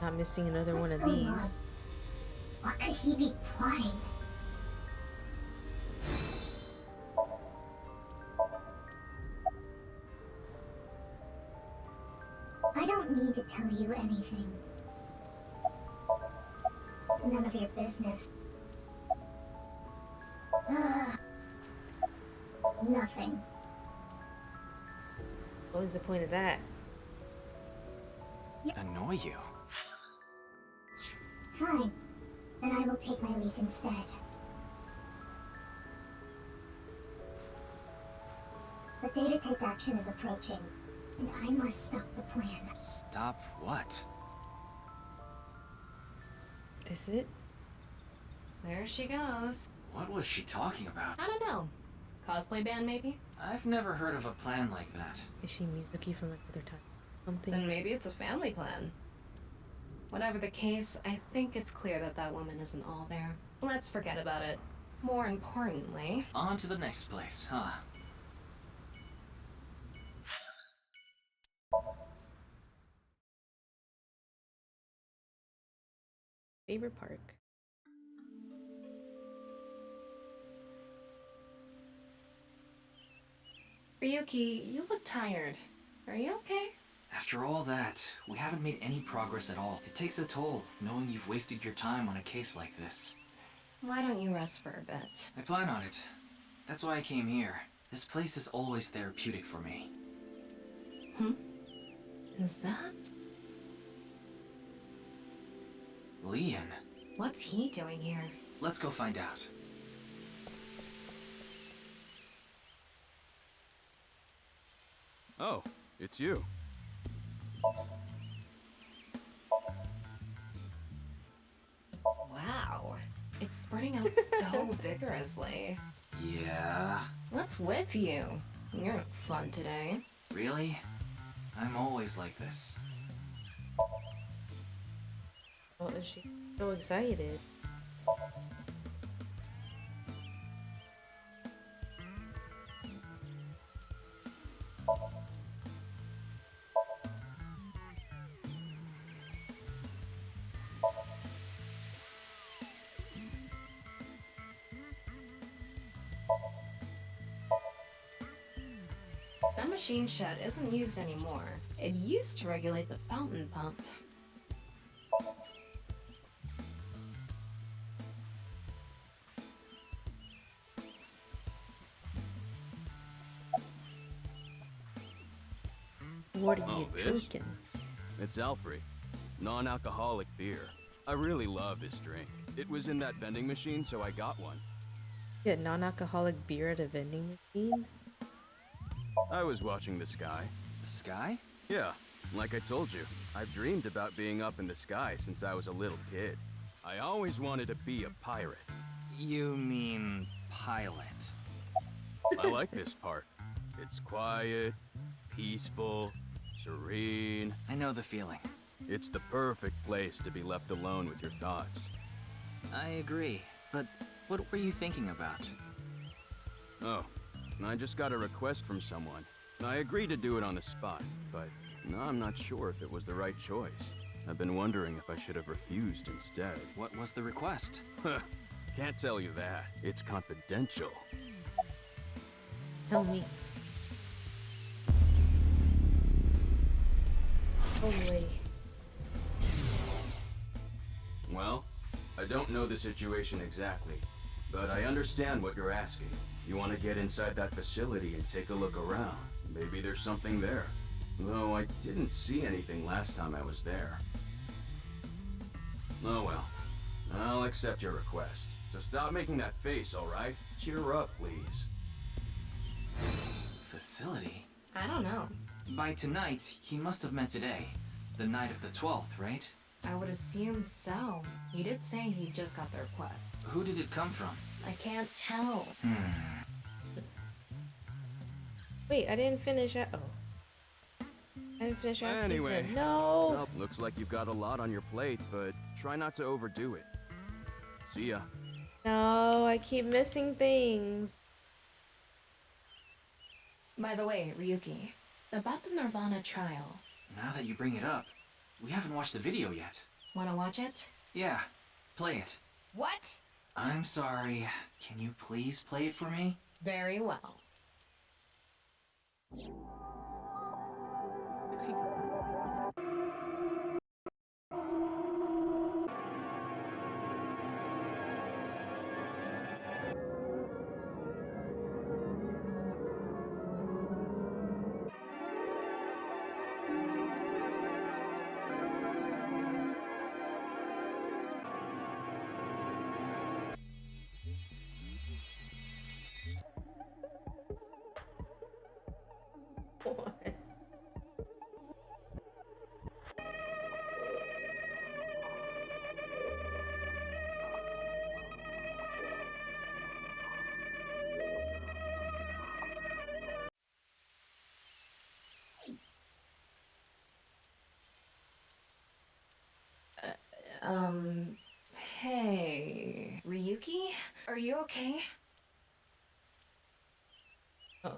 Not missing another one of these. What could he be plotting? I don't need to tell you anything. None of your business. Nothing. What was the point of that? Annoy you? Fine. Then I will take my leave instead. The day to take action is approaching, and I must stop the plan. Stop what? Is it? There she goes. What was she talking about? I don't know. Cosplay band, maybe? I've never heard of a plan like that. Is she Mizuki from another time? Something? Then maybe it's a family plan. Whatever the case, I think it's clear that that woman isn't all there. Let's forget about it. More importantly... On to the next place, huh? Favorite park? Ryuki, you look tired. Are you okay? After all that, we haven't made any progress at all. It takes a toll, knowing you've wasted your time on a case like this. Why don't you rest for a bit? I plan on it. That's why I came here. This place is always therapeutic for me. Is that? Leon. What's he doing here? Let's go find out. Oh, it's you. Wow. It's spreading out so vigorously. Yeah. What's with you? You're fun today. Really? I'm always like this. Well, is she so excited? That machine shed isn't used anymore. It used to regulate the fountain pump. What are you this? drinking? It's Alfred. Non-alcoholic beer. I really love this drink. It was in that vending machine, so I got one. You get non-alcoholic beer at a vending machine? I was watching the sky. The sky? Yeah, like I told you, I've dreamed about being up in the sky since I was a little kid. I always wanted to be a pirate. You mean pilot? I like this park. It's quiet, peaceful, serene. I know the feeling. It's the perfect place to be left alone with your thoughts. I agree, but what were you thinking about? Oh, I just got a request from someone. I agreed to do it on the spot, but now I'm not sure if it was the right choice. I've been wondering if I should have refused instead. What was the request? Can't tell you that. It's confidential. Tell me. Holy. Well, I don't know the situation exactly, but I understand what you're asking. You want to get inside that facility and take a look around. Maybe there's something there. Though I didn't see anything last time I was there. Oh well. I'll accept your request. So stop making that face, alright? Cheer up, please. Facility? I don't know. By tonight, he must have meant today. The night of the 12th, right? I would assume so. He did say he just got the request. Who did it come from? I can't tell. Wait, I didn't finish. I didn't finish asking Anyway, him. No. Well, looks like you've got a lot on your plate, but try not to overdo it. See ya. No, I keep missing things. By the way, Ryuki, about the Nirvana trial. Now that you bring it up, we haven't watched the video yet. Wanna watch it? Yeah, play it. What? I'm sorry. Can you please play it for me? Very well. Hey, Ryuki? Are you okay? Oh.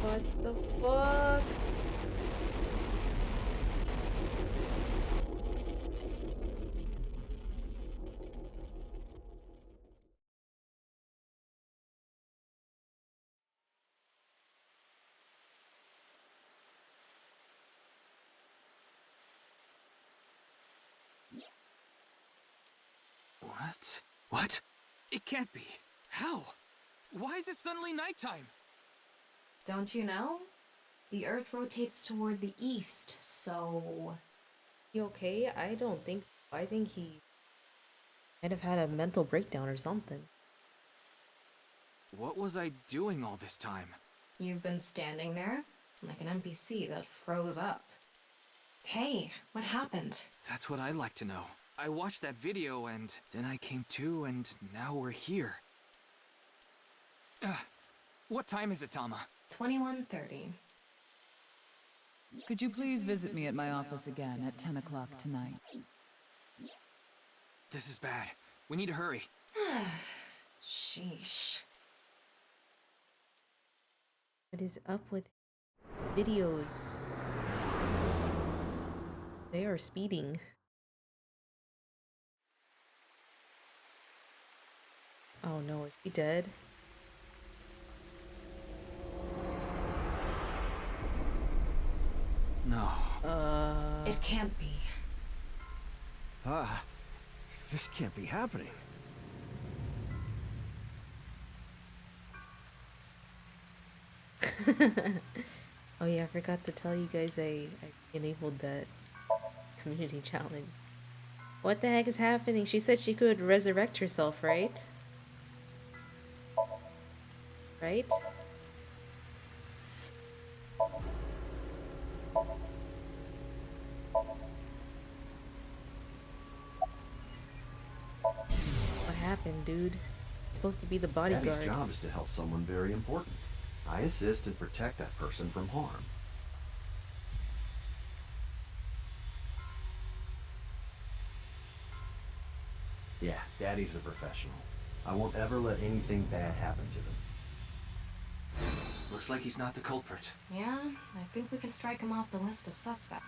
What the fuck? What? What? It can't be. How? Why is it suddenly nighttime? Don't you know? The Earth rotates toward the east, so... You okay? I don't think so. I think he might have had a mental breakdown or something. What was I doing all this time? You've been standing there, like an NPC that froze up. Hey, what happened? That's what I'd like to know. I watched that video and then I came to and now we're here. What time is it, Tama? 21:30. Could you please visit me at my office again at 10 o'clock tonight? This is bad. We need to hurry. Sheesh. What is up with videos? They are speeding. Oh no, is she dead? No. It can't be. This can't be happening. Oh yeah, I forgot to tell you guys I enabled that community challenge. What the heck is happening? She said she could resurrect herself, right? Right? What happened, dude? Supposed to be the bodyguard. Daddy's job is to help someone very important. I assist and protect that person from harm. Yeah, Daddy's a professional. I won't ever let anything bad happen to them. Looks like he's not the culprit. Yeah, I think we can strike him off the list of suspects.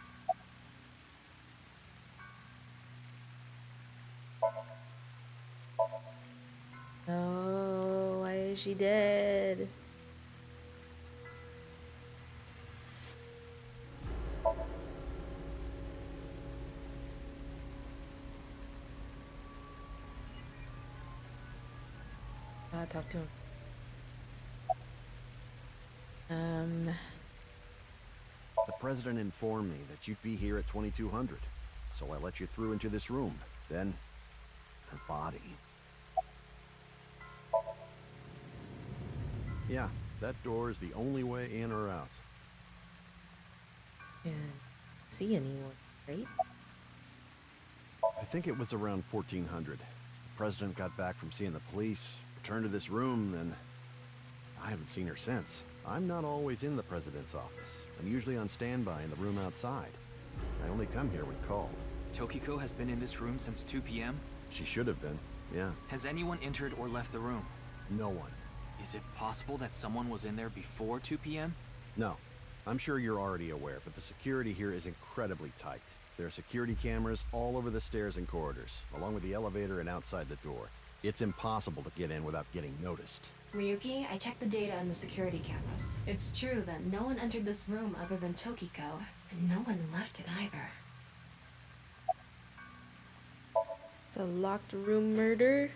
Oh, why is she dead? Talk to him. The president informed me that you'd be here at 2200, so I let you through into this room. Then, her body. Yeah, that door is the only way in or out. Can't see anyone, right? I think it was around 1400. The president got back from seeing the police, returned to this room, then I haven't seen her since. I'm not always in the president's office. I'm usually on standby in the room outside. I only come here when called. Tokiko has been in this room since 2 p.m.? She should have been, yeah. Has anyone entered or left the room? No one. Is it possible that someone was in there before 2 p.m.? No. I'm sure you're already aware, but the security here is incredibly tight. There are security cameras all over the stairs and corridors, along with the elevator and outside the door. It's impossible to get in without getting noticed. Ryuki, I checked the data on the security cameras. It's true that no one entered this room other than Tokiko, and no one left it either. It's a locked room murder.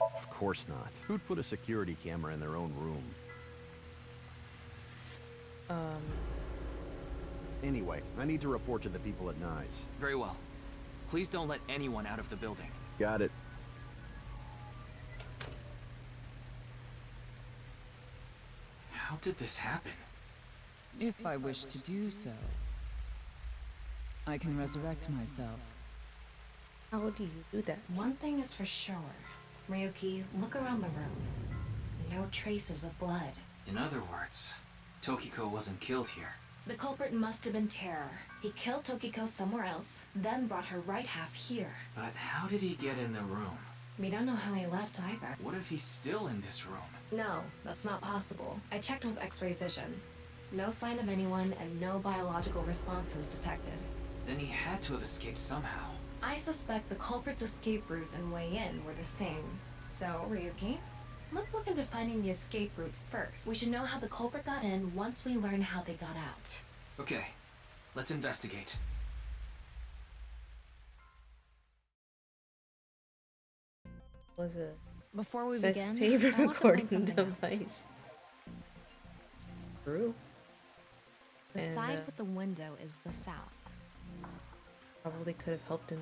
Of course not. Who'd put a security camera in their own room? Anyway, I need to report to the people at Naix. Very well. Please don't let anyone out of the building. Got it. How did this happen? If I wish to do so, I can resurrect myself. How do you do that? One thing is for sure. Ryuki, look around the room. No traces of blood. In other words, Tokiko wasn't killed here. The culprit must have been Terror. He killed Tokiko somewhere else, then brought her right half here. But how did he get in the room? We don't know how he left either. What if he's still in this room? No, that's not possible. I checked with X-ray vision. No sign of anyone and no biological responses detected. Then he had to have escaped somehow. I suspect the culprit's escape route and way in were the same. So, Ryuki, let's look into finding the escape route first. We should know how the culprit got in once we learn how they got out. Okay, let's investigate. Was a Before we sex begin, tape I want to recording point something out. device. True. The And, side with the window is the south. Probably could have helped in.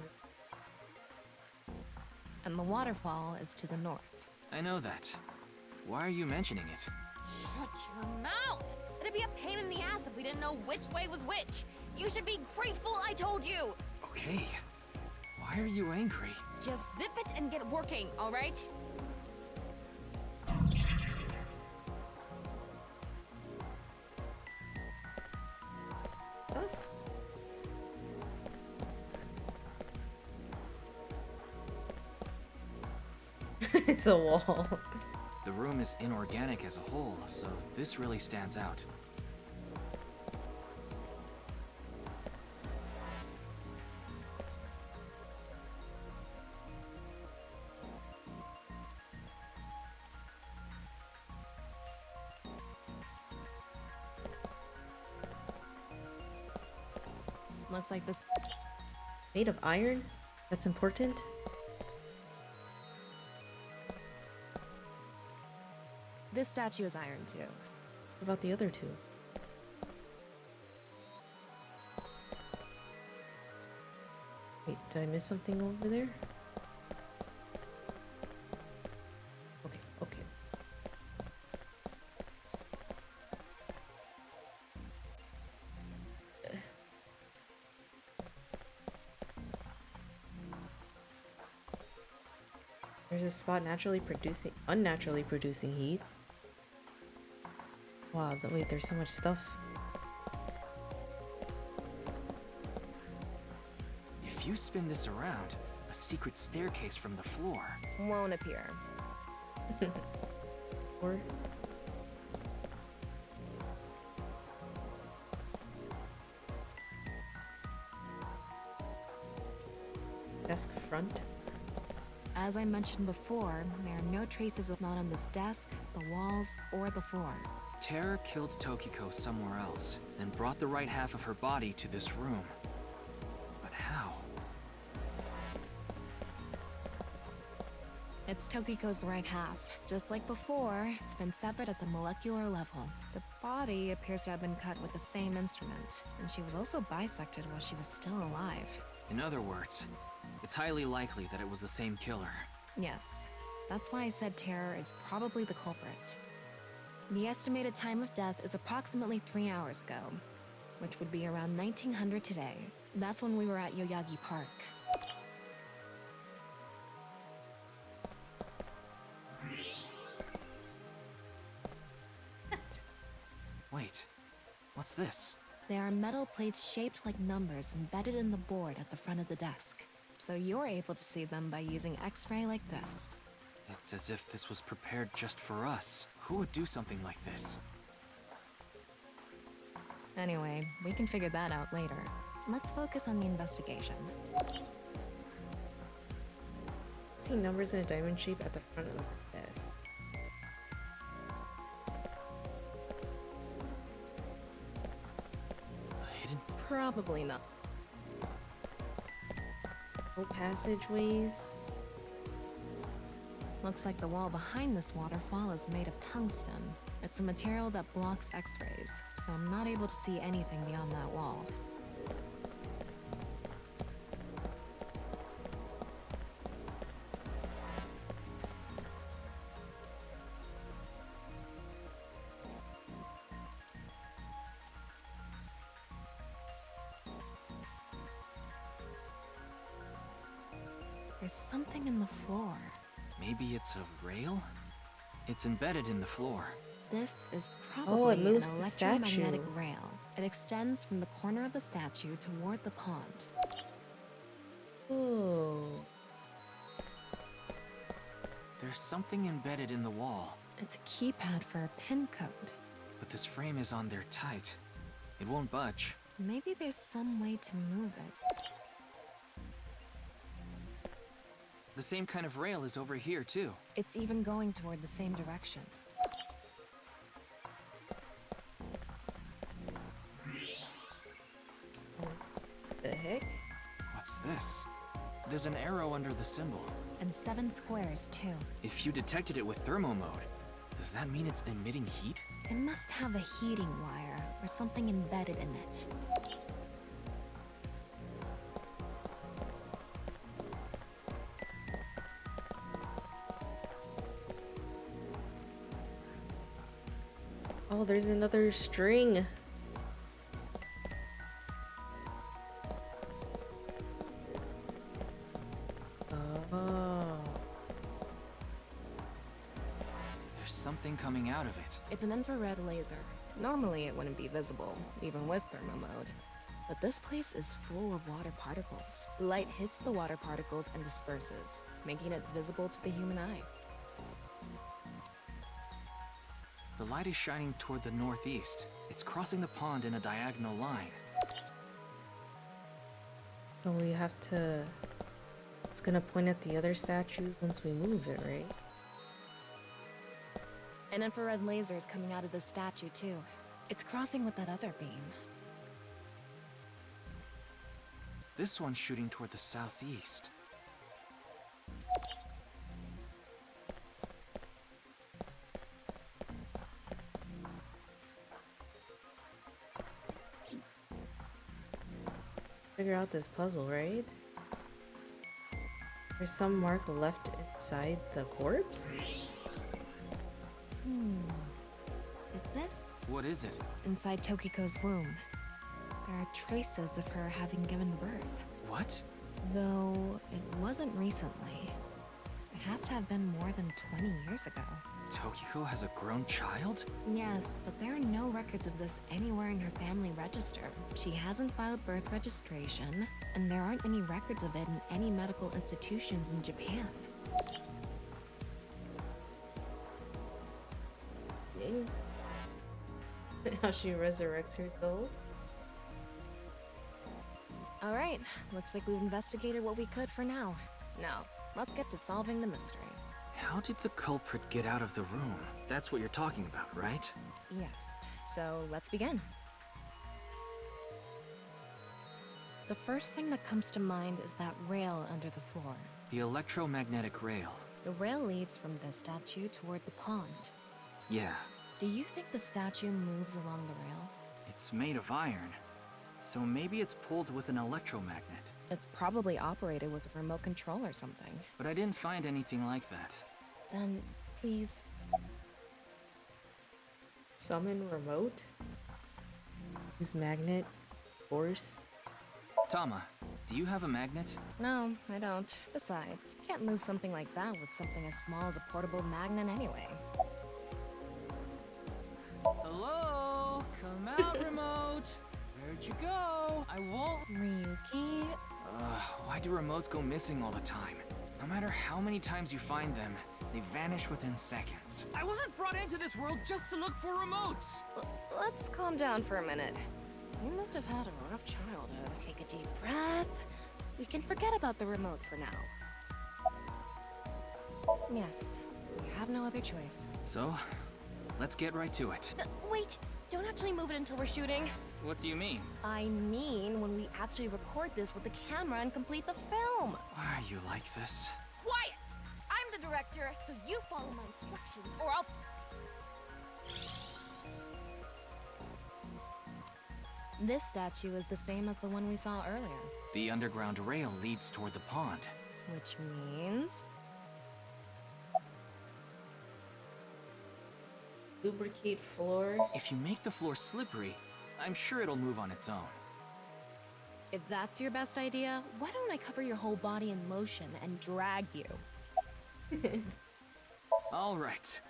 And the waterfall is to the north. I know that. Why are you mentioning it? Shut your mouth! It'd be a pain in the ass if we didn't know which way was which. You should be grateful I told you! Okay. Why are you angry? Just zip it and get working, alright? It's a wall. The room is inorganic as a whole, so this really stands out. Looks like this. Made of iron? That's important? This statue is iron too. What about the other two? Wait, did I miss something over there? Okay, okay. There's a spot unnaturally producing heat. Wow, wait, there's so much stuff. If you spin this around, a secret staircase from the floor won't appear. Or desk front. As I mentioned before, there are no traces of not on this desk, the walls, or the floor. Terror killed Tokiko somewhere else, then brought the right half of her body to this room. But how? It's Tokiko's right half. Just like before, it's been severed at the molecular level. The body appears to have been cut with the same instrument, and she was also bisected while she was still alive. In other words, it's highly likely that it was the same killer. Yes, that's why I said Terror is probably the culprit. The estimated time of death is approximately 3 hours ago, which would be around 1900 today. That's when we were at Yoyagi Park. Wait, what's this? There are metal plates shaped like numbers embedded in the board at the front of the desk. So you're able to see them by using X-ray like this. It's as if this was prepared just for us. Who would do something like this? Anyway, we can figure that out later. Let's focus on the investigation. See numbers in a diamond shape at the front of the desk. Hidden? Probably not. No passageways. Looks like the wall behind this waterfall is made of tungsten. It's a material that blocks X-rays, so I'm not able to see anything beyond that wall. There's something in the floor. Maybe it's a rail? It's embedded in the floor. This is Oh, probably it moves an the electromagnetic statue. rail. It extends from the corner of the statue toward the pond. Oh. There's something embedded in the wall. It's a keypad for a pin code. But this frame is on there tight. It won't budge. Maybe there's some way to move it. The same kind of rail is over here, too. It's even going toward the same direction. The heck? What's this? There's an arrow under the symbol. And 7 squares, too. If you detected it with thermo mode, does that mean it's emitting heat? It must have a heating wire or something embedded in it. Oh, there's another string. Oh. There's something coming out of it. It's an infrared laser. Normally it wouldn't be visible, even with thermo mode. But this place is full of water particles. Light hits the water particles and disperses, making it visible to the human eye. The light is shining toward the northeast. It's crossing the pond in a diagonal line. So we have to... It's gonna point at the other statues once we move it, right? An infrared laser is coming out of this statue, too. It's crossing with that other beam. This one's shooting toward the southeast. Figure out this puzzle, right? There's some mark left inside the corpse? Is this? What is it? Inside Tokiko's womb. There are traces of her having given birth. What? Though it wasn't recently. It has to have been more than 20 years ago. Tokiko has a grown child? Yes, but there are no records of this anywhere in her family register. She hasn't filed birth registration, and there aren't any records of it in any medical institutions in Japan. Dang. How she resurrects herself. Alright, looks like we've investigated what we could for now. Now, let's get to solving the mystery. How did the culprit get out of the room? That's what you're talking about, right? Yes, so let's begin. The first thing that comes to mind is that rail under the floor. The electromagnetic rail. The rail leads from this statue toward the pond. Yeah, Do you think the statue moves along the rail? it's made of iron. So maybe it's pulled with an electromagnet. It's probably operated with a remote control or something. But I didn't find anything like that. Then, please. Summon remote? Use magnet? Force? Tama, do you have a magnet? No, I don't. Besides, can't move something like that with something as small as a portable magnet anyway. Hello? Come out, remote. Where'd you go? I won't. Ryuki? Why do remotes go missing all the time? No matter how many times you find them, they vanish within seconds. I wasn't brought into this world just to look for remotes. Let's calm down for a minute. You must have had a rough childhood. Take a deep breath. We can forget about the remote for now. Yes, we have no other choice. So, let's get right to it. Wait, don't actually move it until we're shooting. What do you mean? I mean, when we actually record this with the camera and complete the film. Why are you like this? Quiet! I'm the director, so you follow my instructions, or I'll... This statue is the same as the one we saw earlier. The underground rail leads toward the pond. Which means... Lubricate floor? If you make the floor slippery, I'm sure it'll move on its own. If that's your best idea, why don't I cover your whole body in lotion and drag you? All right,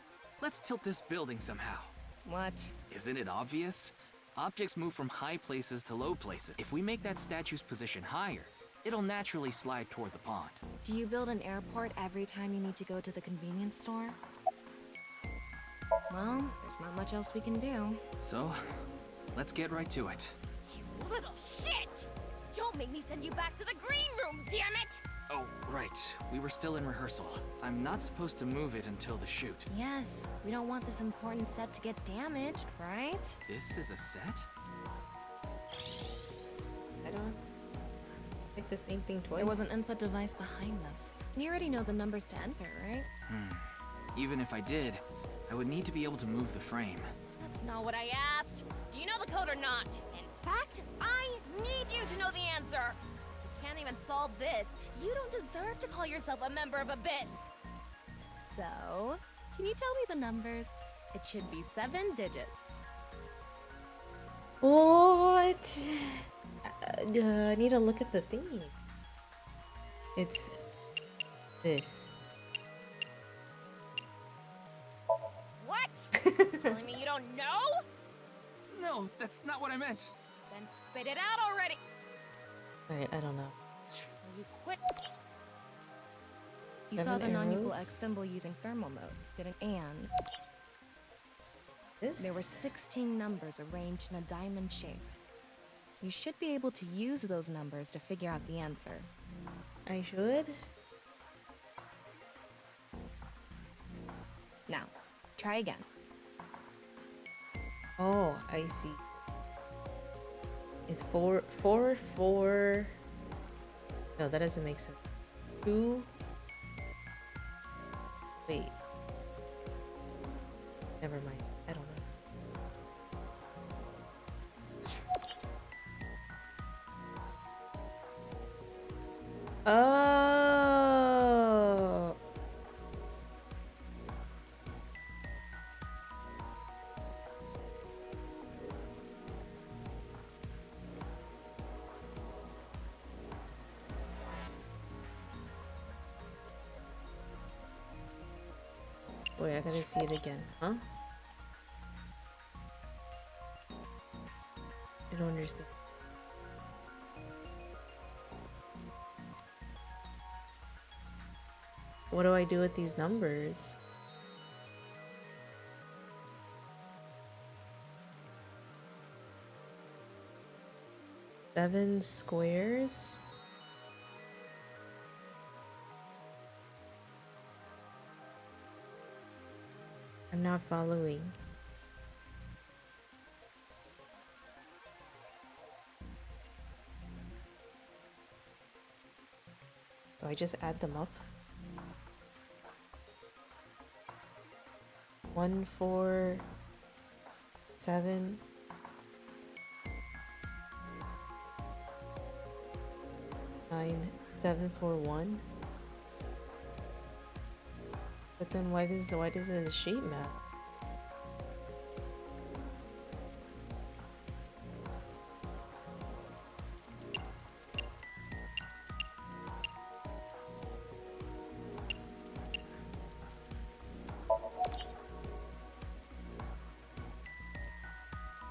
let's tilt this building somehow. What? Isn't it obvious? Objects move from high places to low places. If we make that statue's position higher, it'll naturally slide toward the pond. Do you build an airport every time you need to go to the convenience store? Well, there's not much else we can do. So, let's get right to it. You little shit! Don't make me send you back to the green room, damn it! Oh, right. We were still in rehearsal. I'm not supposed to move it until the shoot. Yes, we don't want this important set to get damaged, right? This is a set? I don't... Like the same thing twice? There was an input device behind this. You already know the numbers to enter, right? Even if I did, I would need to be able to move the frame. That's not what I asked. Do you know the code or not? In fact, I need you to know the answer. If you can't even solve this, you don't deserve to call yourself a member of Abyss. So, can you tell me the numbers? It should be 7 digits. What? I need to look at the thingy. It's this. What? Telling me you don't know? No, that's not what I meant. Then spit it out already. Alright, I don't know. Will you quit? You saw 7 the non-equal arrows. x symbol using thermal mode, didn't and. This? There were 16 numbers arranged in a diamond shape. You should be able to use those numbers to figure out the answer. I should? Now, try again. Oh, I see. It's 4, 4, 4, No, that doesn't make sense. 2. Wait. Never mind. I don't know. Oh. Wait, I gotta see it again, huh? I don't understand. What do I do with these numbers? Seven squares? I'm not following. Do I just add them up? 1, 4, 7. 9, 7, 4, 1. But then why does it a sheet map?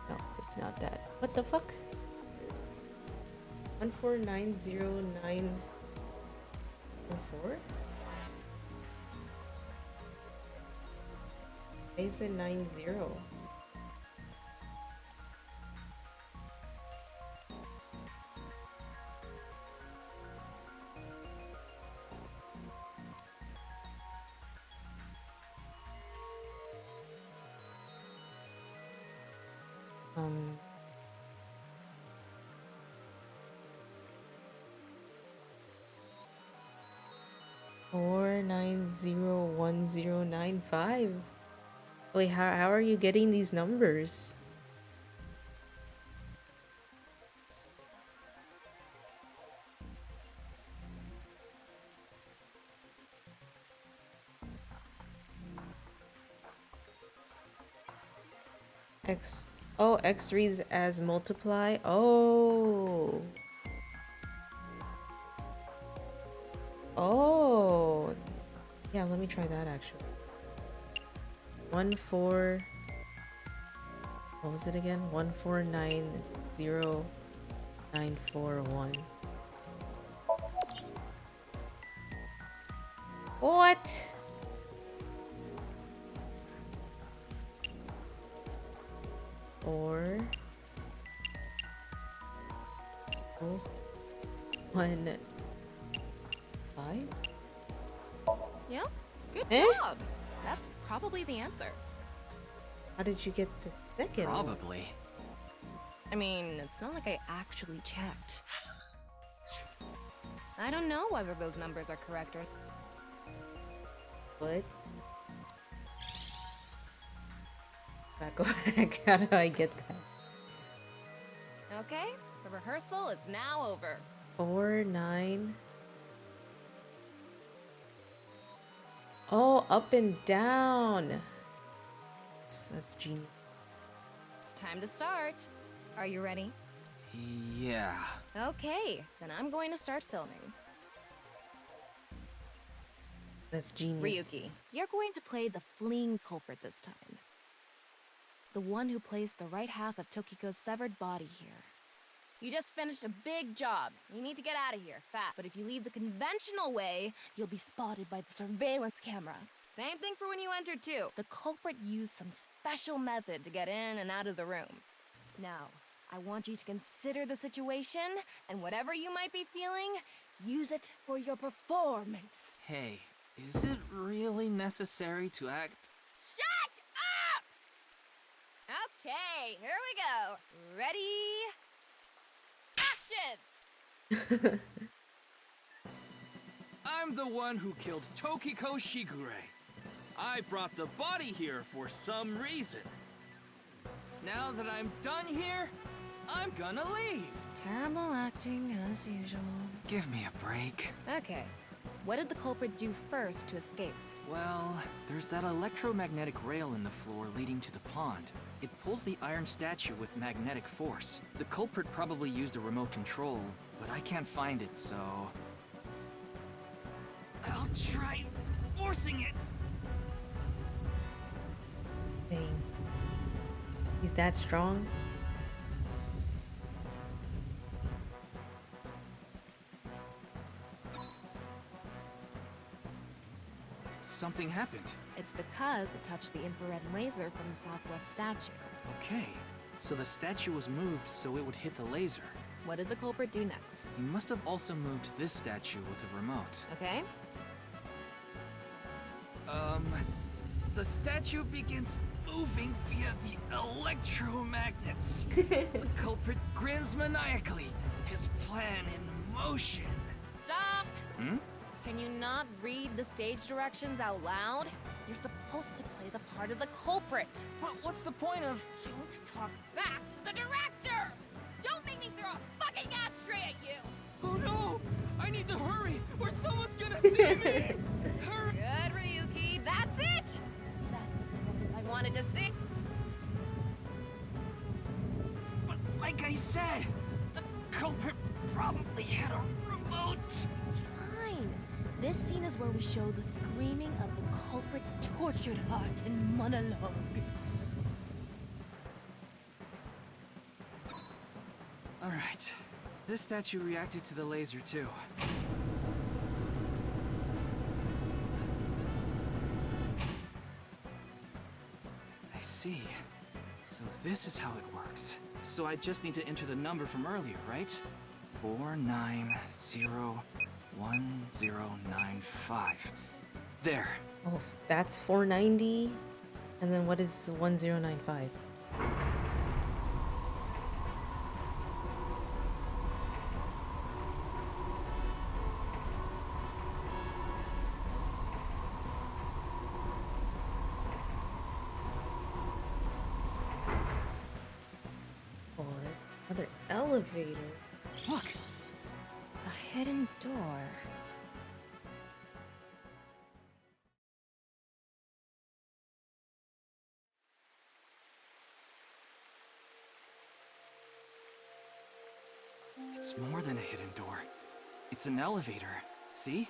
No, it's not that. What the fuck? 1490914? Why is it 90? Um 4901095. Wait, how are you getting these numbers? X. Oh, X reads as multiply. Oh. Oh. Yeah, let me try that actually. 1 4. What was it again? 1490941. What? Or 1 5. Yeah, good Eh? job. That's probably the answer. How did you get the second one? Probably. I mean, it's not like I actually checked. I don't know whether those numbers are correct or What? Go back. How do I get that? Okay, the rehearsal is now over. 4 9. Oh, up and down. That's genius. It's time to start. Are you ready? Yeah. Okay, then I'm going to start filming. That's genius. Ryuki, you're going to play the fleeing culprit this time. The one who placed the right half of Tokiko's severed body here. You just finished a big job. You need to get out of here, fast. But if you leave the conventional way, you'll be spotted by the surveillance camera. Same thing for when you entered, too. The culprit used some special method to get in and out of the room. Now, I want you to consider the situation, and whatever you might be feeling, use it for your performance. Hey, is it really necessary to act? Shut up! Okay, here we go. Ready? Action! I'm the one who killed Tokiko Shigure. I brought the body here for some reason. Now that I'm done here, I'm gonna leave. Terrible acting, as usual. Give me a break. Okay, what did the culprit do first to escape? Well, there's that electromagnetic rail in the floor leading to the pond. It pulls the iron statue with magnetic force. The culprit probably used a remote control, but I can't find it, so... I'll try forcing it! Dang. He's that strong? Something happened. It's because it touched the infrared laser from the southwest statue. Okay, so the statue was moved so it would hit the laser. What did the culprit do next? He must have also moved this statue with a remote. Okay. The statue begins moving via the electromagnets. The culprit grins maniacally, his plan in motion. Stop! Hmm? Can you not read the stage directions out loud? You're supposed to play the part of the culprit. But what's the point of... Don't talk back to the director! Don't make me throw a fucking ashtray at you! Oh no! I need to hurry, or someone's gonna see me! Hurry! Good, Ryuki, that's it! That's the performance I wanted to see. But like I said, the culprit probably had a remote. It's fine. This scene is where we show the screaming of the culprit's tortured heart in monologue. Alright. This statue reacted to the laser too. I see. So this is how it works. So I just need to enter the number from earlier, right? 4901095. There. Oh, that's 490. And then what is 1095? Oh, there's another elevator. Look! A hidden door. It's more than a hidden door. It's an elevator. See?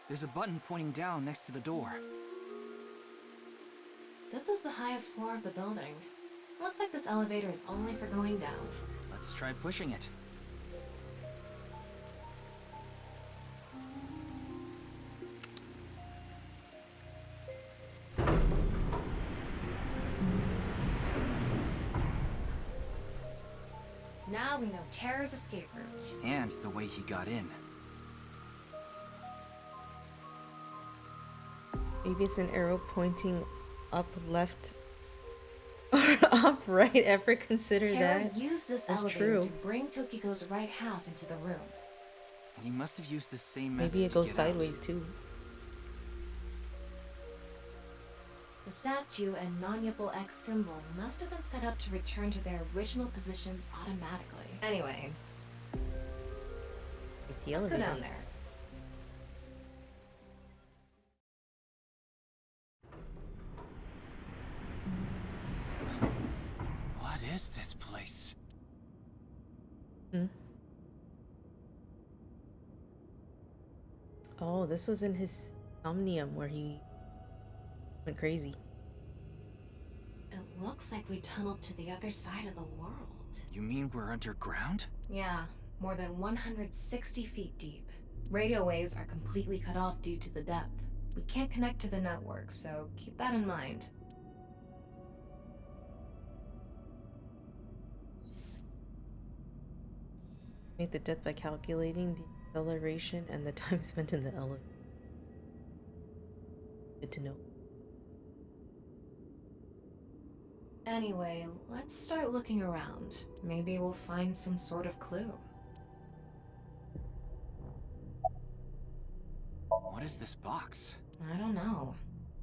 There's a button pointing down next to the door. This is the highest floor of the building. Looks like this elevator is only for going down. Let's try pushing it. Now we know Terror's escape route. And the way he got in. Maybe it's an arrow pointing up, left, or up, right. Ever consider Terror that? used this That's elevator true. to bring Tokiko's right half into the room. And he must have used the same method. Maybe it to goes get out. sideways too. The statue and non-Yipple X symbol must have been set up to return to their original positions automatically. Anyway, If the let's go elevator. down there. What is this place? Hmm? Oh, this was in his Somnium where he went crazy. It looks like we tunneled to the other side of the world. You mean we're underground? Yeah, more than 160 feet deep. Radio waves are completely cut off due to the depth. We can't connect to the network, so keep that in mind. Made the death by calculating the acceleration and the time spent in the elevator. Good to know. Anyway, let's start looking around. Maybe we'll find some sort of clue. What is this box? I don't know.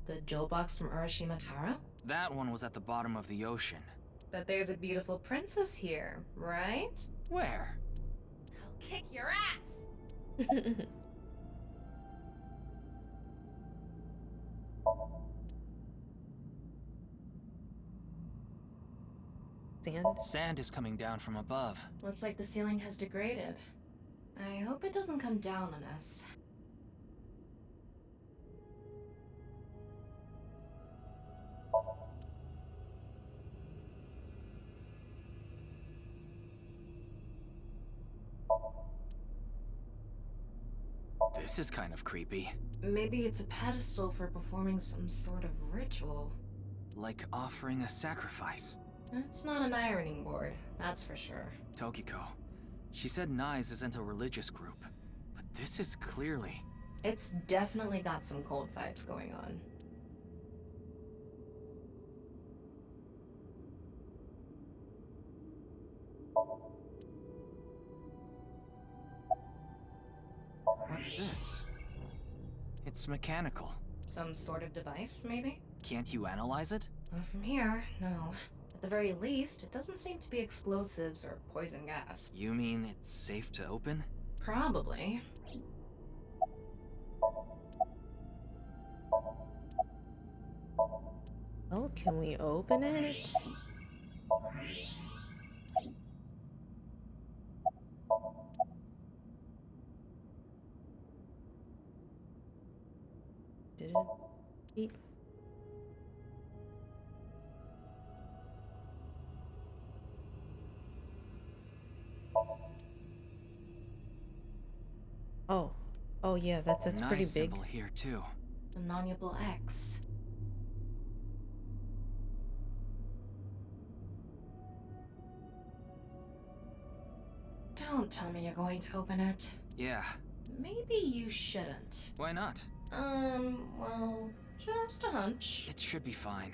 The jewel box from Urashima Taro? That one was at the bottom of the ocean. But there's a beautiful princess here, right? Where? I'll kick your ass! Sand? Sand is coming down from above. Looks like the ceiling has degraded. I hope it doesn't come down on us. This is kind of creepy. Maybe it's a pedestal for performing some sort of ritual. Like offering a sacrifice. It's not an ironing board, that's for sure. Tokiko. She said Naix isn't a religious group. But this is clearly... It's definitely got some cold vibes going on. What's this? It's mechanical. Some sort of device, maybe? Can't you analyze it? Not from here, no. At the very least, it doesn't seem to be explosives or poison gas. You mean it's safe to open? Probably. Well, can we open it? Did it beat? Oh. Oh yeah, that's nice pretty big. Symbol here too. The non-able X. Don't tell me you're going to open it. Yeah. Maybe you shouldn't. Why not? Well, just a hunch. It should be fine.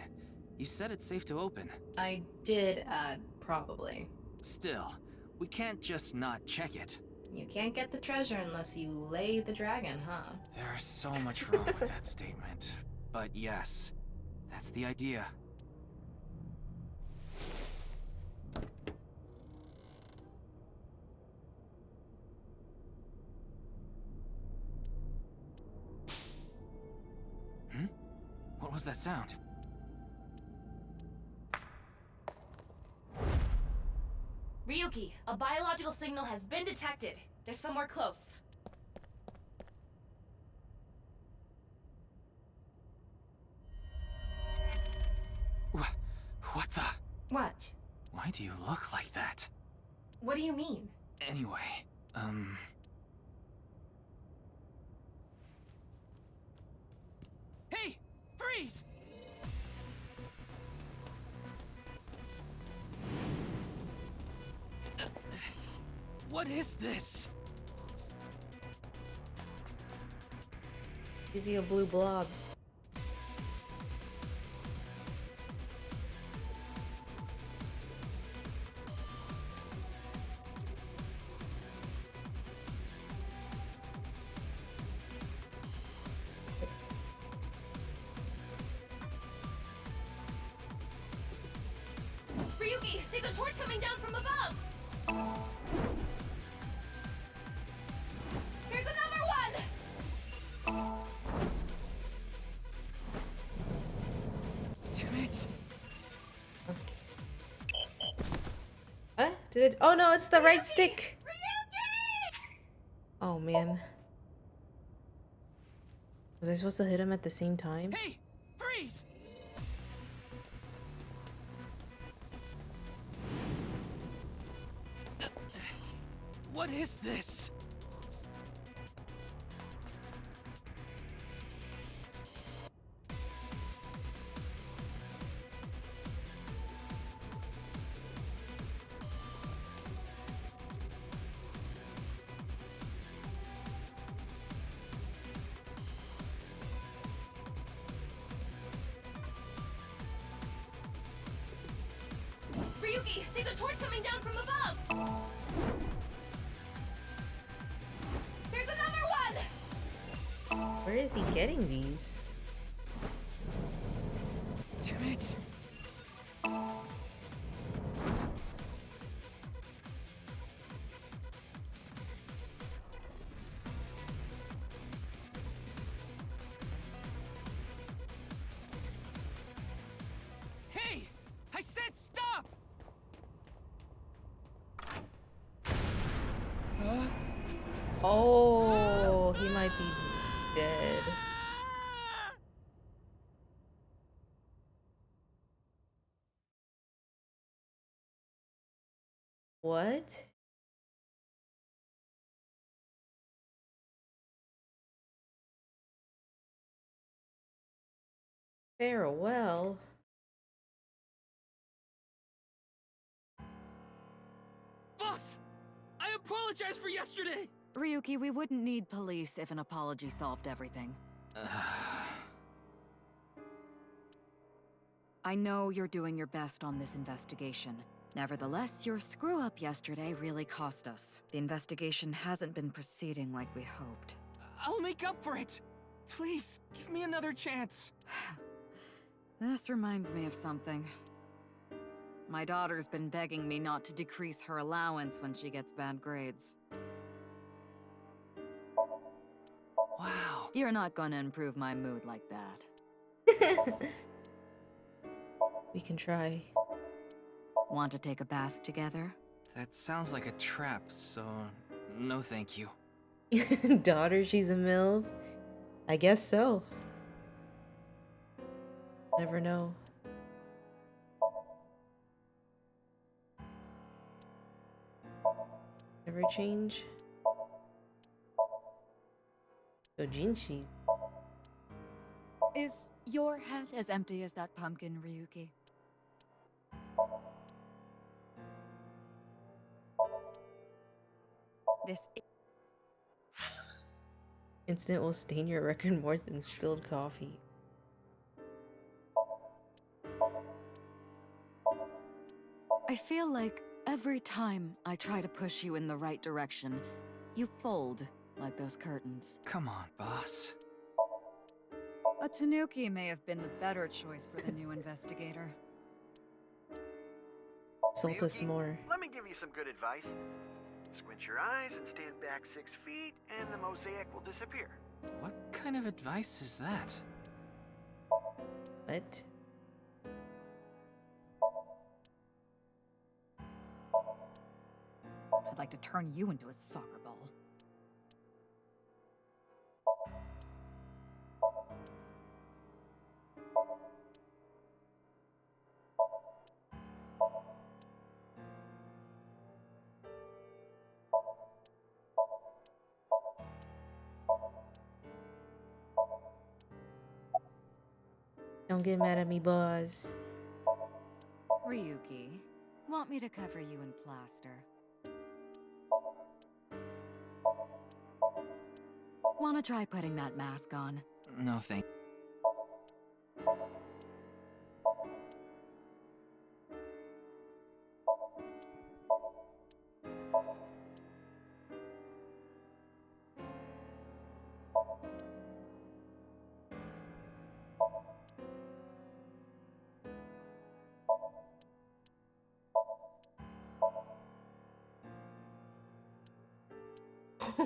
You said it's safe to open. I did add probably. Still, we can't just not check it. You can't get the treasure unless you lay the dragon, huh? There's so much wrong with that statement. But yes, that's the idea. What was that sound? Ryuki, a biological signal has been detected. They're somewhere close. What the? What? Why do you look like that? What do you mean? Anyway, Hey! Freeze! What is this? Is he a blue blob? Ryuki, there's a torch coming down from above! There's another one! Damn it! Did it? Oh no, it's the right stick! Oh man. Was I supposed to hit him at the same time? Hey! Freeze! What is this? Ryuki, there's a torch coming down from above! There's another one! Where is he getting these? Damn it. Hey! I said stop! Oh, he might be dead. What? Farewell. Boss! I apologize for yesterday! Ryuki, we wouldn't need police if an apology solved everything. I know you're doing your best on this investigation. Nevertheless, your screw-up yesterday really cost us. The investigation hasn't been proceeding like we hoped. I'll make up for it! Please, give me another chance. This reminds me of something. My daughter's been begging me not to decrease her allowance when she gets bad grades. Wow. You're not gonna improve my mood like that. We can try. Want to take a bath together? That sounds like a trap, so no thank you. Daughter, she's a MILF? I guess so. Never know. Ever change? So Jinshi. Is your head as empty as that pumpkin, Ryuki? This Incident will stain your record more than spilled coffee. I feel like every time I try to push you in the right direction, you fold like those curtains. Come on, boss. A Tanuki may have been the better choice for the new investigator. Insult us more. Let me give you some good advice. Squint your eyes and stand back 6 feet, and the mosaic will disappear. What kind of advice is that? What? I'd like to turn you into a soccer ball. Don't get mad at me, boss. Ryuki, want me to cover you in plaster? Wanna try putting that mask on? No thank.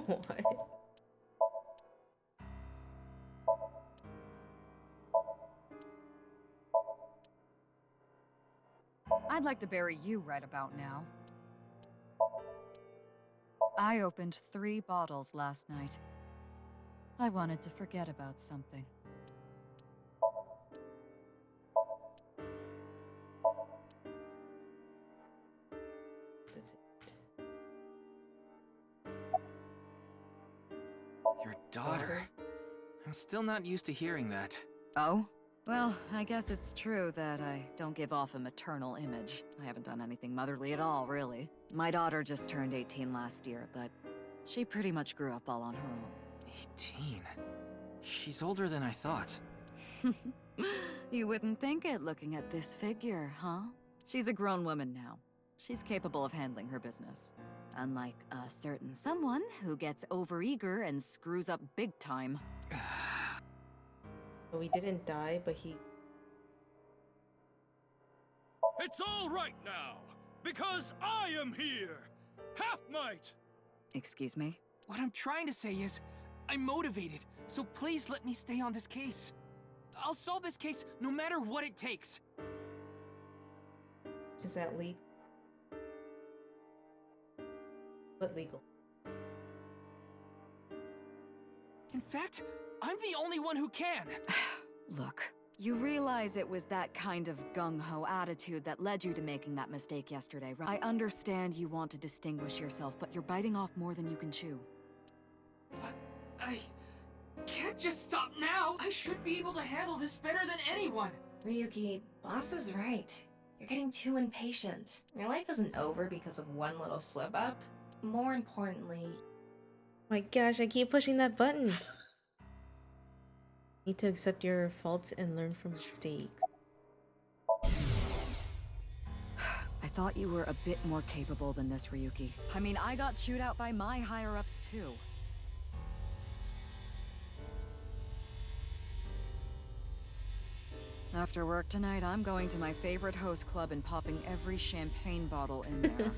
What? I'd like to bury you right about now. I opened 3 bottles last night. I wanted to forget about something. That's it. Your daughter? I'm still not used to hearing that. Oh? Well, I guess it's true that I don't give off a maternal image. I haven't done anything motherly at all, really. My daughter just turned 18 last year, but she pretty much grew up all on her own. 18? She's older than I thought. You wouldn't think it looking at this figure, huh? She's a grown woman now. She's capable of handling her business. Unlike a certain someone who gets overeager and screws up big time. So he didn't die, but he... It's all right now, because I am here! Half-Might! Excuse me? What I'm trying to say is, I'm motivated, so please let me stay on this case. I'll solve this case no matter what it takes. Is that legal? What legal? In fact, I'm the only one who can. Look, you realize it was that kind of gung-ho attitude that led you to making that mistake yesterday, right? I understand you want to distinguish yourself, but you're biting off more than you can chew. But I can't just stop now. I should be able to handle this better than anyone. Ryuki, boss is right. You're getting too impatient. Your life isn't over because of one little slip-up. More importantly... My gosh, I keep pushing that button. Need to accept your faults and learn from mistakes. I thought you were a bit more capable than this, Ryuki. I mean, I got chewed out by my higher-ups, too. After work tonight, I'm going to my favorite host club and popping every champagne bottle in there.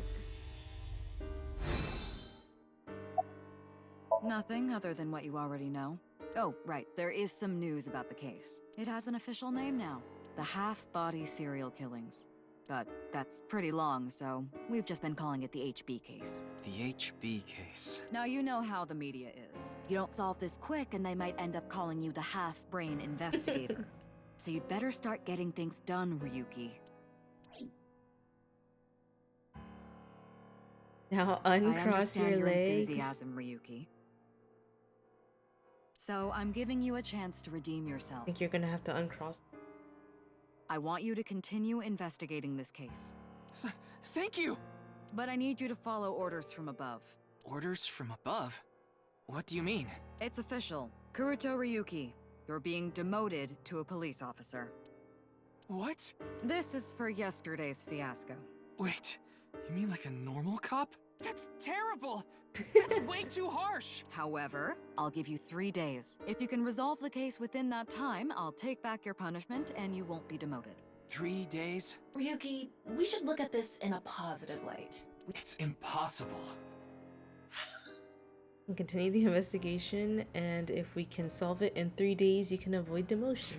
Nothing other than what you already know. Oh, right, there is some news about the case. It has an official name now. The half-body serial killings. But that's pretty long, so we've just been calling it the HB case. The HB case. Now you know how the media is. You don't solve this quick and they might end up calling you the half-brain investigator. So you'd better start getting things done, Ryuki. Now uncross your legs. Enthusiasm, Ryuki. So I'm giving you a chance to redeem yourself. I think you're gonna have to uncross. I want you to continue investigating this case. Thank you! But I need you to follow orders from above. Orders from above? What do you mean? It's official. Kuruto Ryuki, you're being demoted to a police officer. What? This is for yesterday's fiasco. Wait, you mean like a normal cop? That's terrible! That's way too harsh! However, I'll give you 3 days. If you can resolve the case within that time, I'll take back your punishment and you won't be demoted. 3 days? Ryuki, we should look at this in a positive light. It's impossible. And continue the investigation, and if we can solve it in 3 days, you can avoid demotion.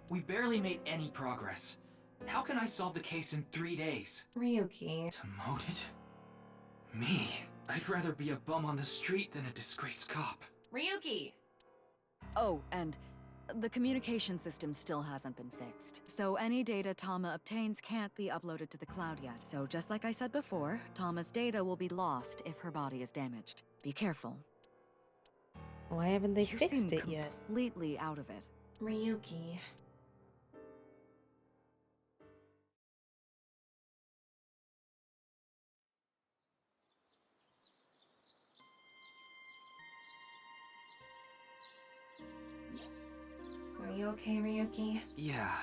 We barely made any progress. How can I solve the case in 3 days? Ryuki. Demoted? Me? I'd rather be a bum on the street than a disgraced cop. Ryuki! Oh, and the communication system still hasn't been fixed. So any data Tama obtains can't be uploaded to the cloud yet. So just like I said before, Tama's data will be lost if her body is damaged. Be careful. Why haven't they You fixed seem it yet? Completely out of it. Ryuki. Are you okay, Ryuki? Yeah.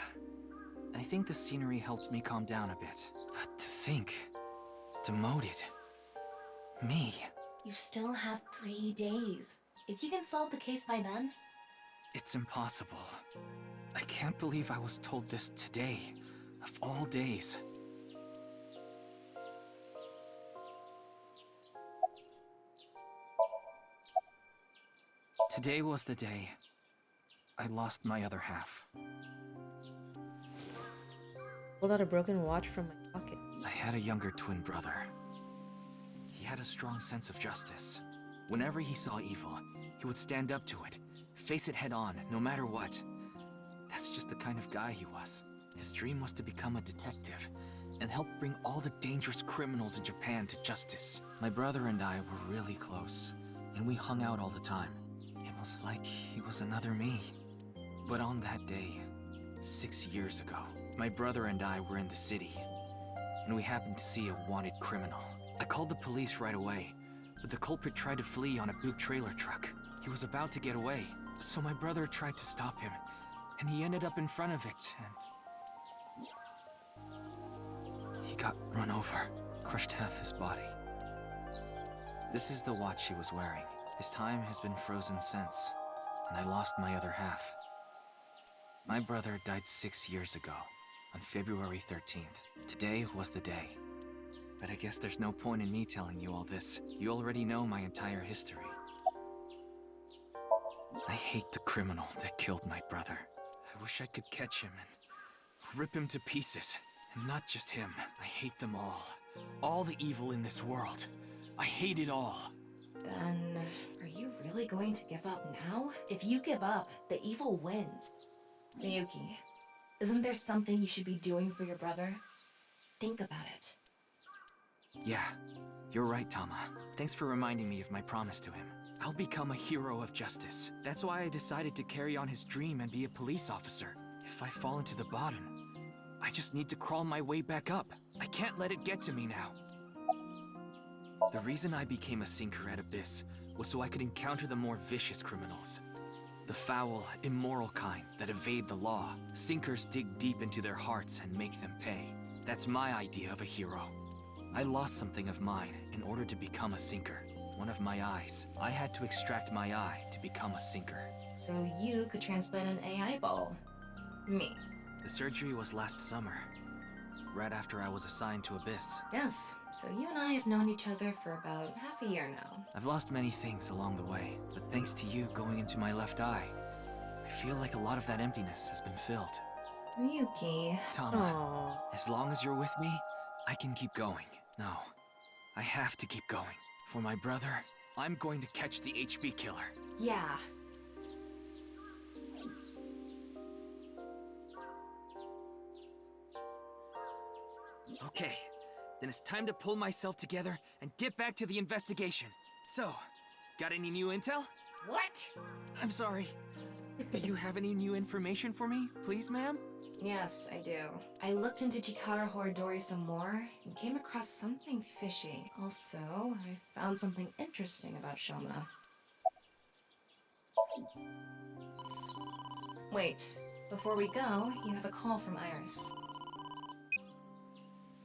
I think the scenery helped me calm down a bit. But to think... demoted... me... You still have 3 days. If you can solve the case by then... It's impossible. I can't believe I was told this today, of all days. Today was the day I lost my other half. Pulled out a broken watch from my pocket. I had a younger twin brother. He had a strong sense of justice. Whenever he saw evil, he would stand up to it, face it head on, no matter what. That's just the kind of guy he was. His dream was to become a detective and help bring all the dangerous criminals in Japan to justice. My brother and I were really close, and we hung out all the time. It was like he was another me. But on that day, 6 years ago, my brother and I were in the city, and we happened to see a wanted criminal. I called the police right away, but the culprit tried to flee on a big trailer truck. He was about to get away, so my brother tried to stop him, and he ended up in front of it, and... he got run over, crushed half his body. This is the watch he was wearing. His time has been frozen since, and I lost my other half. My brother died 6 years ago, on February 13th. Today was the day. But I guess there's no point in me telling you all this. You already know my entire history. I hate the criminal that killed my brother. I wish I could catch him and rip him to pieces. And not just him. I hate them all. All the evil in this world. I hate it all. Then, are you really going to give up now? If you give up, the evil wins. Ryuki, isn't there something you should be doing for your brother? Think about it. Yeah, you're right, Tama. Thanks for reminding me of my promise to him. I'll become a hero of justice. That's why I decided to carry on his dream and be a police officer. If I fall into the bottom, I just need to crawl my way back up. I can't let it get to me now. The reason I became a sinker at Abyss was so I could encounter the more vicious criminals. The foul, immoral kind that evade the law. Sinkers dig deep into their hearts and make them pay. That's my idea of a hero. I lost something of mine in order to become a sinker. One of my eyes. I had to extract my eye to become a sinker. So you could transplant an AI ball. Me. The surgery was last summer, right after I was assigned to Abyss. Yes, so you and I have known each other for about half a year now. I've lost many things along the way, but thanks to you going into my left eye, I feel like a lot of that emptiness has been filled. Ryuki. Tama, as long as you're with me, I can keep going. No, I have to keep going. For my brother, I'm going to catch the HB killer. Yeah. Okay, then it's time to pull myself together and get back to the investigation. So, got any new intel? What? I'm sorry. Do you have any new information for me, please, ma'am? Yes, I do. I looked into Chikara Horidori some more and came across something fishy. Also, I found something interesting about Shoma. Wait, before we go, you have a call from Iris.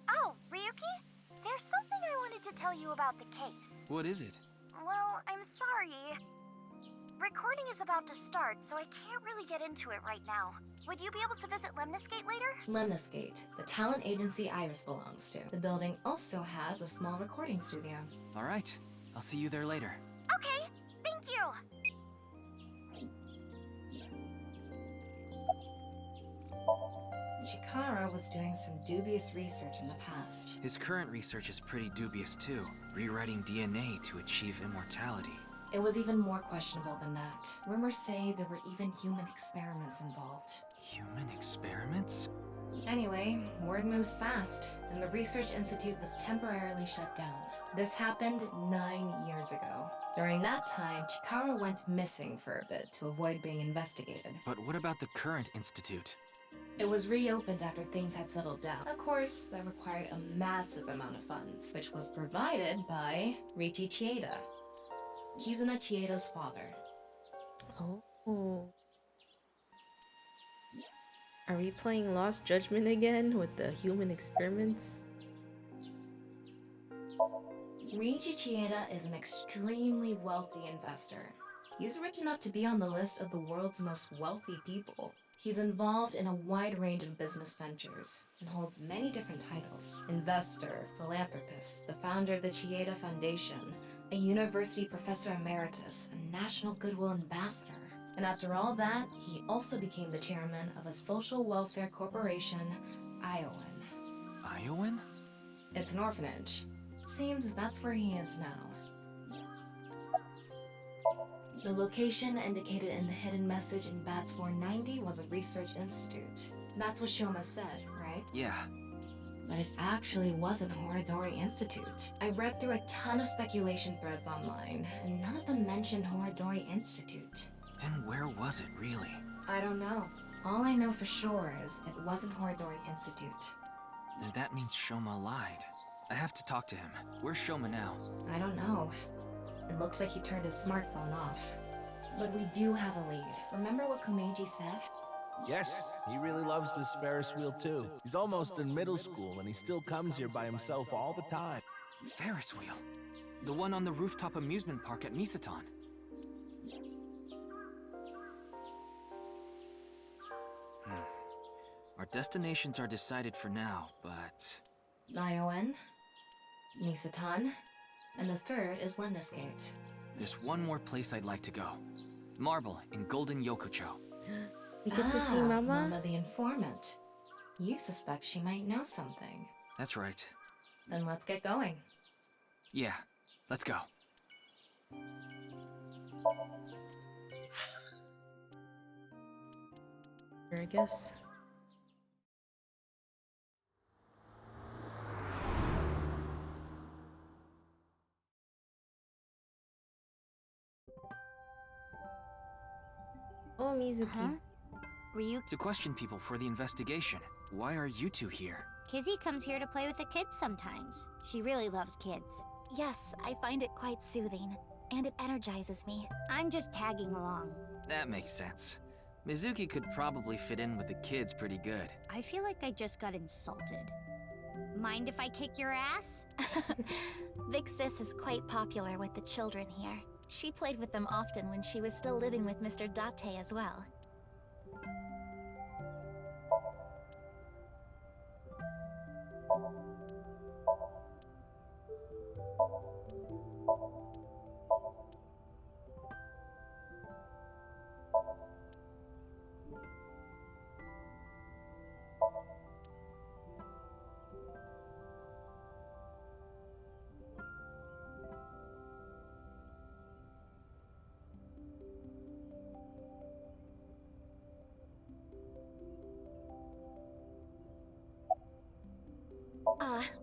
Oh, Ryuki? There's something I wanted to tell you about the case. What is it? Well, I'm sorry. Recording is about to start, so I can't really get into it right now. Would you be able to visit Lemniscate later? Lemniscate, the talent agency Iris belongs to. The building also has a small recording studio. All right, I'll see you there later. Okay, thank you! Chikara was doing some dubious research in the past. His current research is pretty dubious too, rewriting DNA to achieve immortality. It was even more questionable than that. Rumors say there were even human experiments involved. Human experiments? Anyway, word moves fast, and the research institute was temporarily shut down. This happened 9 years ago. During that time, Chikara went missing for a bit to avoid being investigated. But what about the current institute? It was reopened after things had settled down. Of course, that required a massive amount of funds, which was provided by Ryuki Chapter. Kizuna Chieda's father. Oh. Are we playing Lost Judgment again with the human experiments? Ryuki Chapter is an extremely wealthy investor. He's rich enough to be on the list of the world's most wealthy people. He's involved in a wide range of business ventures and holds many different titles. Investor, philanthropist, the founder of the Chieda Foundation, a university professor emeritus, a national goodwill ambassador. And after all that, he also became the chairman of a social welfare corporation, Iowan. Iowan? It's an orphanage. Seems that's where he is now. The location indicated in the hidden message in Bats 490 was a research institute. That's what Shoma said, right? Yeah. But it actually wasn't Horidori Institute. I read through a ton of speculation threads online, and none of them mentioned Horidori Institute. Then where was it, really? I don't know. All I know for sure is it wasn't Horidori Institute. Then that means Shoma lied. I have to talk to him. Where's Shoma now? I don't know. It looks like he turned his smartphone off. But we do have a lead. Remember what Komeiji said? Yes, he really loves this Ferris wheel too. He's almost in middle school and he still comes here by himself all the time. Ferris wheel? The one on the rooftop amusement park at Misaton. Our destinations are decided for now, but... Nioen, Nisatan, and the third is Lemniscate. there's one more place I'd like to go. Marble in Golden Yokocho. We get to see Mama? Mama the informant. You suspect she might know something. That's right. Then let's get going. Yeah, let's go. I guess. Oh, Mizuki. Ryuki. To question people for the investigation. Why are you two here? Kizzy comes here to play with the kids sometimes. She really loves kids. Yes, I find it quite soothing, and it energizes me. I'm just tagging along. That makes sense. Mizuki could probably fit in with the kids pretty good. I feel like I just got insulted. Mind if I kick your ass? Big Sis is quite popular with the children here. She played with them often when she was still living with Mr. Date as well.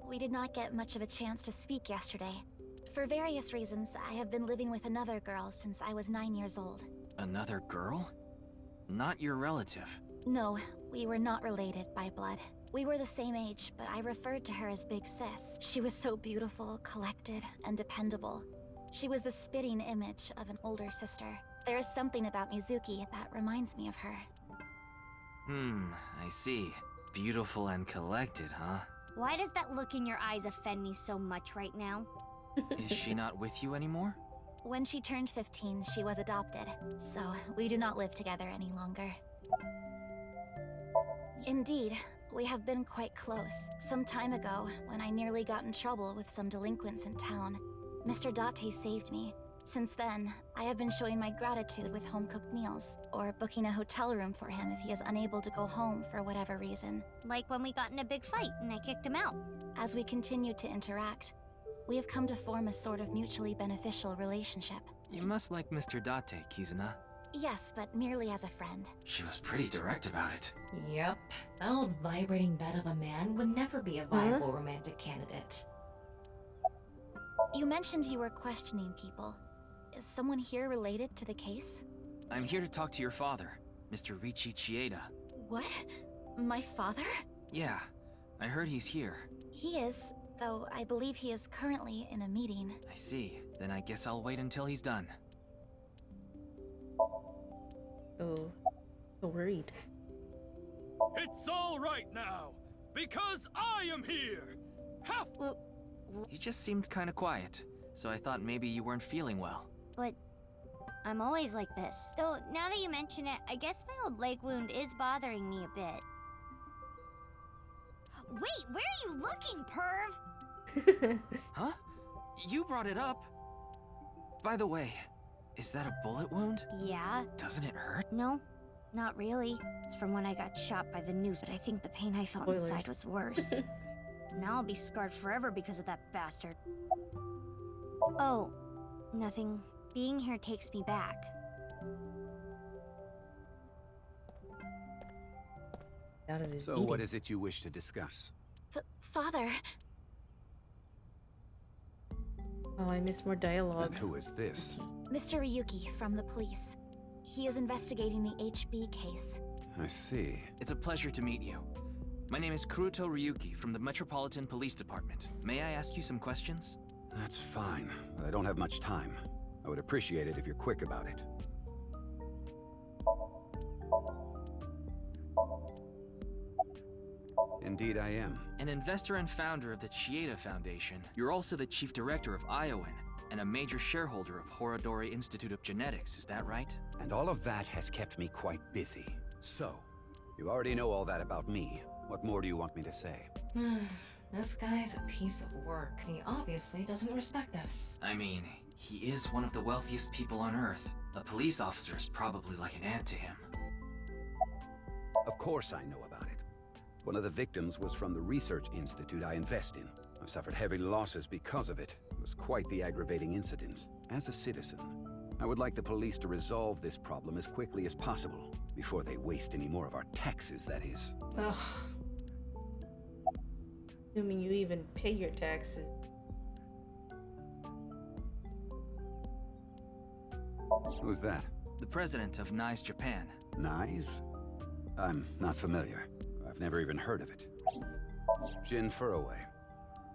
We did not get much of a chance to speak yesterday. For various reasons, I have been living with another girl since I was 9 years old. Another girl? Not your relative. No, we were not related by blood. We were the same age, but I referred to her as Big Sis. She was so beautiful, collected, and dependable. She was the spitting image of an older sister. There is something about Mizuki that reminds me of her. I see. Beautiful and collected, huh? Why does that look in your eyes offend me so much right now? Is she not with you anymore? When she turned 15, she was adopted, so we do not live together any longer. Indeed, we have been quite close. Some time ago, when I nearly got in trouble with some delinquents in town, Mr. Date saved me. Since then, I have been showing my gratitude with home-cooked meals, or booking a hotel room for him if he is unable to go home for whatever reason. Like when we got in a big fight and I kicked him out. As we continue to interact, we have come to form a sort of mutually beneficial relationship. You must like Mr. Date, Kizuna. Yes, but merely as a friend. She was pretty direct about it. Yep. That old vibrating bed of a man would never be a viable romantic candidate. You mentioned you were questioning people. Is someone here related to the case? I'm here to talk to your father, Mr. Ryuki Chapter. What? My father? Yeah, I heard he's here. He is, though I believe he is currently in a meeting. I see. Then I guess I'll wait until he's done. Oh, so worried. It's all right now, because I am here. You just seemed kind of quiet, so I thought maybe you weren't feeling well. But I'm always like this. Though, now that you mention it, I guess my old leg wound is bothering me a bit. Wait, where are you looking, perv? Huh? You brought it up. By the way, is that a bullet wound? Yeah. Doesn't it hurt? No, not really. It's from when I got shot by the noose, but I think the pain I felt inside was worse. Now I'll be scarred forever because of that bastard. Oh, nothing. Being here takes me back. Out of his So what is it you wish to discuss? Father. Oh, I miss more dialogue. And who is this? Mr. Ryuki from the police. He is investigating the HB case. I see. It's a pleasure to meet you. My name is Kuruto Ryuki from the Metropolitan Police Department. May I ask you some questions? That's fine, but I don't have much time. I would appreciate it if you're quick about it. Indeed I am. An investor and founder of the Chieda Foundation, you're also the chief director of Iowan, and a major shareholder of Horodori Institute of Genetics, is that right? And all of that has kept me quite busy. So, You already know all that about me. What more do you want me to say? This guy's a piece of work. He obviously doesn't respect us. I mean, he is one of the wealthiest people on Earth. A police officer is probably like an aunt to him. Of course I know about it. One of the victims was from the research institute I invest in. I've suffered heavy losses because of it. It was quite the aggravating incident. As a citizen, I would like the police to resolve this problem as quickly as possible, before they waste any more of our taxes, that is. Ugh. Assuming you even pay your taxes. Who's that? The president of Naix, Japan. Naix? I'm not familiar. I've never even heard of it. Jin Furroway.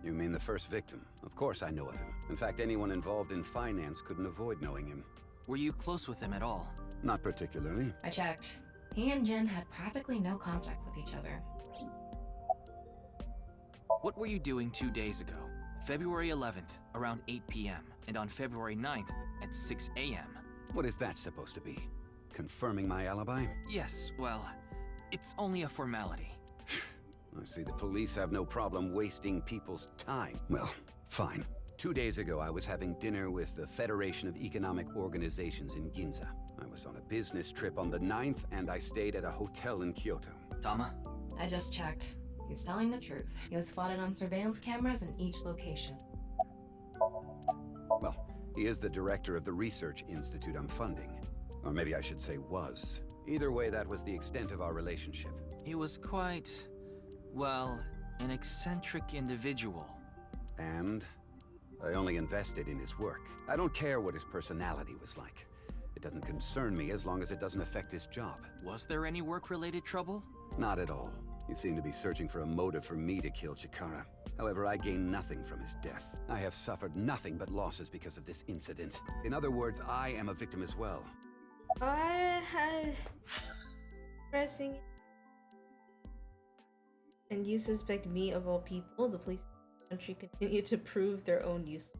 You mean the first victim? Of course I know of him. In fact, anyone involved in finance couldn't avoid knowing him. Were you close with him at all? Not particularly. I checked. He and Jin had practically no contact with each other. What were you doing 2 days ago? February 11th, around 8 p.m., and on February 9th, at 6 a.m. What is that supposed to be? Confirming my alibi? Yes, well, it's only a formality. I see the police have no problem wasting people's time. Well, fine. 2 days ago, I was having dinner with the Federation of Economic Organizations in Ginza. I was on a business trip on the 9th, and I stayed at a hotel in Kyoto. Tama? I just checked. He's telling the truth. He was spotted on surveillance cameras in each location. Well, he is the director of the research institute I'm funding. Or maybe I should say was. Either way, that was the extent of our relationship. He was quite, well, an eccentric individual. And I only invested in his work. I don't care what his personality was like. It doesn't concern me as long as it doesn't affect his job. Was there any work-related trouble? Not at all. You seem to be searching for a motive for me to kill Chikara. However, I gain nothing from his death. I have suffered nothing but losses because of this incident. In other words, I am a victim as well. Pressing. And you suspect me of all people? The police in the country continue to prove their own use.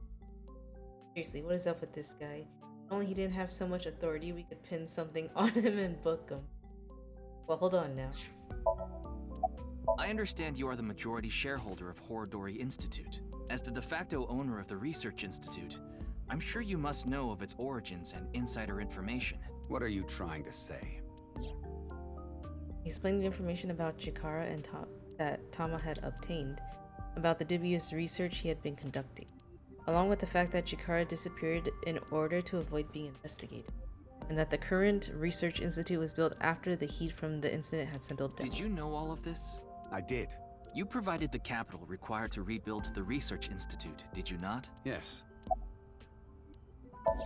Seriously, what is up with this guy? If only he didn't have so much authority, we could pin something on him and book him. Well, hold on now. I understand you are the majority shareholder of Horodori Institute. As the de facto owner of the Research Institute, I'm sure you must know of its origins and insider information. What are you trying to say? He explained the information about Chikara and that Tama had obtained, about the dubious research he had been conducting, along with the fact that Chikara disappeared in order to avoid being investigated, and that the current Research Institute was built after the heat from the incident had settled down. Did you know all of this? I did. You provided the capital required to rebuild the Research Institute, did you not? Yes.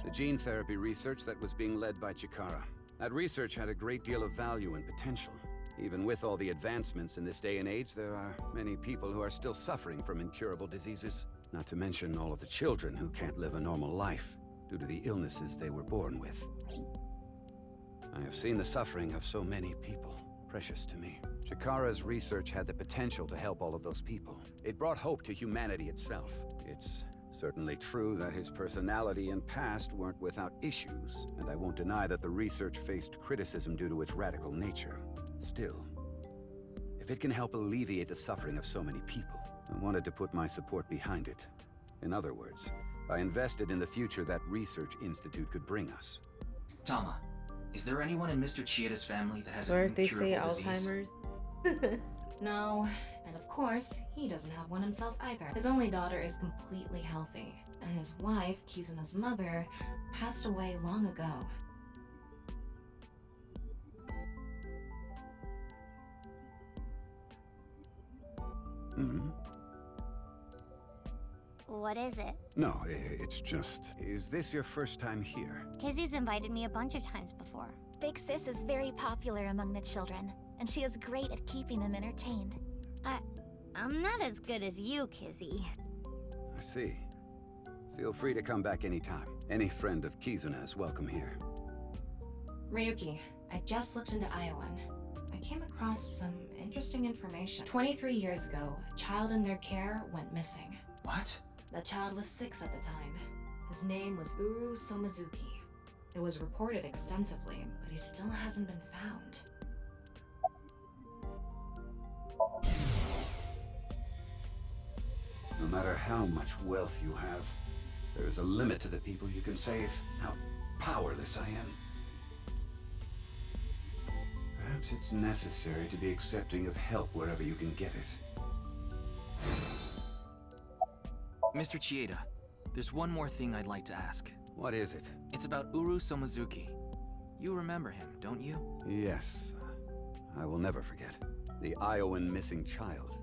The gene therapy research that was being led by Chikara. That research had a great deal of value and potential. Even with all the advancements in this day and age, there are many people who are still suffering from incurable diseases. Not to mention all of the children who can't live a normal life due to the illnesses they were born with. I have seen the suffering of so many people, precious to me. Chikara's research had the potential to help all of those people. It brought hope to humanity itself. It's certainly true that his personality and past weren't without issues, and I won't deny that the research faced criticism due to its radical nature. Still, if it can help alleviate the suffering of so many people, I wanted to put my support behind it. In other words, I invested in the future that Research Institute could bring us. Tama, is there anyone in Mr. Chieda's family that has So an if they say incurable disease? Alzheimer's? No, and of course, he doesn't have one himself either. His only daughter is completely healthy, and his wife, Kizuna's mother, passed away long ago. Mm-hmm. What is it? No, it's just... Is this your first time here? Kizzy's invited me a bunch of times before. Big Sis is very popular among the children, and she is great at keeping them entertained. I'm not as good as you, Kizzy. I see. Feel free to come back anytime. Any friend of Kizuna is welcome here. Ryuki, I just looked into Iowan. I came across some interesting information. 23 years ago, a child in their care went missing. What? The child was 6 at the time. His name was Uru Somazuki. It was reported extensively, but he still hasn't been found. matter how much wealth you have, there is a limit to the people you can save. How powerless I am. Perhaps it's necessary to be accepting of help wherever you can get it. Mr. Chieda, there's one more thing I'd like to ask. What is it? It's about Uru Somazuki. You remember him, don't you? Yes. I will never forget. The Iowan missing child.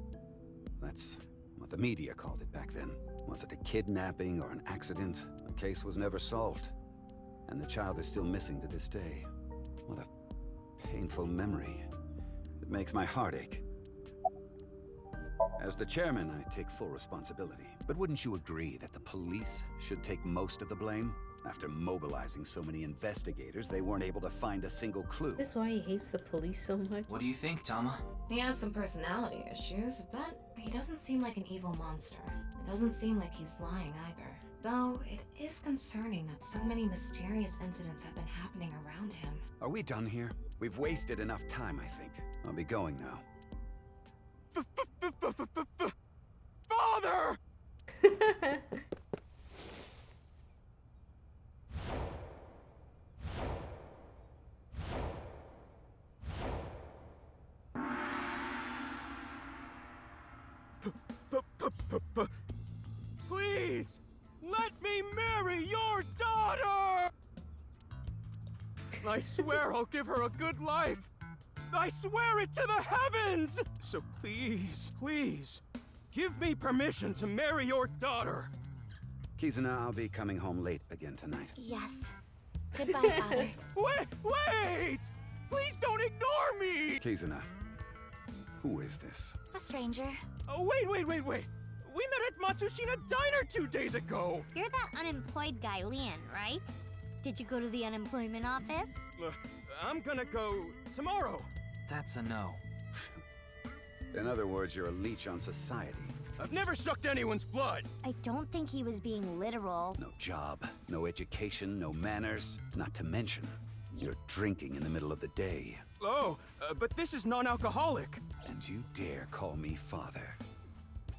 That's what the media called it back then. Was it a kidnapping or an accident? The case was never solved. And the child is still missing to this day. What a painful memory. It makes my heart ache. As the chairman, I take full responsibility. But wouldn't you agree that the police should take most of the blame? After mobilizing so many investigators, they weren't able to find a single clue. Is this why he hates the police so much? What do you think, Tama? He has some personality issues, but he doesn't seem like an evil monster. It doesn't seem like he's lying either. Though, it is concerning that so many mysterious incidents have been happening around him. Are we done here? We've wasted enough time, I think. I'll be going now. Father! Please, let me marry your daughter! I swear I'll give her a good life. I swear it to the heavens! So please, please, give me permission to marry your daughter. Kizuna, I'll be coming home late again tonight. Yes. Goodbye, Father. Wait! Please don't ignore me! Kizuna, who is this? A stranger. Oh, wait. We met at Matsushina Diner 2 days ago. You're that unemployed guy, Leon, right? Did you go to the unemployment office? I'm gonna go tomorrow. That's a no. In other words, you're a leech on society. I've never sucked anyone's blood. I don't think he was being literal. No job, no education, no manners. Not to mention, you're drinking in the middle of the day. Oh, but this is non-alcoholic. And you dare call me father.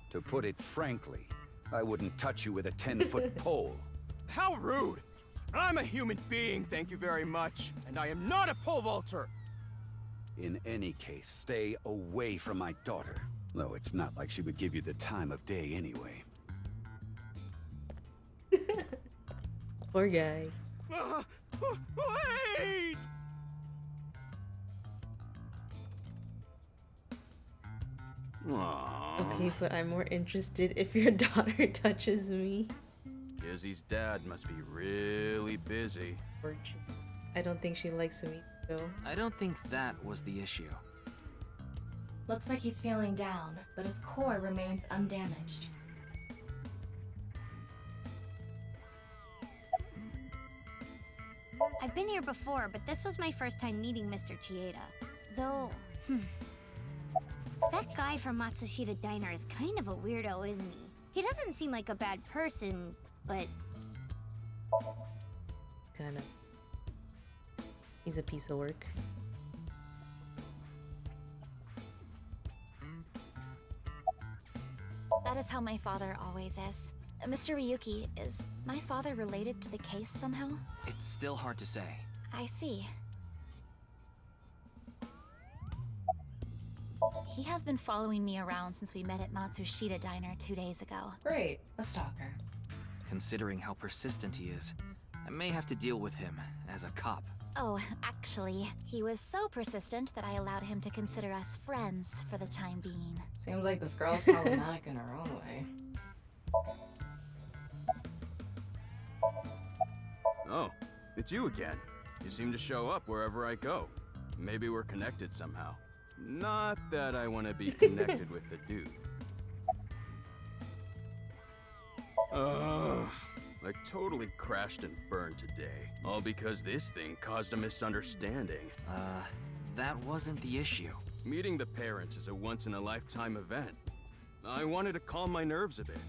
To put it frankly, I wouldn't touch you with a 10-foot pole. How rude! I'm a human being, thank you very much. And I am not a pole vaulter. In any case, stay away from my daughter. Though it's not like she would give you the time of day anyway. Poor guy. Wait! Aww. Okay, but I'm more interested if your daughter touches me. Izzy's dad must be really busy. I don't think she likes me, though. I don't think that was the issue. Looks like he's feeling down, but his core remains undamaged. I've been here before, but this was my first time meeting Mr. Chieda. Though, that guy from Matsushita Diner is kind of a weirdo, isn't he? He doesn't seem like a bad person, but... Kinda. He's a piece of work. That is how my father always is. Mr. Ryuki, is my father related to the case somehow? It's still hard to say. I see. He has been following me around since we met at Matsushita Diner 2 days ago. Great, a stalker. Considering how persistent he is, I may have to deal with him as a cop. Oh, actually, he was so persistent that I allowed him to consider us friends for the time being. Seems like this girl's problematic in her own way. Oh, it's you again. You seem to show up wherever I go. Maybe we're connected somehow. Not that I want to be connected with the dude. I totally crashed and burned today. All because this thing caused a misunderstanding. That wasn't the issue. Meeting the parents is a once-in-a-lifetime event. I wanted to calm my nerves a bit.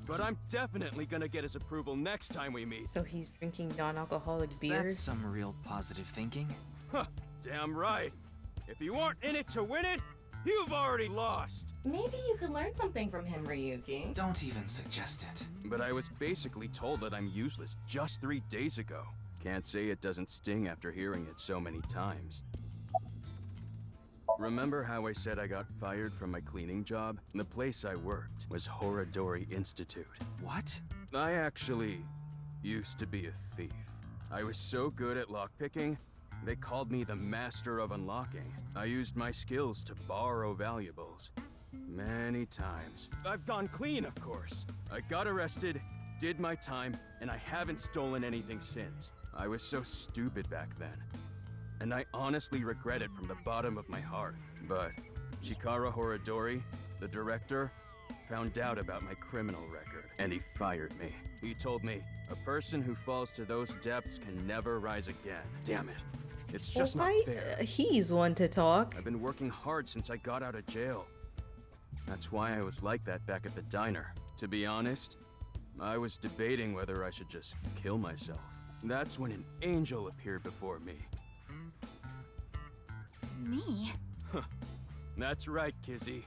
But I'm definitely gonna get his approval next time we meet. So he's drinking non-alcoholic beer? That's some real positive thinking. Huh, damn right. If you aren't in it to win it, You've already lost! Maybe you could learn something from him, Ryuki. Don't even suggest it. But I was basically told that I'm useless just 3 days ago. Can't say it doesn't sting after hearing it so many times. Remember how I said I got fired from my cleaning job? The place I worked was Horadori Institute. What? I actually used to be a thief. I was so good at lockpicking, they called me the master of unlocking. I used my skills to borrow valuables. Many times. I've gone clean, of course. I got arrested, did my time, and I haven't stolen anything since. I was so stupid back then. And I honestly regret it from the bottom of my heart. But Chikara Horadori, the director, found out about my criminal record, and he fired me. He told me, a person who falls to those depths can never rise again. Damn it. It's just not fair. He's one to talk. I've been working hard since I got out of jail. That's why I was like that back at the diner. To be honest, I was debating whether I should just kill myself. That's when an angel appeared before me. Me? That's right, Kizzy.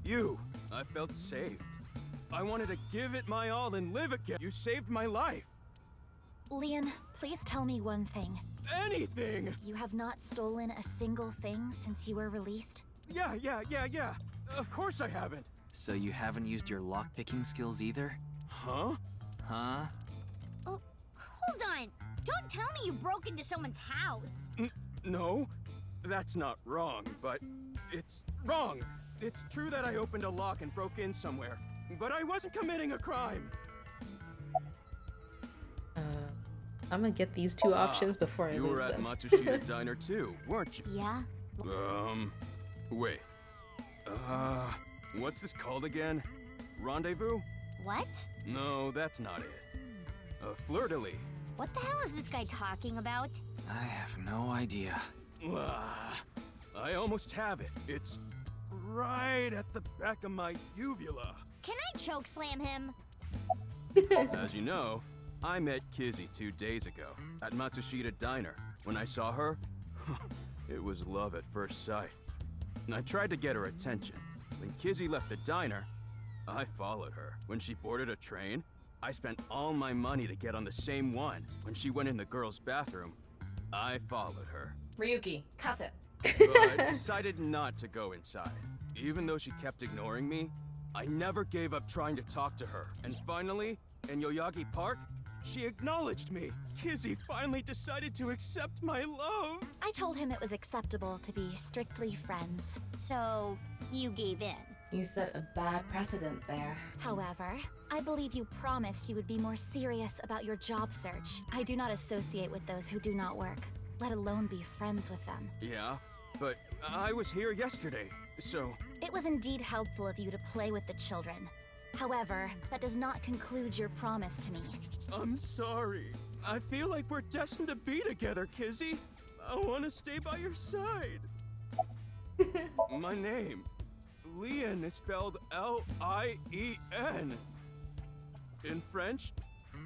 You. I felt saved. I wanted to give it my all and live again. You saved my life. Leon, please tell me one thing. Anything! You have not stolen a single thing since you were released? Yeah. Of course I haven't. So you haven't used your lockpicking skills either? Huh? Huh? Oh, hold on. Don't tell me you broke into someone's house. No, that's not wrong, but it's wrong. It's true that I opened a lock and broke in somewhere, but I wasn't committing a crime. I'm gonna get these two options before I lose them. You were at Matsushita Diner too, weren't you? Yeah. Wait. What's this called again? Rendezvous? What? No, that's not it. Fleur-de-lis. What the hell is this guy talking about? I have no idea. I almost have it. It's right at the back of my uvula. Can I chokeslam him? As you know, I met Kizzy 2 days ago at Matsushita Diner. When I saw her, it was love at first sight. I tried to get her attention. When Kizzy left the diner, I followed her. When she boarded a train, I spent all my money to get on the same one. When she went in the girls' bathroom, I followed her. Ryuki, cuff it. But I decided not to go inside. Even though she kept ignoring me, I never gave up trying to talk to her. And finally, in Yoyagi Park, she acknowledged me. Kizzy finally decided to accept my love. I told him it was acceptable to be strictly friends. So, you gave in. You set a bad precedent there. However, I believe you promised you would be more serious about your job search. I do not associate with those who do not work, let alone be friends with them. Yeah, but I was here yesterday, so... It was indeed helpful of you to play with the children. However, that does not conclude your promise to me. I'm sorry. I feel like we're destined to be together, Kizzy. I want to stay by your side. My name, Leon, is spelled L-I-E-N. In French,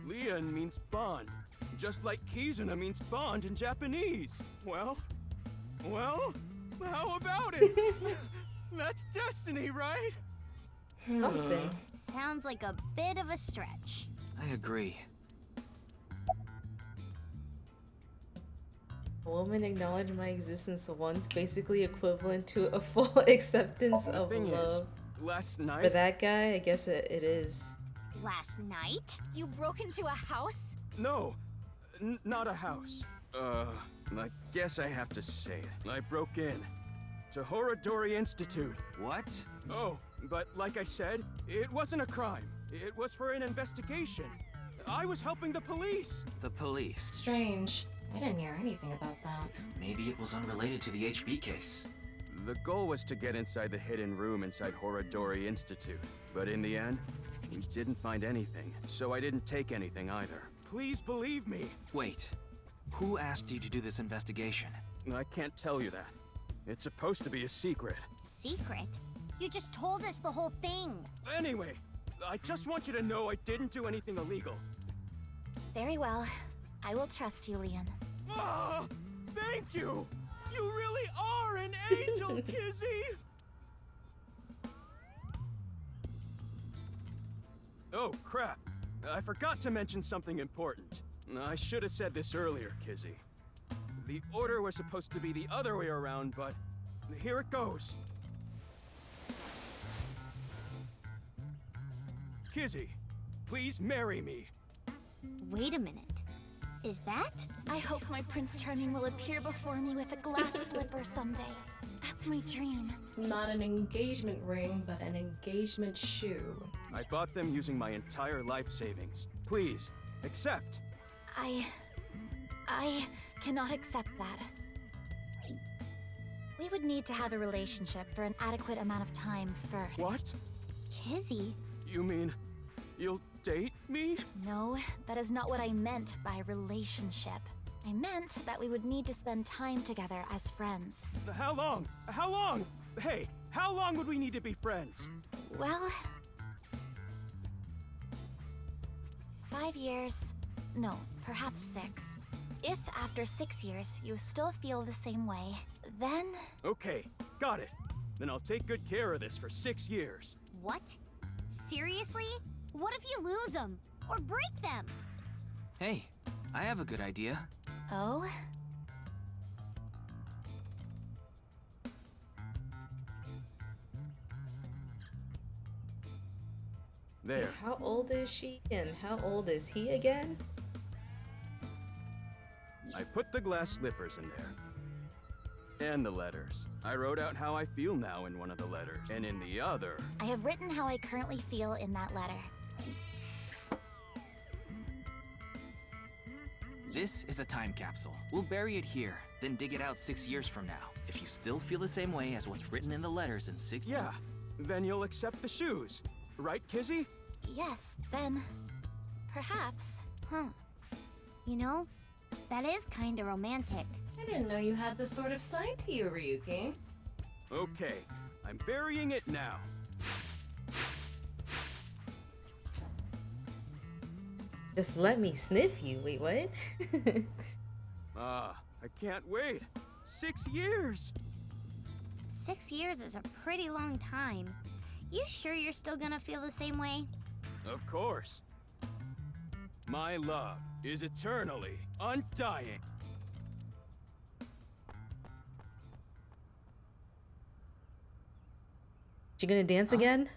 Leon means bond, just like Kizuna means bond in Japanese. Well, how about it? That's destiny, right? Something. Sounds like a bit of a stretch. I agree. A woman acknowledged my existence once, basically equivalent to a full acceptance of love. Last night... For that guy, I guess it is. Last night? You broke into a house? No, not a house. I guess I have to say it. I broke in to Horadori Institute. What? Oh, but like I said, it wasn't a crime. It was for an investigation. I was helping the police. The police? Strange. I didn't hear anything about that. Maybe it was unrelated to the HB case. The goal was to get inside the hidden room inside Horadori Institute. But in the end, we didn't find anything, so I didn't take anything either. Please believe me. Wait. Who asked you to do this investigation? I can't tell you that. It's supposed to be a secret. Secret? You just told us the whole thing. Anyway, I just want you to know I didn't do anything illegal. Very well. I will trust you, Leon. Ah, thank you! You really are an angel, Kizzy! Oh, crap. I forgot to mention something important. I should have said this earlier, Kizzy. The order was supposed to be the other way around, but here it goes. Kizzy, please marry me. Wait a minute. Is that? I hope my Prince Charming will appear before me with a glass slipper someday. That's my dream. Not an engagement ring, but an engagement shoe. I bought them using my entire life savings. Please, accept. I cannot accept that. We would need to have a relationship for an adequate amount of time first. What? Kizzy? You mean you'll date me? No, that is not what I meant by relationship. I meant that we would need to spend time together as friends. How long? How long? Hey, how long would we need to be friends? Well, 5 years. No, perhaps 6. If after 6 years you still feel the same way, then... Okay, got it. Then I'll take good care of this for 6 years. What? Seriously? What if you lose them? Or break them? Hey, I have a good idea. Oh? There. Wait, how old is she and how old is he again? I put the glass slippers in there. And the letters. I wrote out how I feel now in one of the letters. And in the other... I have written how I currently feel in that letter. This is a time capsule. We'll bury it here, then dig it out 6 years from now. If you still feel the same way as what's written in the letters in 6 Yeah, then you'll accept the shoes. Right, Kizzy? Yes, then... perhaps. Huh. You know, that is kinda romantic. I didn't know you had this sort of side to you, Ryuki. Okay, I'm burying it now. Just let me sniff you. Wait, what? I can't wait. 6 years! 6 years is a pretty long time. You sure you're still gonna feel the same way? Of course. My love is eternally undying. She gonna dance again?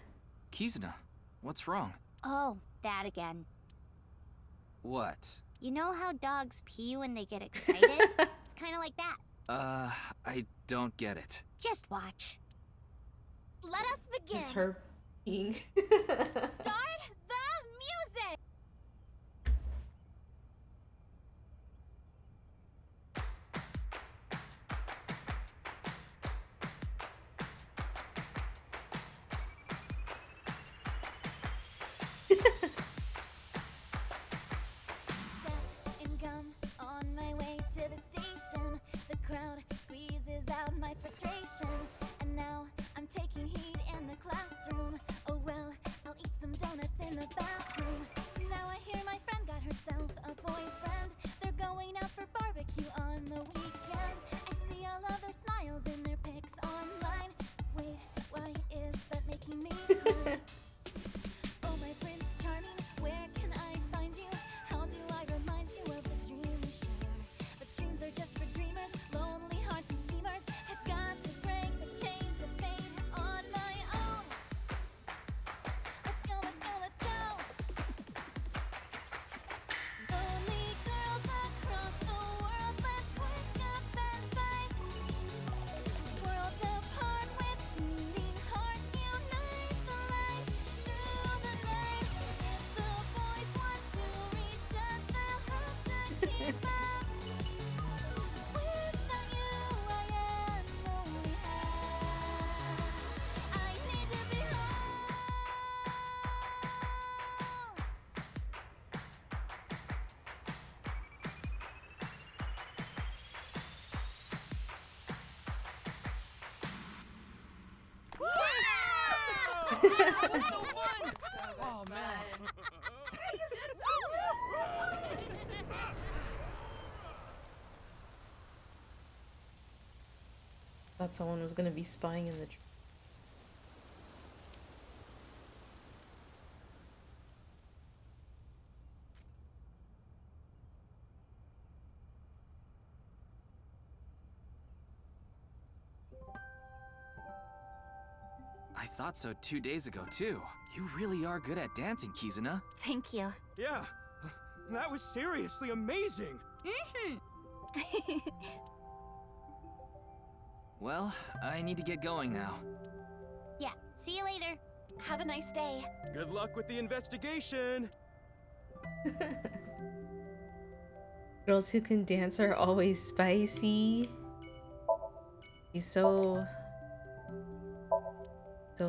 Kizuna, what's wrong? Oh, that again. What? You know how dogs pee when they get excited? It's kinda like that. I don't get it. Just watch. Let us begin! This is her peeing. Start the music! On my way to the station, the crowd squeezes out my frustration, and now I'm taking heat in the classroom. Oh well, I'll eat some donuts in the bathroom. Now I hear my friend got herself a boyfriend. They're going out for barbecue on the weekend. I see all of their smiles in their pics online. Wait, why is that making me cry? Oh my Prince Charming, where can I find you? How do I remind you of the dream we share? But dreams are just for dreamers, lonely hearts and schemers. I've got to break the chains of fate on my own. Let's go, let's go, let's go. Lonely girls across the world, let's wake up and fight. Worlds apart with beating hearts, unite the light through the night. If the boys want to reach us, they'll have to keep up. Without you, I am lonely. I need to be home. That was so fun! Oh man. Thought someone was gonna be spying in the. thought so 2 days ago, too. You really are good at dancing, Kizuna. Thank you. Yeah, that was seriously amazing. Well, I need to get going now. Yeah, see you later. Have a nice day. Good luck with the investigation. Girls who can dance are always spicy. He's so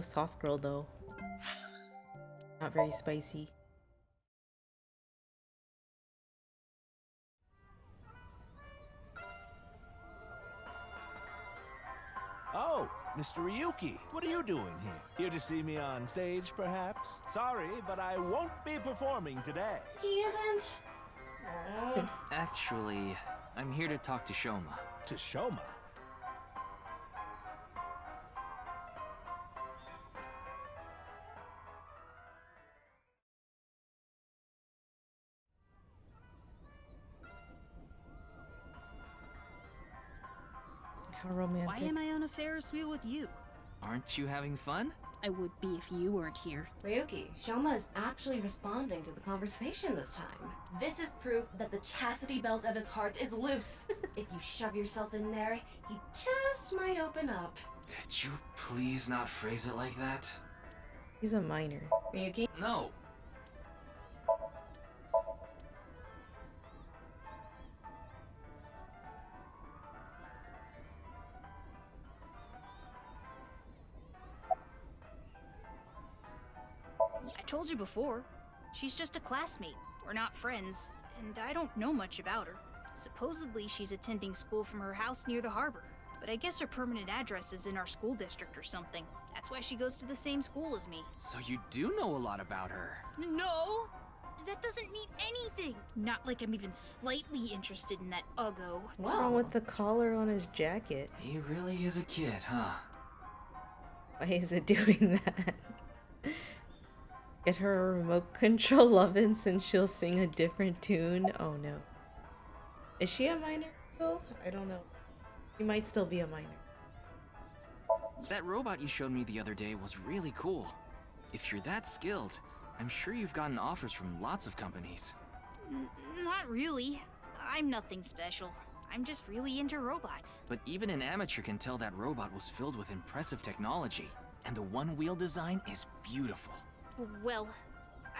soft girl though. Not very spicy. Oh, Mr. Ryuki, what are you doing here? Here to see me on stage, perhaps? Sorry, but I won't be performing today. He isn't. Actually, I'm here to talk to Shoma. To Shoma? How romantic. Why am I on a Ferris wheel with you? Aren't you having fun? I would be if you weren't here. Ryuki, Shoma is actually responding to the conversation this time. This is proof that the chastity belt of his heart is loose. If you shove yourself in there, he just might open up. Could you please not phrase it like that? He's a minor. Ryuki? No. I told you before. She's just a classmate. We're not friends, and I don't know much about her. Supposedly, she's attending school from her house near the harbor. But I guess her permanent address is in our school district or something. That's why she goes to the same school as me. So you do know a lot about her. No! That doesn't mean anything! Not like I'm even slightly interested in that Uggo. What's wrong with the collar on his jacket? He really is a kid, huh? Why is it doing that? Get her a remote control oven since she'll sing a different tune. Oh no. Is she a minor still? I don't know. She might still be a minor. That robot you showed me the other day was really cool. If you're that skilled, I'm sure you've gotten offers from lots of companies. Not really. I'm nothing special. I'm just really into robots. But even an amateur can tell that robot was filled with impressive technology, and the one-wheel design is beautiful. Well,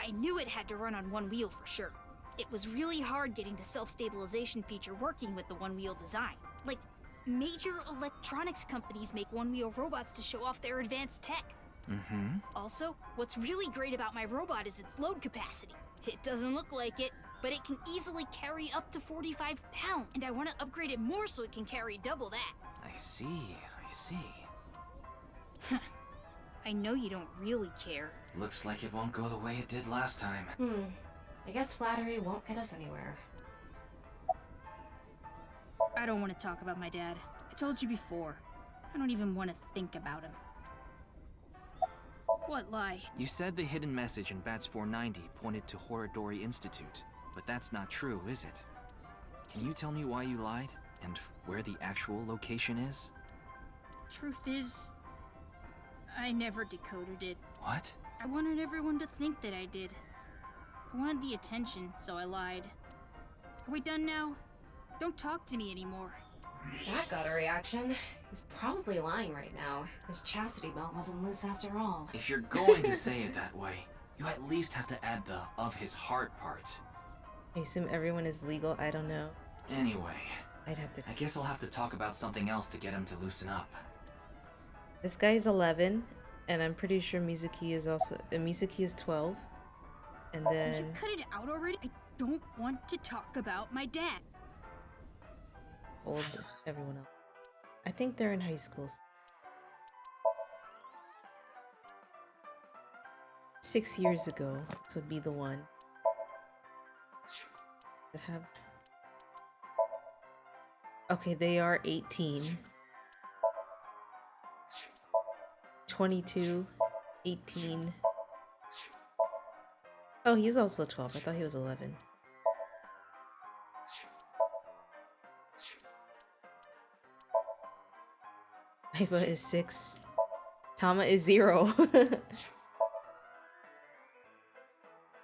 I knew it had to run on one wheel for sure. It was really hard getting the self-stabilization feature working with the one-wheel design. Like, major electronics companies make one-wheel robots to show off their advanced tech. Mm-hmm. Also, what's really great about my robot is its load capacity. It doesn't look like it, but it can easily carry up to 45 pounds, and I want to upgrade it more so it can carry double that. I see. I know you don't really care. Looks like it won't go the way it did last time. I guess flattery won't get us anywhere. I don't want to talk about my dad. I told you before. I don't even want to think about him. What lie? You said the hidden message in Bats 490 pointed to Horodori Institute, but that's not true, is it? Can you tell me why you lied, and where the actual location is? Truth is, I never decoded it. What? I wanted everyone to think that I did. I wanted the attention, so I lied. Are we done now? Don't talk to me anymore. That got a reaction. He's probably lying right now. His chastity belt wasn't loose after all. If you're going to say it that way, you at least have to add the "of his heart" part. I assume everyone is legal. I don't know. Anyway, I'd have to. I guess I'll have to talk about something else to get him to loosen up. This guy's 11, and I'm pretty sure Mizuki is also. Mizuki is 12. And then. You cut it out already? I don't want to talk about my dad. Old everyone else. I think they're in high schools. 6 years ago, this would be the one that have. Okay, they are 18. 22, 18. Oh, he's also 12. I thought he was 11. Aiba is 6. Tama is 0.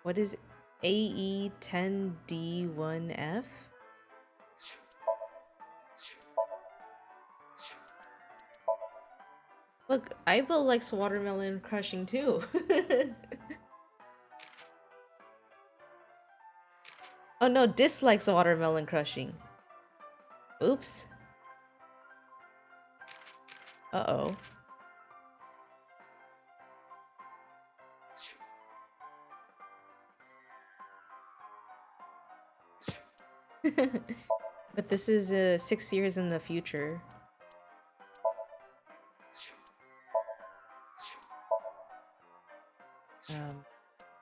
What is AE10D1F? Look, Aiba likes watermelon crushing too. Oh no, dislikes watermelon crushing. Oops. Uh-oh. But this is 6 years in the future.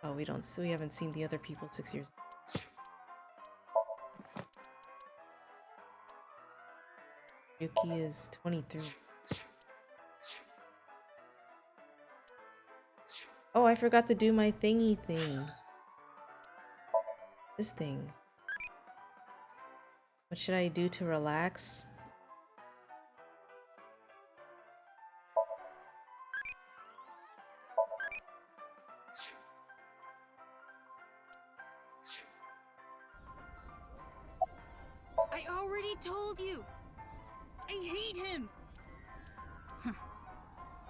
Oh, we haven't seen the other people 6 years. Yuki is 23. Oh, I forgot to do my thingy thing. This thing. What should I do to relax? I already told you! I hate him!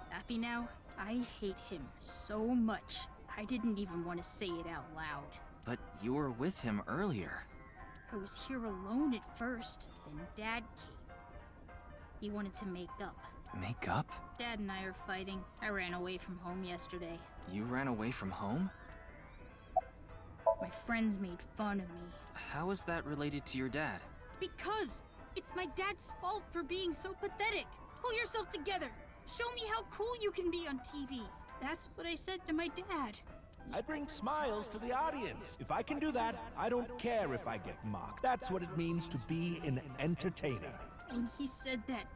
Happy now? I hate him so much, I didn't even want to say it out loud. But you were with him earlier. I was here alone at first, then Dad came. He wanted to make up. Make up? Dad and I are fighting. I ran away from home yesterday. You ran away from home? My friends made fun of me. How is that related to your dad? Because! It's my dad's fault for being so pathetic! Pull yourself together! Show me how cool you can be on TV! That's what I said to my dad. I bring smiles to the audience. If I can do that, I don't care if I get mocked. That's what it means to be an entertainer. When he said that,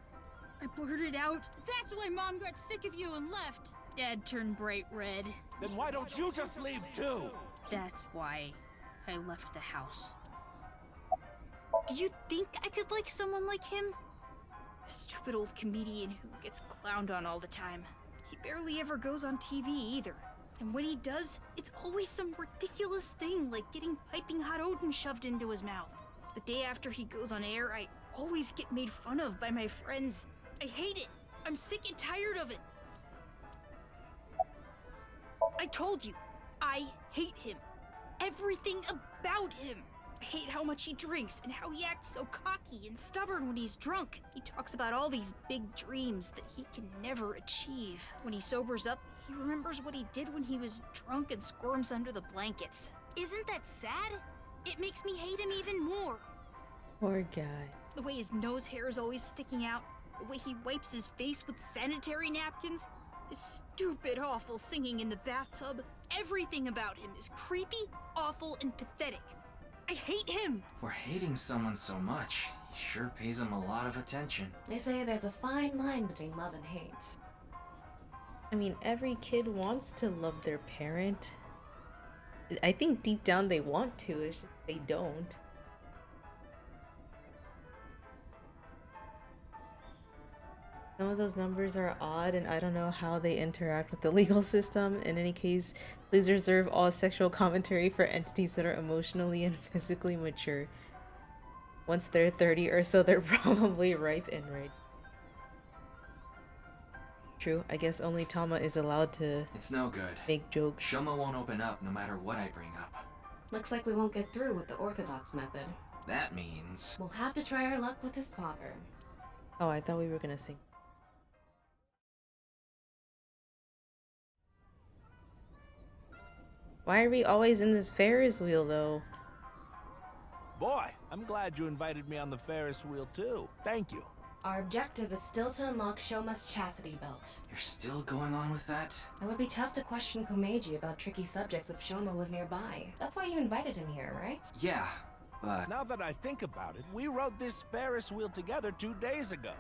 I blurted out, "That's why Mom got sick of you and left!" Dad turned bright red. Then why don't you just leave too? That's why I left the house. Do you think I could like someone like him? A stupid old comedian who gets clowned on all the time. He barely ever goes on TV either. And when he does, it's always some ridiculous thing like getting piping hot Odin shoved into his mouth. The day after he goes on air, I always get made fun of by my friends. I hate it. I'm sick and tired of it. I told you, I hate him. Everything about him. I hate how much he drinks and how he acts so cocky and stubborn when he's drunk. He talks about all these big dreams that he can never achieve. When he sobers up, he remembers what he did when he was drunk and squirms under the blankets. Isn't that sad? It makes me hate him even more. Poor guy. The way his nose hair is always sticking out, the way he wipes his face with sanitary napkins, his stupid, awful singing in the bathtub. Everything about him is creepy, awful, and pathetic. I hate him! For hating someone so much, he sure pays him a lot of attention. They say there's a fine line between love and hate. I mean, every kid wants to love their parent. I think deep down they want to, it's just they don't. Some of those numbers are odd and I don't know how they interact with the legal system. In any case, please reserve all sexual commentary for entities that are emotionally and physically mature. Once they're 30 or so, they're probably ripe and ready. True, I guess only Tama is allowed to It's no good. make jokes. Shoma won't open up no matter what I bring up. Looks like we won't get through with the orthodox method. That means... We'll have to try our luck with his father. Oh, I thought we were gonna sing. Why are we always in this Ferris wheel, though? Boy, I'm glad you invited me on the Ferris wheel too. Thank you. Our objective is still to unlock Shoma's chastity belt. You're still going on with that? It would be tough to question Komeiji about tricky subjects if Shoma was nearby. That's why you invited him here, right? Yeah, but... Now that I think about it, we rode this Ferris wheel together 2 days ago.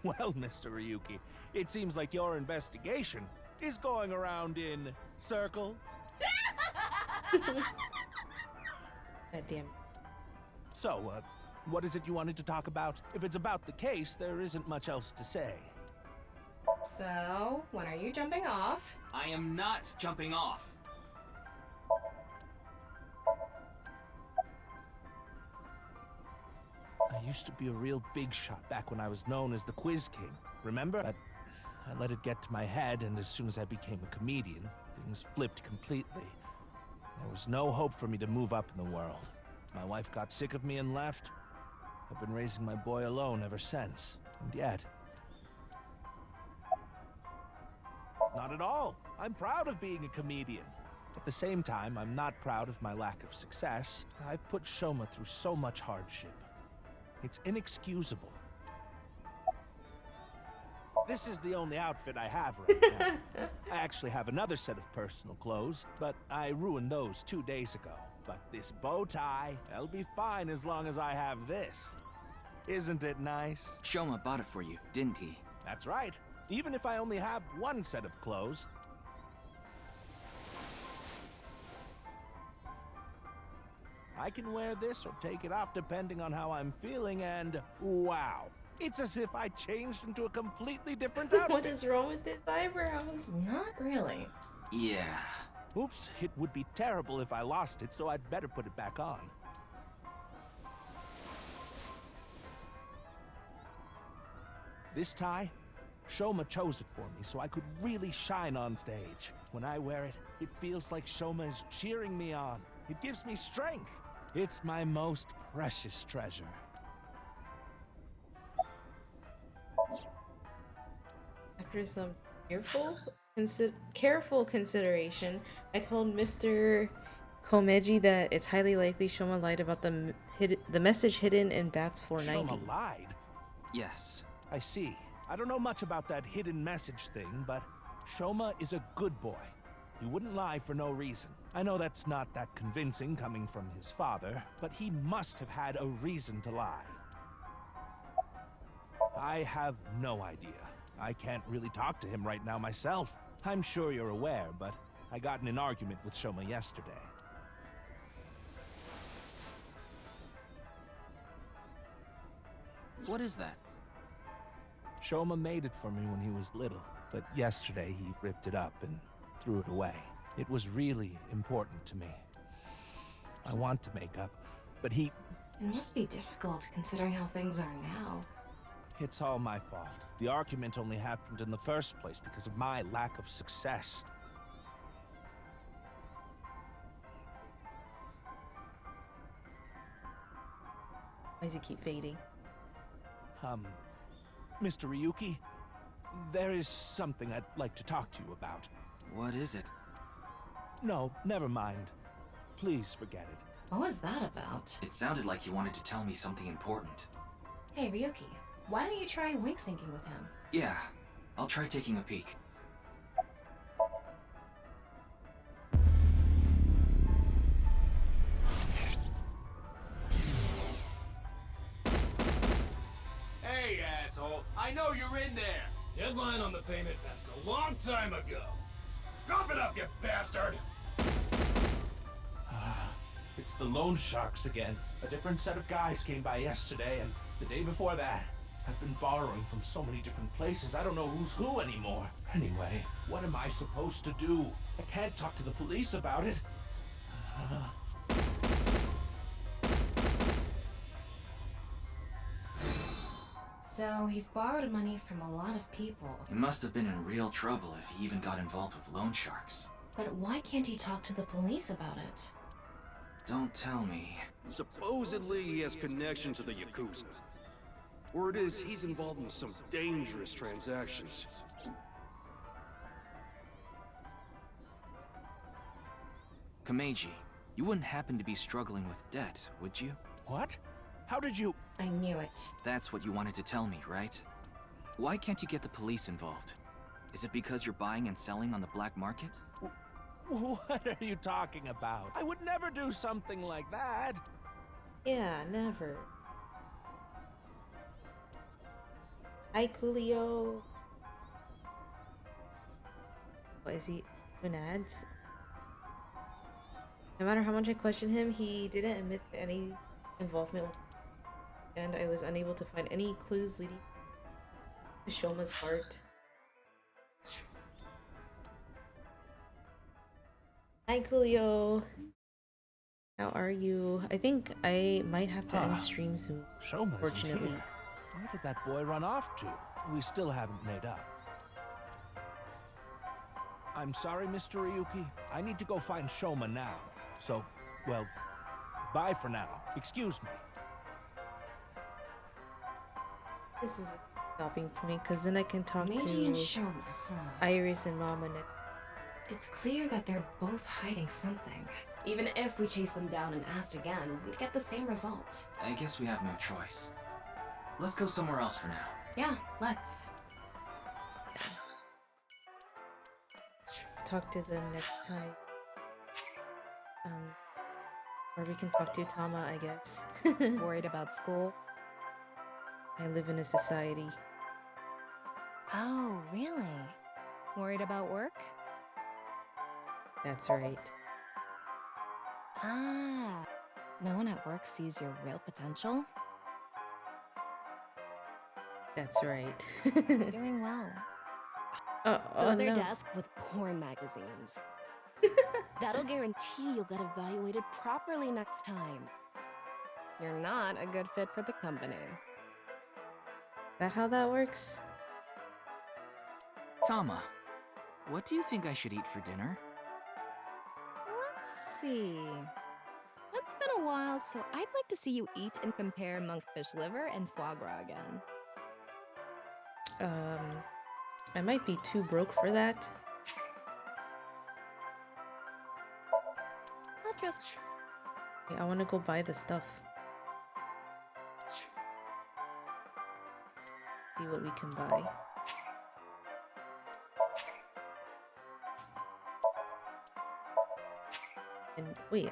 Well, Mr. Ryuki, it seems like your investigation is going around in circles. God damn. So, what is it you wanted to talk about? If it's about the case, there isn't much else to say. So, when are you jumping off? I am not jumping off. I used to be a real big shot back when I was known as the Quiz King, remember? But I let it get to my head, and as soon as I became a comedian, things flipped completely. There was no hope for me to move up in the world. My wife got sick of me and left. I've been raising my boy alone ever since, and yet... Not at all. I'm proud of being a comedian. At the same time, I'm not proud of my lack of success. I've put Shoma through so much hardship. It's inexcusable. This is the only outfit I have right now. I actually have another set of personal clothes, but I ruined those 2 days ago. But this bow tie, that'll be fine as long as I have this. Isn't it nice? Shoma bought it for you, didn't he? That's right. Even if I only have one set of clothes. I can wear this or take it off depending on how I'm feeling, and wow. It's as if I changed into a completely different outfit. What is wrong with his eyebrows? Not really. Yeah. Oops, it would be terrible if I lost it, so I'd better put it back on. This tie, Shoma chose it for me so I could really shine on stage. When I wear it, it feels like Shoma is cheering me on. It gives me strength. It's my most precious treasure. After some careful consideration, I told Mr. Komeji that it's highly likely Shoma lied about the message hidden in Bats 490. Shoma lied? Yes. I see. I don't know much about that hidden message thing, but Shoma is a good boy. He wouldn't lie for no reason. I know that's not that convincing coming from his father, but he must have had a reason to lie. I have no idea. I can't really talk to him right now myself. I'm sure you're aware, but I got in an argument with Shoma yesterday. What is that? Shoma made it for me when he was little, but yesterday he ripped it up and threw it away. It was really important to me. I want to make up, but he... It must be difficult considering how things are now. It's all my fault. The argument only happened in the first place because of my lack of success. Why does he keep fading? Mr. Ryuki, there is something I'd like to talk to you about. What is it? No, never mind. Please forget it. What was that about? It sounded like you wanted to tell me something important. Hey, Ryuki, why don't you try wink syncing with him? Yeah, I'll try taking a peek. Hey, asshole! I know you're in there! Deadline on the payment passed a long time ago. Cough it up, you bastard! It's the loan sharks again. A different set of guys came by yesterday, and the day before that. I've been borrowing from so many different places, I don't know who's who anymore. Anyway, what am I supposed to do? I can't talk to the police about it. So, he's borrowed money from a lot of people. He must have been in real trouble if he even got involved with loan sharks. But why can't he talk to the police about it? Don't tell me. Supposedly he has connection to the Yakuza. Word is he's involved in some dangerous transactions. Komeiji, you wouldn't happen to be struggling with debt, would you? What? How did you... I knew it. That's what you wanted to tell me, right? Why can't you get the police involved? Is it because you're buying and selling on the black market? What are you talking about? I would never do something like that. Yeah, never. Hi, Coolio. What is he? Doing ads? No matter how much I questioned him, he didn't admit to any involvement with, and I was unable to find any clues leading to Shoma's heart. Hi, Coolio. How are you? I think I might have to end stream soon. Shoma isn't Fortunately. here. Where did that boy run off to? We still haven't made up. I'm sorry, Mr. Ryuki. I need to go find Shoma now. So, well, bye for now. Excuse me. This is a stopping point, because then I can talk Meiji and to Shoma, huh? Iris and Mama next. It's clear that they're both hiding something. Even if we chased them down and asked again, we'd get the same result. I guess we have no choice. Let's go somewhere else for now. Yeah, let's. Let's talk to them next time. Or we can talk to Tama, I guess. Worried about school? I live in a society. Oh, really? Worried about work? That's right. Ah, no one at work sees your real potential? That's right. Doing well. Fill their no. desk with porn magazines. That'll guarantee you'll get evaluated properly next time. You're not a good fit for the company. Is that how that works? Tama, what do you think I should eat for dinner? Let's see. It's been a while, so I'd like to see you eat and compare monkfish liver and foie gras again. I might be too broke for that. I'll just... Okay, I want to go buy the stuff. See what we can buy. And wait.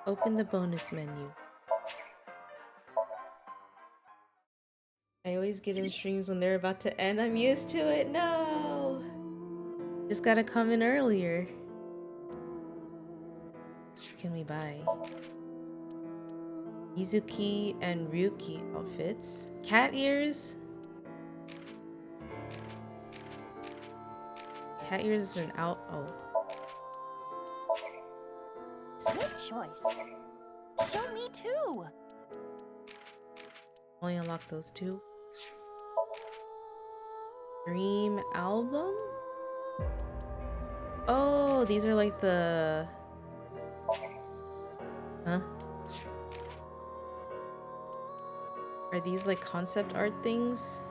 Open the bonus menu. I always get in streams when they're about to end. I'm used to it. No! Just gotta come in earlier. What can we buy? Izuki and Ryuki outfits. Cat ears? Cat ears is an out. Oh. Good choice. Show me too. Only unlock those two. Dream album? Oh, these are like the... Huh? Are these like concept art things?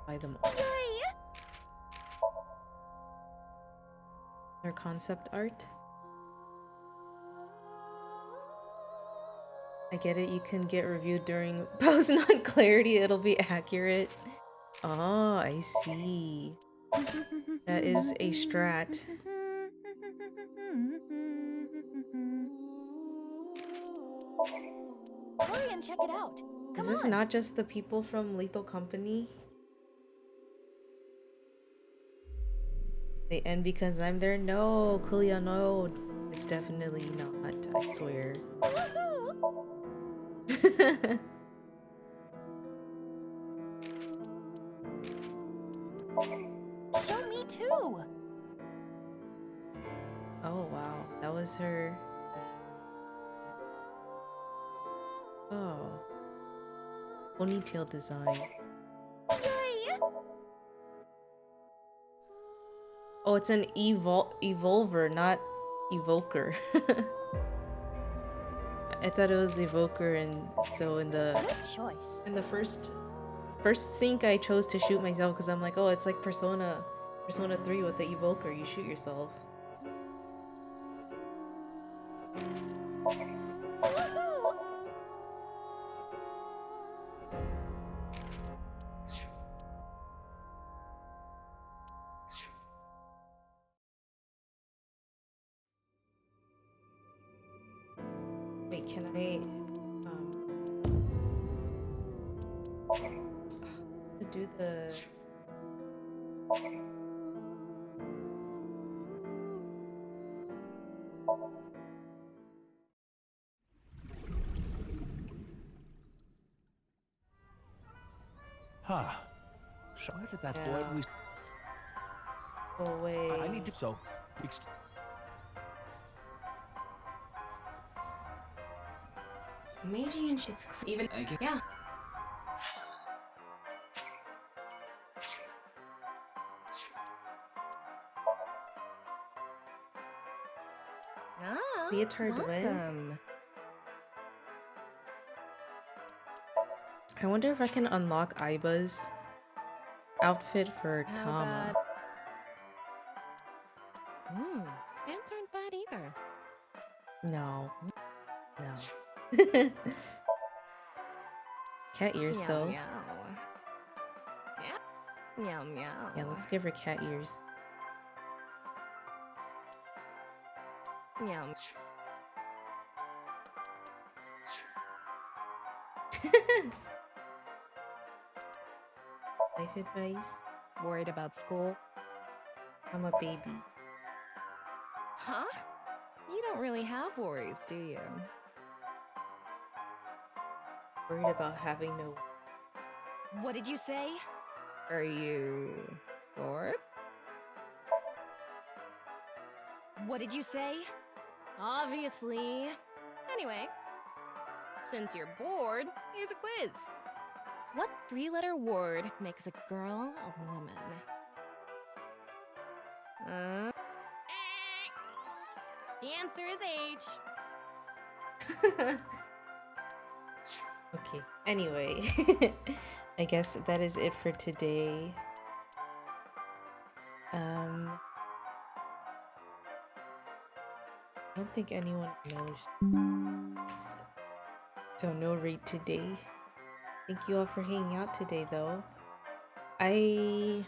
Buy them all. They're concept art. I get it, you can get reviewed during post non-clarity, it'll be accurate. Oh, I see. That is a strat. Hurry and check it out. Is this not just the people from Lethal Company? They end because I'm there? No, Kulia, no. It's definitely not, I swear. Show me too. Oh wow, that was her. Oh. Ponytail design. Oh, it's an evolver, not evoker. I thought it was evoker, and so in the first sync I chose to shoot myself because I'm like, oh, it's like Persona 3 with the evoker, you shoot yourself. Wait, can I do the Huh. So where did that boy we... Oh, wait. I need to... So... Meiji and shit's even. Yeah. Ah, Leotard win? welcome. I wonder if I can unlock Aiba's outfit for How Tama. Pants aren't bad either. No. Cat ears, Meow, though. meow. Yeah. Meow, meow. Yeah, let's give her cat ears. Meow. Life advice? Worried about school? I'm a baby. Huh? You don't really have worries, do you? Worried about having no... What did you say? Are you bored? What did you say? Obviously. Anyway, since you're bored, here's a quiz. What three-letter word makes a girl a woman? The answer is H. Okay, anyway. I guess that is it for today. I don't think anyone knows. So no raid today. Thank you all for hanging out today though. I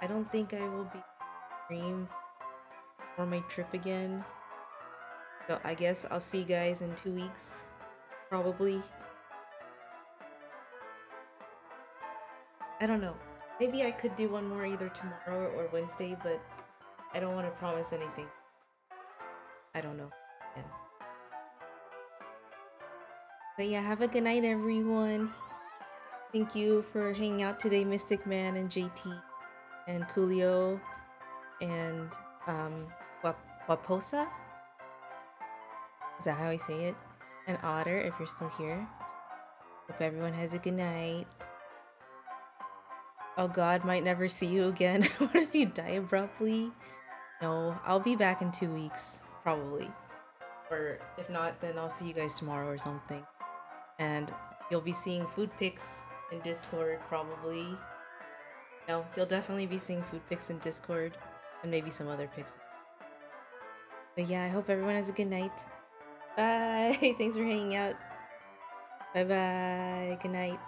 don't think I will be stream for my trip again. So I guess I'll see you guys in 2 weeks. Probably. I don't know. Maybe I could do one more either tomorrow or Wednesday, but I don't want to promise anything. I don't know. Yeah. But yeah, have a good night, everyone. Thank you for hanging out today, Mystic Man and JT and Coolio and Waposa? Is that how I say it? And Otter, if you're still here. Hope everyone has a good night. Oh god, might never see you again. What if you die abruptly? No, I'll be back in 2 weeks, probably. Or if not, then I'll see you guys tomorrow or something. And you'll be seeing food pics in Discord, probably. No, you'll definitely be seeing food pics in Discord. And maybe some other pics. But yeah, I hope everyone has a good night. Bye! Thanks for hanging out. Bye bye. Good night.